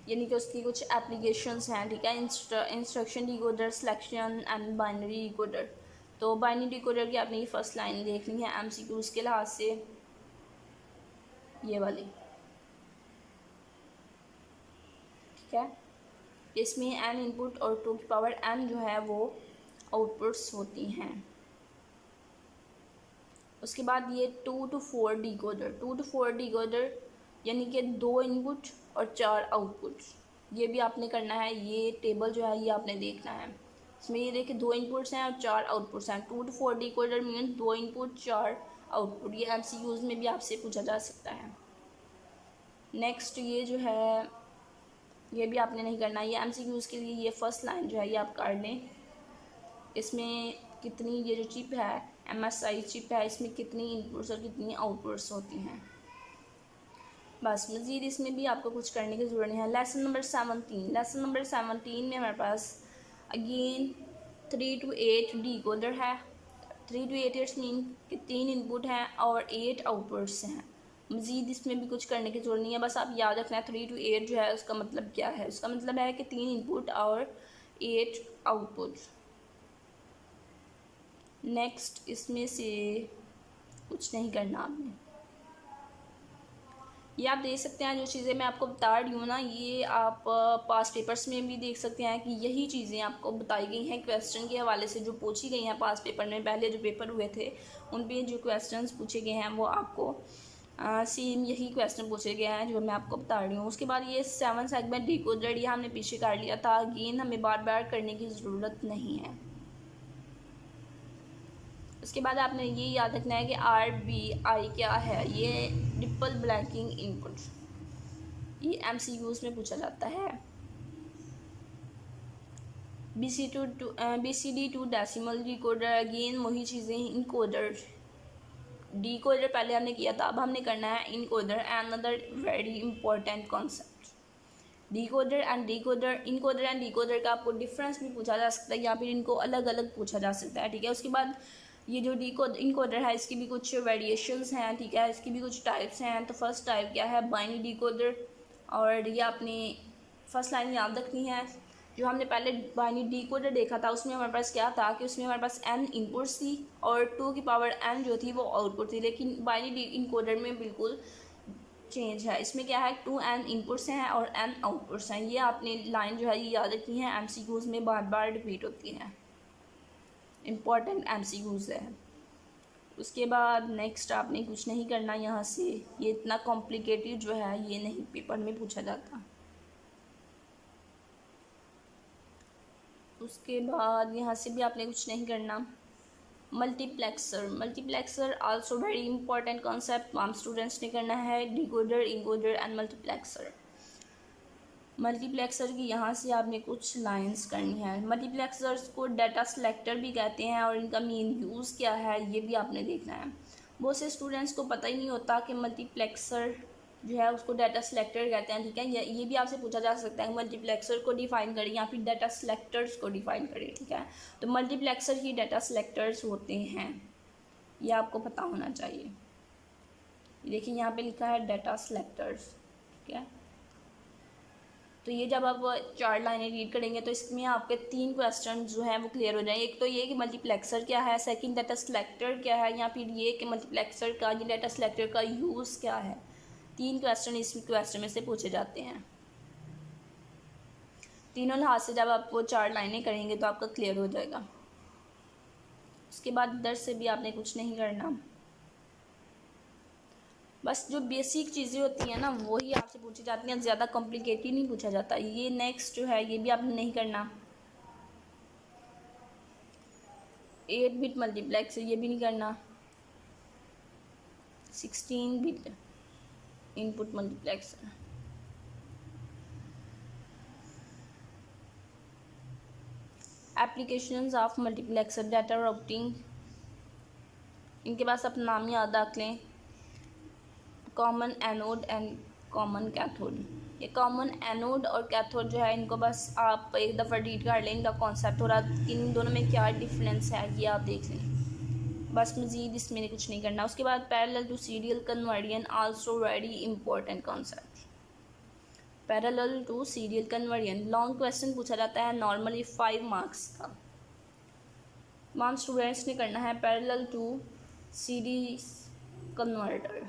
यानी कि उसकी कुछ एप्लीकेशंस हैं, ठीक है। Instruction decoder, selection and binary decoder. तो बाइनरी डीकोडर की आपने ये फर्स्ट लाइन देखनी है MCQs के लिहाज से, ये वाली, ठीक है। इसमें n इनपुट और 2 की पावर n जो है वो आउटपुट्स होती हैं। उसके बाद ये 2 to 4 डीकोडर, 2 to 4 डीकोडर यानी कि 2 इनपुट और 4 आउटपुट, ये भी आपने करना है। ये टेबल जो है ये आपने देखना है। इसमें ये देखिए 2 इनपुट्स हैं और 4 आउटपुट्स हैं। 2 to 4 decoder means 2 input 4 output. ये MCQs में भी आपसे पूछा जा सकता है। नेक्स्ट ये जो है ये भी आपने नहीं करना। ये MCQs के लिए ये फर्स्ट लाइन जो है ये आप काट लें। इसमें कितनी, ये जो चिप है MSI चिप है, इसमें कितनी इनपुट्स और कितनी आउटपुट्स होती हैं, बस। मज़ीद इसमें भी आपको कुछ करने की ज़रूरत नहीं है। लेसन नंबर 17, लेसन नंबर 17 में हमारे पास अगेन 3 to 8 डीकोडर है। 3 to 8 इट्स मीन कि 3 इनपुट हैं और 8 आउटपुट्स हैं। मज़ीद इसमें भी कुछ करने की ज़रूरत नहीं है, बस आप याद रखना है 3 to 8 जो है उसका मतलब क्या है। उसका मतलब है कि 3 इनपुट और 8 आउटपुट। नेक्स्ट, इसमें से कुछ नहीं करना आपने। ये आप देख सकते हैं जो चीज़ें मैं आपको बता रही हूँ ना, ये आप पास्ट पेपर्स में भी देख सकते हैं कि यही चीज़ें आपको बताई गई हैं क्वेश्चन के हवाले से जो पूछी गई हैं पास्ट पेपर में। पहले जो पेपर हुए थे उन पे जो क्वेश्चंस पूछे गए हैं वो आपको सेम यही क्वेश्चन पूछे गए हैं जो मैं आपको बता रही हूँ। उसके बाद ये 7 सेगमेंट डीकोडर, ये हमने पीछे कर लिया था। अगेन हमें बार बार करने की ज़रूरत नहीं है। उसके बाद आपने ये याद रखना है कि RBI क्या है। ये रिपल ब्लैंकिंग इनपुट, ये MCQs में पूछा जाता है। BCD to decimal decoder, again वही चीज़ें। इनकोडर, डीकोडर पहले हमने किया था, अब हमने करना है encoder. Another very important concept, decoder and decoder. Encoder and decoder का आपको डिफरेंस भी पूछा जा सकता है या फिर इनको अलग अलग पूछा जा सकता है, ठीक है। उसके बाद ये जो इनकोडर है इसकी भी कुछ वेरिएशंस हैं, ठीक है। इसकी भी कुछ टाइप्स हैं। तो फर्स्ट टाइप क्या है? Binary decoder. और ये आपने फर्स्ट लाइन याद रखनी है। जो हमने पहले बाइनरी डीकोडर देखा था उसमें हमारे पास क्या था कि उसमें हमारे पास n इनपुट्स थी और 2 की पावर n जो थी वो आउटपुट थी। लेकिन बाइनरी इनकोडर में बिल्कुल चेंज है। इसमें क्या है, 2n इनपुट्स हैं और n आउटपुट्स हैं। ये आपने लाइन जो है ये याद रखनी है, MCQs में बार बार रिपीट होती है, इम्पॉर्टेंट MCQs है। उसके बाद नेक्स्ट आपने कुछ नहीं करना यहाँ से। ये इतना कॉम्प्लिकेटेड जो है ये नहीं पेपर में पूछा जाता। उसके बाद यहाँ से भी आपने कुछ नहीं करना। Multiplexer, multiplexer also very important concept, तमाम स्टूडेंट्स ने करना है। Decoder, encoder and multiplexer. Multiplexer की यहाँ से आपने कुछ लाइंस करनी है। मल्टीप्लेक्सर्स को डाटा सेलेक्टर भी कहते हैं और इनका मेन यूज़ क्या है ये भी आपने देखना है। बहुत से स्टूडेंट्स को पता ही नहीं होता कि मल्टीप्लेक्सर जो है उसको डाटा सेलेक्टर कहते हैं, ठीक है। ये भी आपसे पूछा जा सकता है मल्टीप्लेक्सर को डिफ़ाइन करें या फिर डाटा सेलेक्टर्स को डिफ़ाइन करें, ठीक है। तो मल्टीप्लेक्सर ही डाटा सेलेक्टर्स होते हैं, ये आपको पता होना चाहिए। देखिए यहाँ पे लिखा है डाटा सेलेक्टर्स, ठीक है। तो ये जब आप 4 लाइनें रीड करेंगे तो इसमें आपके 3 क्वेश्चन जो हैं वो क्लियर हो जाएंगे। एक तो ये कि मल्टीप्लेक्सर क्या है, सेकंड डाटा सेलेक्टर क्या है, या फिर ये कि मल्टीप्लेक्सर का, ये डाटा सेलेक्टर का यूज़ क्या है, 3 क्वेश्चन इस क्वेश्चन में से पूछे जाते हैं। तीनों लिहाज से जब आप वो 4 लाइनें करेंगे तो आपका क्लियर हो जाएगा। उसके बाद इधर से भी आपने कुछ नहीं करना, बस जो बेसिक चीज़ें होती हैं ना वही आपसे पूछी जाती हैं, ज़्यादा कॉम्प्लिकेटेड नहीं पूछा जाता। ये नेक्स्ट जो है ये भी आपने नहीं करना। 8 बिट मल्टीप्लेक्स ये भी नहीं करना। 16 bit input multiplex, applications of multiplexer, data routing, इनके पास अपना नाम याद रख लें। Common anode and common cathode, ये कॉमन एनोड और कैथोड जो है इनको बस आप एक दफ़ा रीड कर लें, इनका कॉन्सेप्ट हो रहा है इन दोनों में क्या डिफरेंस है ये आप देख लें, बस मज़ीद इसमें कुछ नहीं करना। उसके बाद parallel to serial conversion also very important concept. Parallel to serial conversion long question पूछा जाता है नॉर्मली 5 मार्क्स का। तमाम स्टूडेंट्स ने करना है parallel to series converter.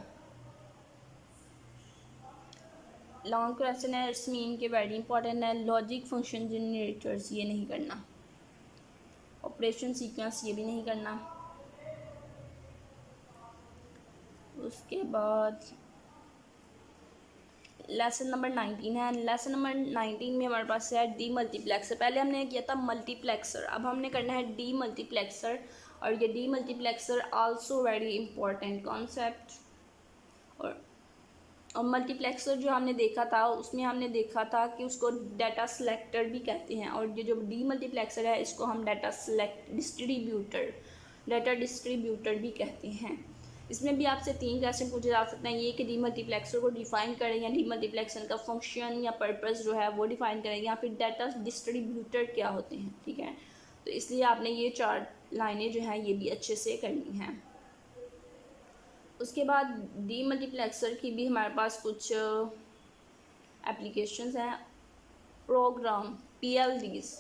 Long question है, इट्स मीन के वेरी इंपॉर्टेंट है। लॉजिक फंक्शन जनरेटर्स ये नहीं करना। ऑपरेशन सीक्वेंस ये भी नहीं करना। उसके बाद लेसन नंबर 19 है। लेसन नंबर 19 में हमारे पास है डी मल्टीप्लेक्सर। पहले हमने किया था मल्टीप्लेक्सर, अब हमने करना है डी मल्टीप्लेक्सर, और ये D multiplexer also very important concept. और मल्टीप्लेक्सर जो हमने देखा था उसमें हमने देखा था कि उसको डाटा सेलेक्टर भी कहते हैं, और ये जो डी मल्टीप्लेक्सर है इसको हम डाटा डिस्ट्रीब्यूटर भी कहते हैं। इसमें भी आपसे 3 क्वेश्चन पूछे जा सकते हैं। ये कि डी मल्टीप्लेक्सर को डिफ़ाइन करें, या डी मल्टीप्लेक्सर का फंक्शन या पर्पस जो है वो डिफ़ाइन करें, या फिर डाटा डिस्ट्रीब्यूटर क्या होते हैं। ठीक है, तो इसलिए आपने ये 4 लाइनें जो हैं ये भी अच्छे से करनी हैं। उसके बाद डी मल्टीप्लेक्सर की भी हमारे पास कुछ एप्लीकेशंस हैं। प्रोग्राम PLDs,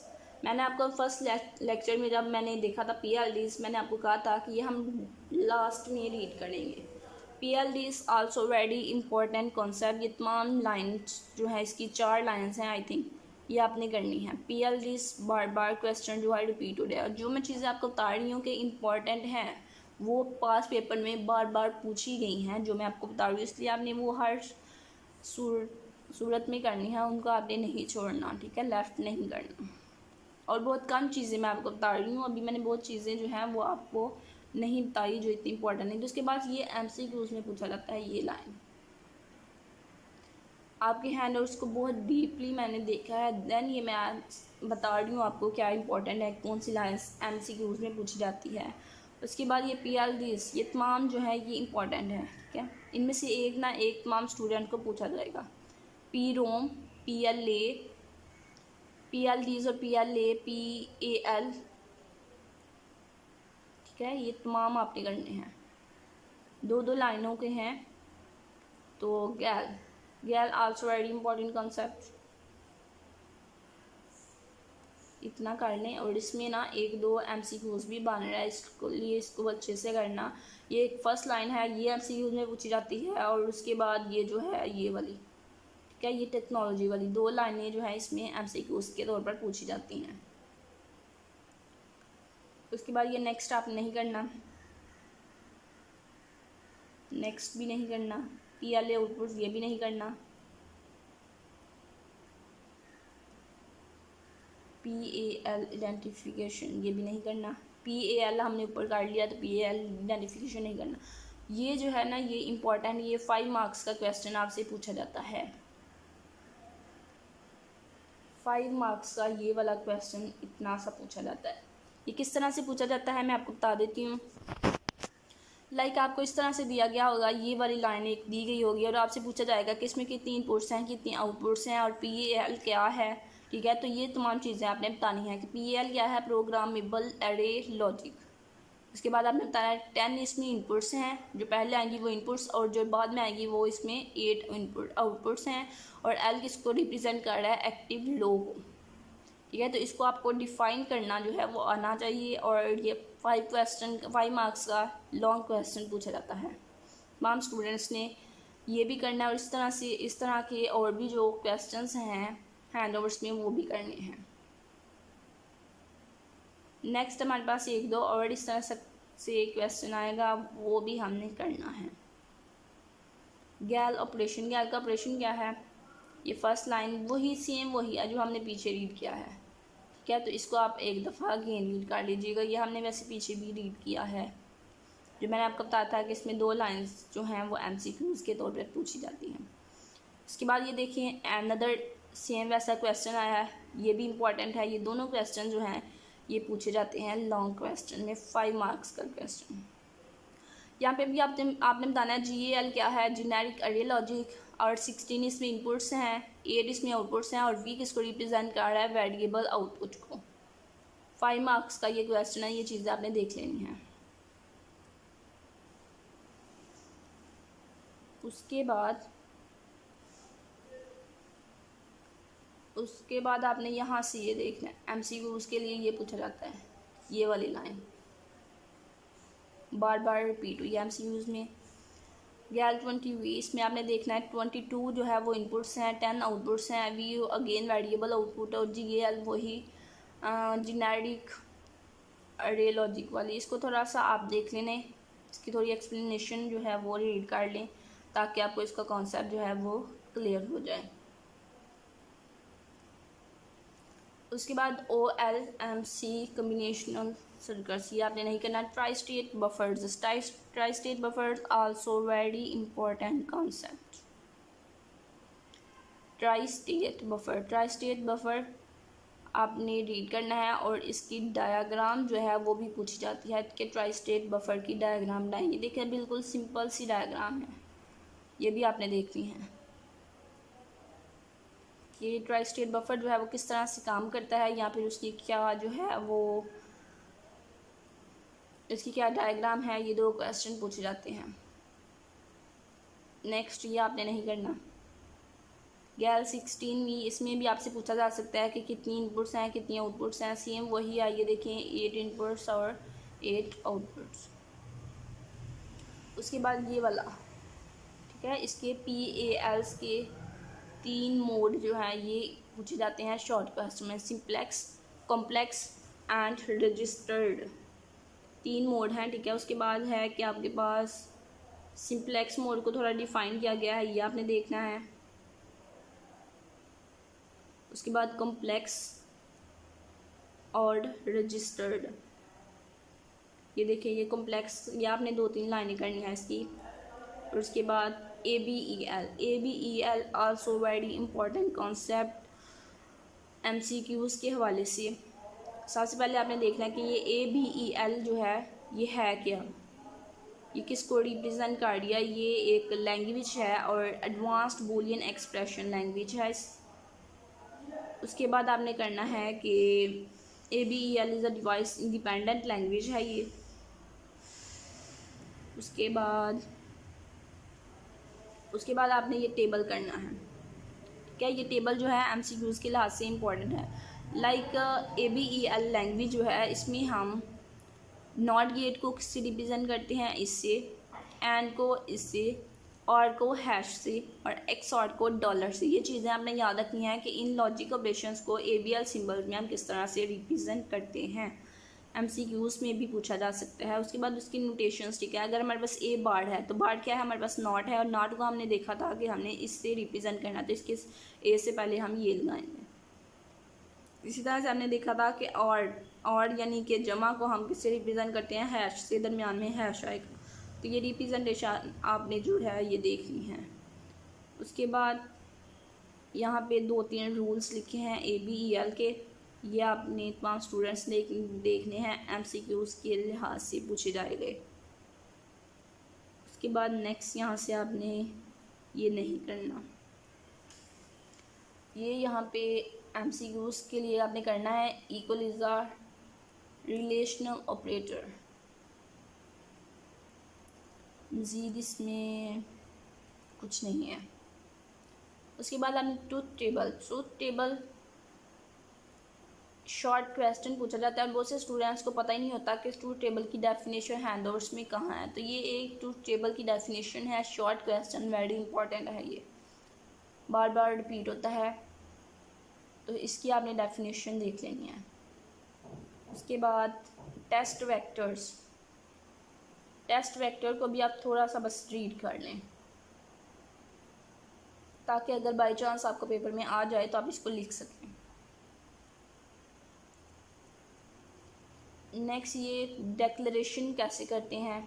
मैंने आपको फर्स्ट लेक्चर में जब मैंने देखा था PLDs, मैंने आपको कहा था कि ये हम लास्ट में रीड करेंगे। PLDs also very important concept. ये तमाम लाइन्स जो है इसकी 4 लाइन्स हैं आई थिंक, ये आपने करनी है। PLDs बार बार क्वेश्चन जो है रिपीट हो रहा है, और जो मैं चीज़ें आपको बता रही हूँ कि इम्पॉर्टेंट हैं वो पास पेपर में बार बार पूछी गई हैं जो मैं आपको बता रही हूँ, इसलिए आपने वो हर सूरत में करनी है, उनको आपने नहीं छोड़ना। ठीक है, लेफ़्ट नहीं करना। और बहुत कम चीज़ें मैं आपको बता रही हूँ, अभी मैंने बहुत चीज़ें जो हैं वो आपको नहीं बताई जो इतनी इंपॉर्टेंट है। तो उसके बाद ये MCQs में पूछा जाता है ये लाइन। आपके हैंडआउट्स को बहुत डीपली मैंने देखा है, देन ये मैं बता रही हूँ आपको क्या इंपॉर्टेंट है, कौन सी लाइन MCQs में पूछी जाती है। उसके बाद ये PLDs, ये तमाम जो है ये इंपॉर्टेंट है। ठीक है, इनमें से एक ना एक तमाम स्टूडेंट को पूछा जाएगा। PROM, PLA, PLDs और PLA, PAL, ठीक है, ये तमाम आपने करने हैं। 2 लाइनों के हैं। तो गैल आल्सो वेरी इंपॉर्टेंट कॉन्सेप्ट, इतना कर लें। और इसमें ना 1-2 MCQs भी बन रहा है, इसको अच्छे से करना। ये एक फर्स्ट लाइन है, ये MCQs में पूछी जाती है, और उसके बाद ये जो है ये वाली, ठीक है, ये टेक्नोलॉजी वाली 2 लाइनें जो है इसमें MCQs के तौर पर पूछी जाती हैं। उसके बाद ये नेक्स्ट आप नहीं करना, नेक्स्ट भी नहीं करना। PLA आउटपुट ये भी नहीं करना। PAL आइडेंटिफिकेशन ये भी नहीं करना। PAL हमने ऊपर कर लिया, तो PAL आइडेंटिफिकेशन नहीं करना। ये जो है ना ये इम्पोर्टेंट, ये 5 मार्क्स का क्वेश्चन आपसे पूछा जाता है। 5 मार्क्स का ये वाला क्वेश्चन इतना सा पूछा जाता है। ये किस तरह से पूछा जाता है मैं आपको बता देती हूँ। लाइक आपको इस तरह से दिया गया होगा, ये वाली लाइन एक दी गई होगी, और आपसे पूछा जाएगा कि इसमें कितनी इनपुट्स हैं, कितनी आउटपुट्स हैं, और PAL क्या है। ठीक है, तो ये तमाम चीज़ें आपने बतानी है कि PAL क्या है, प्रोग्रामेबल एरे लॉजिक। उसके बाद आपने बताना है 10 इसमें इनपुट्स हैं, जो पहले आएंगी वो इनपुट्स, और जो बाद में आएगी वो इसमें 8 आउटपुट्स हैं, और L किसको रिप्रेजेंट कर रहा है, एक्टिव लो को। ठीक है, तो इसको आपको डिफ़ाइन करना जो है वो आना चाहिए। और ये 5 मार्क्स का लॉन्ग क्वेश्चन पूछा जाता है। तमाम स्टूडेंट्स ने ये भी करना है और इस तरह के और भी जो क्वेश्चंस हैं हैंडओवर्स में वो भी करने हैं। नेक्स्ट हमारे पास एक दो और इस तरह से क्वेश्चन आएगा, वो भी हमने करना है। गैल ऑपरेशन, गैल का ऑपरेशन क्या है? ये फर्स्ट लाइन वही सेम वही है जो हमने पीछे रीड किया है, ठीक है। तो इसको आप एक दफ़ा अगेन रीड कर लीजिएगा। ये हमने वैसे पीछे भी रीड किया है, जो मैंने आपको बताया था कि इसमें 2 लाइंस जो हैं वो MCQs के तौर पर पूछी जाती हैं। इसके बाद ये देखिए अनदर सेम वैसा क्वेश्चन आया है, ये भी इम्पॉर्टेंट है। ये दोनों क्वेश्चन जो हैं ये पूछे जाते हैं लॉन्ग क्वेश्चन में, 5 मार्क्स का क्वेश्चन। यहाँ पे भी आपने बताना है GAL क्या है, जेनेरिक अरे लॉजिक, और 16 इसमें इनपुट्स हैं, 8 इसमें आउटपुट्स हैं, और V किसको रिप्रेजेंट कर रहा है? वेरिएबल आउटपुट को। 5 मार्क्स का ये क्वेश्चन है, ये चीज़ें आपने देख लेनी है। उसके बाद आपने यहाँ से ये देखना है, MCQs के लिए ये पूछा जाता है, ये वाली लाइन बार बार रिपीट हुई है MCQs में। गैल 20V, इसमें आपने देखना है 22 जो है वो इनपुट्स हैं, 10 आउटपुट्स हैं, V अगेन वेरिएबल आउटपुट, और GAL वही जेनेरिक अरे लॉजिक वाली। इसको थोड़ा सा आप देख लें, इसकी थोड़ी एक्सप्लेनेशन जो है वो रीड कर लें ताकि आपको इसका कॉन्सेप्ट जो है वो क्लियर हो जाए। उसके बाद OLMC कम्बिनेशनल सर्किट्स, ये आपने नहीं करना। Tri state buffers, tri state buffers also very important concept. Tri state buffer आपने रीड करना है, और इसकी डायग्राम जो है वो भी पूछी जाती है कि ट्राई स्टेट बफर की डायग्राम बनाइए। देखिए बिल्कुल सिंपल सी डायग्राम है, ये भी आपने देखनी है। ये ट्राई स्टेट बफर जो है वो किस तरह से काम करता है, या फिर उसकी क्या जो है वो इसकी क्या डायग्राम है, ये 2 क्वेश्चन पूछे जाते हैं। नेक्स्ट ये आपने नहीं करना। गैल 16 भी, इसमें भी आपसे पूछा जा सकता है कि कितनी इनपुट्स हैं कितनी आउटपुट्स हैं, सेम वही है। ये देखें 8 इनपुट्स और 8 आउटपुट्स। उसके बाद ये वाला, ठीक है, इसके PALs के 3 मोड जो हैं ये पूछे जाते हैं शॉर्ट क्वेश्चन में, simplex, complex and registered. 3 mode हैं, ठीक है। उसके बाद है कि आपके पास सिंप्लेक्स मोड को थोड़ा डिफाइन किया गया है, ये आपने देखना है। उसके बाद कॉम्प्लेक्स और रजिस्टर्ड, ये देखिए ये कॉम्प्लेक्स, ये आपने 2-3 लाइनें करनी है इसकी। और उसके बाद ABEL also very important concept MCQs के हवाले से। सबसे पहले आपने देखना है कि ये ABEL जो है ये है क्या, ये किसको रिप्रेजेंट कर दिया। ये एक लैंग्वेज है और एडवांस्ड बूलियन एक्सप्रेशन लैंग्वेज है। उसके बाद आपने करना है कि ABEL is a device independent language है ये। उसके बाद आपने ये टेबल करना है, क्या ये टेबल जो है MCQs के लिहाज से इम्पॉर्टेंट है। लाइक ABEL लैंग्वेज जो है इसमें हम नॉट गेट को किससे रिप्रेजेंट करते हैं, इससे, एंड को इससे, और को हैश से, और XOR को डॉलर से। ये चीज़ें आपने याद रखनी है कि इन लॉजिक ऑपरेशंस को ABEL सिंबल में हम किस तरह से रिप्रेजेंट करते हैं। MCQs में भी पूछा जा सकता है। उसके बाद उसकी नोटेशंस, ठीक है। अगर हमारे पास A बार है तो बार क्या है, हमारे पास नॉट है, और नॉट को हमने देखा था कि हमने इससे रिप्रेजेंट करना, तो इसके A से पहले हम ये लगाएंगे। इसी तरह से हमने देखा था कि और यानी कि जमा को हम किससे रिप्रेजेंट करते हैं, हैश से, दरमियान में हैश आएगा। तो ये रिप्रेजेंटेशन आपने जो है ये देखनी है। उसके बाद यहाँ पे 2-3 रूल्स लिखे हैं ABEL के, ये आपने तमाम स्टूडेंट्स ने देखने हैं, MCQs के लिहाज से पूछे जाएंगे। उसके बाद नेक्स्ट यहाँ से आपने ये नहीं करना, ये यहाँ पे MCQs के लिए आपने करना है equal is a relational operator. मज़ीद इसमें कुछ नहीं है। उसके बाद आपने ट्रूथ टेबल शॉर्ट क्वेश्चन पूछा जाता है और बहुत से स्टूडेंट्स को पता ही नहीं होता कि ट्रूथ टेबल की डेफिनेशन हैंडआउट्स में कहाँ है। तो ये एक ट्रूथ टेबल की डेफिनेशन है, शॉर्ट क्वेश्चन, वेरी इंपॉर्टेंट है, ये बार बार रिपीट होता है, तो इसकी आपने डेफिनेशन देख लेनी है। उसके बाद टेस्ट वेक्टर्स, टेस्ट वेक्टर को भी आप थोड़ा सा बस रीड कर लें ताकि अगर बाई चांस आपको पेपर में आ जाए तो आप इसको लिख सकें। नेक्स्ट ये डेक्लेरेशन कैसे करते हैं,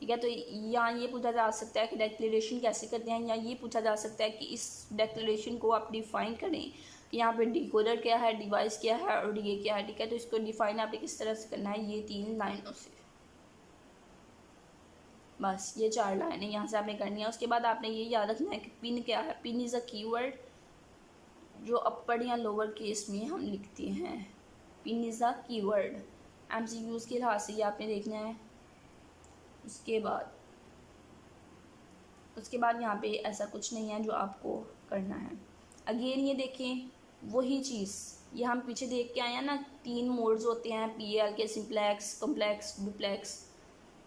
ठीक है। तो यहाँ ये पूछा जा सकता है कि डेक्लेरेशन कैसे करते हैं, या ये पूछा जा सकता है कि इस डेक्लेरेशन को आप डिफ़ाइन करें कि यहाँ पे डिकोडर क्या है, डिवाइस क्या है और ये क्या है, ठीक है। तो इसको डिफ़ाइन आपने किस तरह से करना है, ये 3 लाइनों से, बस ये 4 लाइनें यहाँ से आपने करनी है। उसके बाद आपने ये याद रखना है कि पिन क्या है। पिन इज़ अ कीवर्ड जो अपर या लोअर केस में हम लिखते हैं। Pin is a keyword, MCQs के लिहाज से ये आपने देखना है। उसके बाद यहाँ पे ऐसा कुछ नहीं है जो आपको करना है। अगेन ये देखें वही चीज़, ये हम पीछे देख के आए हैं ना, 3 मोड्स होते हैं PAL के, सिंप्लेक्स, कॉम्प्लेक्स, डुप्लेक्स,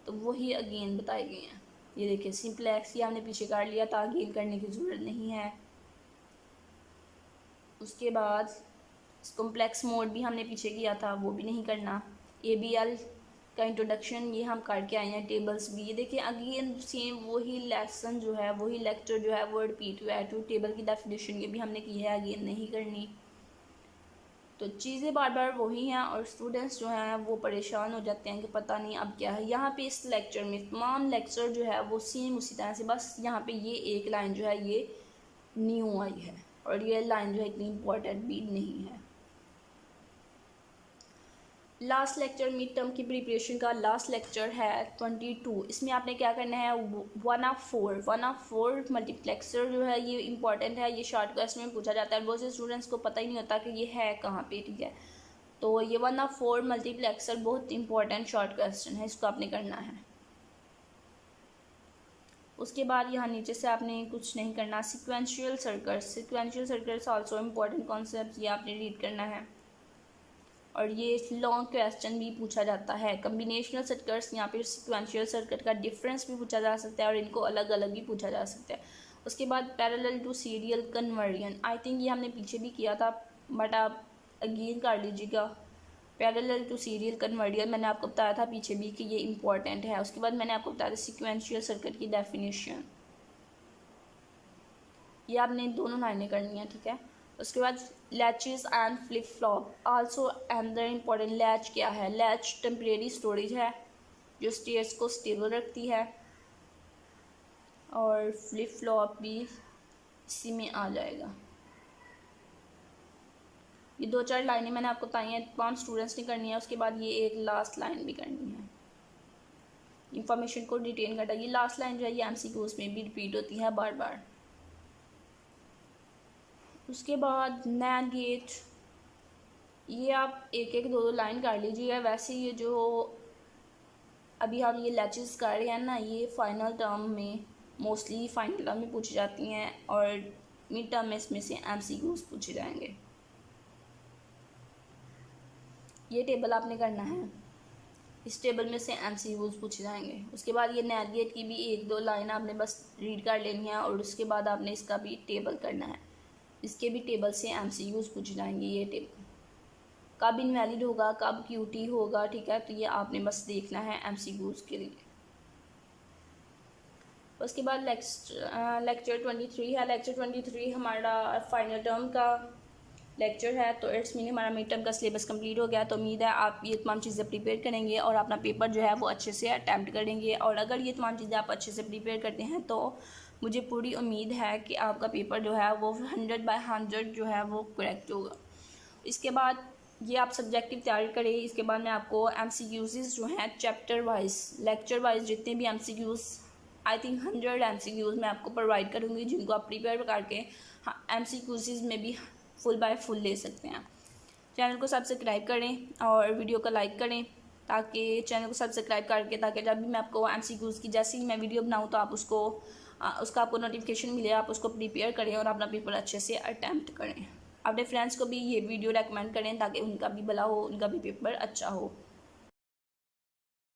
तो वही अगेन बताए गए हैं। ये देखिए सिंप्लेक्स, ये हमने पीछे काट लिया था, अगेन करने की ज़रूरत नहीं है। उसके बाद कॉम्प्लेक्स मोड भी हमने पीछे किया था, वो भी नहीं करना। ABL का इंट्रोडक्शन ये हम करके आए हैं, टेबल्स भी। ये देखिए अगेन सेम वही लेसन जो है, वही लेक्चर जो है वो रिपीट हुआ है। ट्रूथ टेबल की डेफिनेशन ये भी हमने की है, अगेन नहीं करनी। तो चीज़ें बार बार वही हैं और स्टूडेंट्स जो हैं वो परेशान हो जाते हैं कि पता नहीं अब क्या है। यहाँ पे इस लेक्चर में तमाम लेक्चर जो है वो सेम उसी तरह से, बस यहाँ पे ये एक लाइन जो है ये न्यू आई है और ये लाइन जो है इतनी इम्पोर्टेंट भी नहीं है। लास्ट लेक्चर मिड टर्म की प्रिपरेशन का लास्ट लेक्चर है 22। इसमें आपने क्या करना है, 1/4 मल्टीप्लेक्सर जो है ये इंपॉर्टेंट है, ये शॉर्ट क्वेश्चन में पूछा जाता है। बहुत से स्टूडेंट्स को पता ही नहीं होता कि ये है कहाँ पे, ठीक है। तो ये 1/4 मल्टीप्लेक्सर बहुत इंपॉर्टेंट शॉर्ट क्वेश्चन है, इसको आपने करना है। उसके बाद यहाँ नीचे से आपने कुछ नहीं करना। Sequential circuits also important concept, ये आपने रीड करना है। और ये लॉन्ग क्वेश्चन भी पूछा जाता है। कम्बिनेशनल सर्किट्स, यहाँ पे सिक्वेंशियल सर्किट का डिफरेंस भी पूछा जा सकता है और इनको अलग अलग भी पूछा जा सकता है। उसके बाद parallel to serial conversion, I think ये हमने पीछे भी किया था बट आप अगेन कर लीजिएगा। पैरेलल टू सीरियल कन्वर्जन मैंने आपको बताया था पीछे भी कि ये इंपॉर्टेंट है। उसके बाद मैंने आपको बताया था सिक्वेंशियल सर्किट की डेफिनेशन, ये आपने दोनों लाइनें करनी है, ठीक है। उसके बाद latches and flip flop also another important. Latch क्या है, लैच टेम्परेरी स्टोरेज है जो स्टेट्स को स्टेबल रखती है और फ्लिप फ्लॉप भी इसी में आ जाएगा। ये 2-4 लाइनें मैंने आपको बताई हैं, तमाम स्टूडेंट्स ने करनी है। उसके बाद ये एक लास्ट लाइन भी करनी है, इंफॉर्मेशन को डिटेन करता है। ये लास्ट लाइन जो है ये MCQs में भी रिपीट होती है बार बार। उसके बाद नैंड गेट, ये आप 1-1, 2-2 लाइन कर लीजिए। वैसे ये जो अभी हम ये लैचेस कर रहे हैं ना, ये फाइनल टर्म में मोस्टली फाइनल टर्म में पूछी जाती हैं और मिड टर्म में इसमें से MCQs पूछे जाएंगे। ये टेबल आपने करना है, इस टेबल में से MCQs पूछे जाएंगे। उसके बाद ये नैंड गेट की भी 1-2 लाइन आपने बस रीड कर लेनी है और उसके बाद आपने इसका भी टेबल करना है। इसके भी टेबल से MCQs पूछे जाएंगे। ये टेबल कब इनवैलिड होगा, कब QT होगा, ठीक है। तो ये आपने बस देखना है MCQs के लिए। उसके बाद लेक्चर 23 है। लेक्चर 23 हमारा फाइनल टर्म का लेक्चर है, तो इट्स मीन हमारा मिड टर्म का सिलेबस कंप्लीट हो गया। तो उम्मीद है आप ये तमाम चीज़ें प्रिपेयर करेंगे और अपना पेपर जो है वो अच्छे से अटैम्प्ट करेंगे। और अगर ये तमाम चीज़ें आप अच्छे से प्रिपेयर करते हैं तो मुझे पूरी उम्मीद है कि आपका पेपर जो है वो 100/100 जो है वो करेक्ट होगा। इसके बाद ये आप सब्जेक्टिव तैयारी करें। इसके बाद मैं आपको MCQs जो हैं चैप्टर वाइज, लेक्चर वाइज जितने भी MCQs, आई थिंक 100 MCQs मैं आपको प्रोवाइड करूँगी जिनको आप प्रिपेयर करके MCQs में भी फुल बाय फुल ले सकते हैं। चैनल को सब्सक्राइब करें और वीडियो को लाइक करें ताकि चैनल को सब्सक्राइब करके ताकि जब भी मैं आपको MCQs की जैसे ही मैं वीडियो बनाऊँ तो आप उसका आपको नोटिफिकेशन मिले, आप उसको प्रिपेयर करें और अपना पेपर अच्छे से अटैम्प्ट करें। अपने फ्रेंड्स को भी ये वीडियो रेकमेंड करें ताकि उनका भी भला हो, उनका भी पेपर अच्छा हो।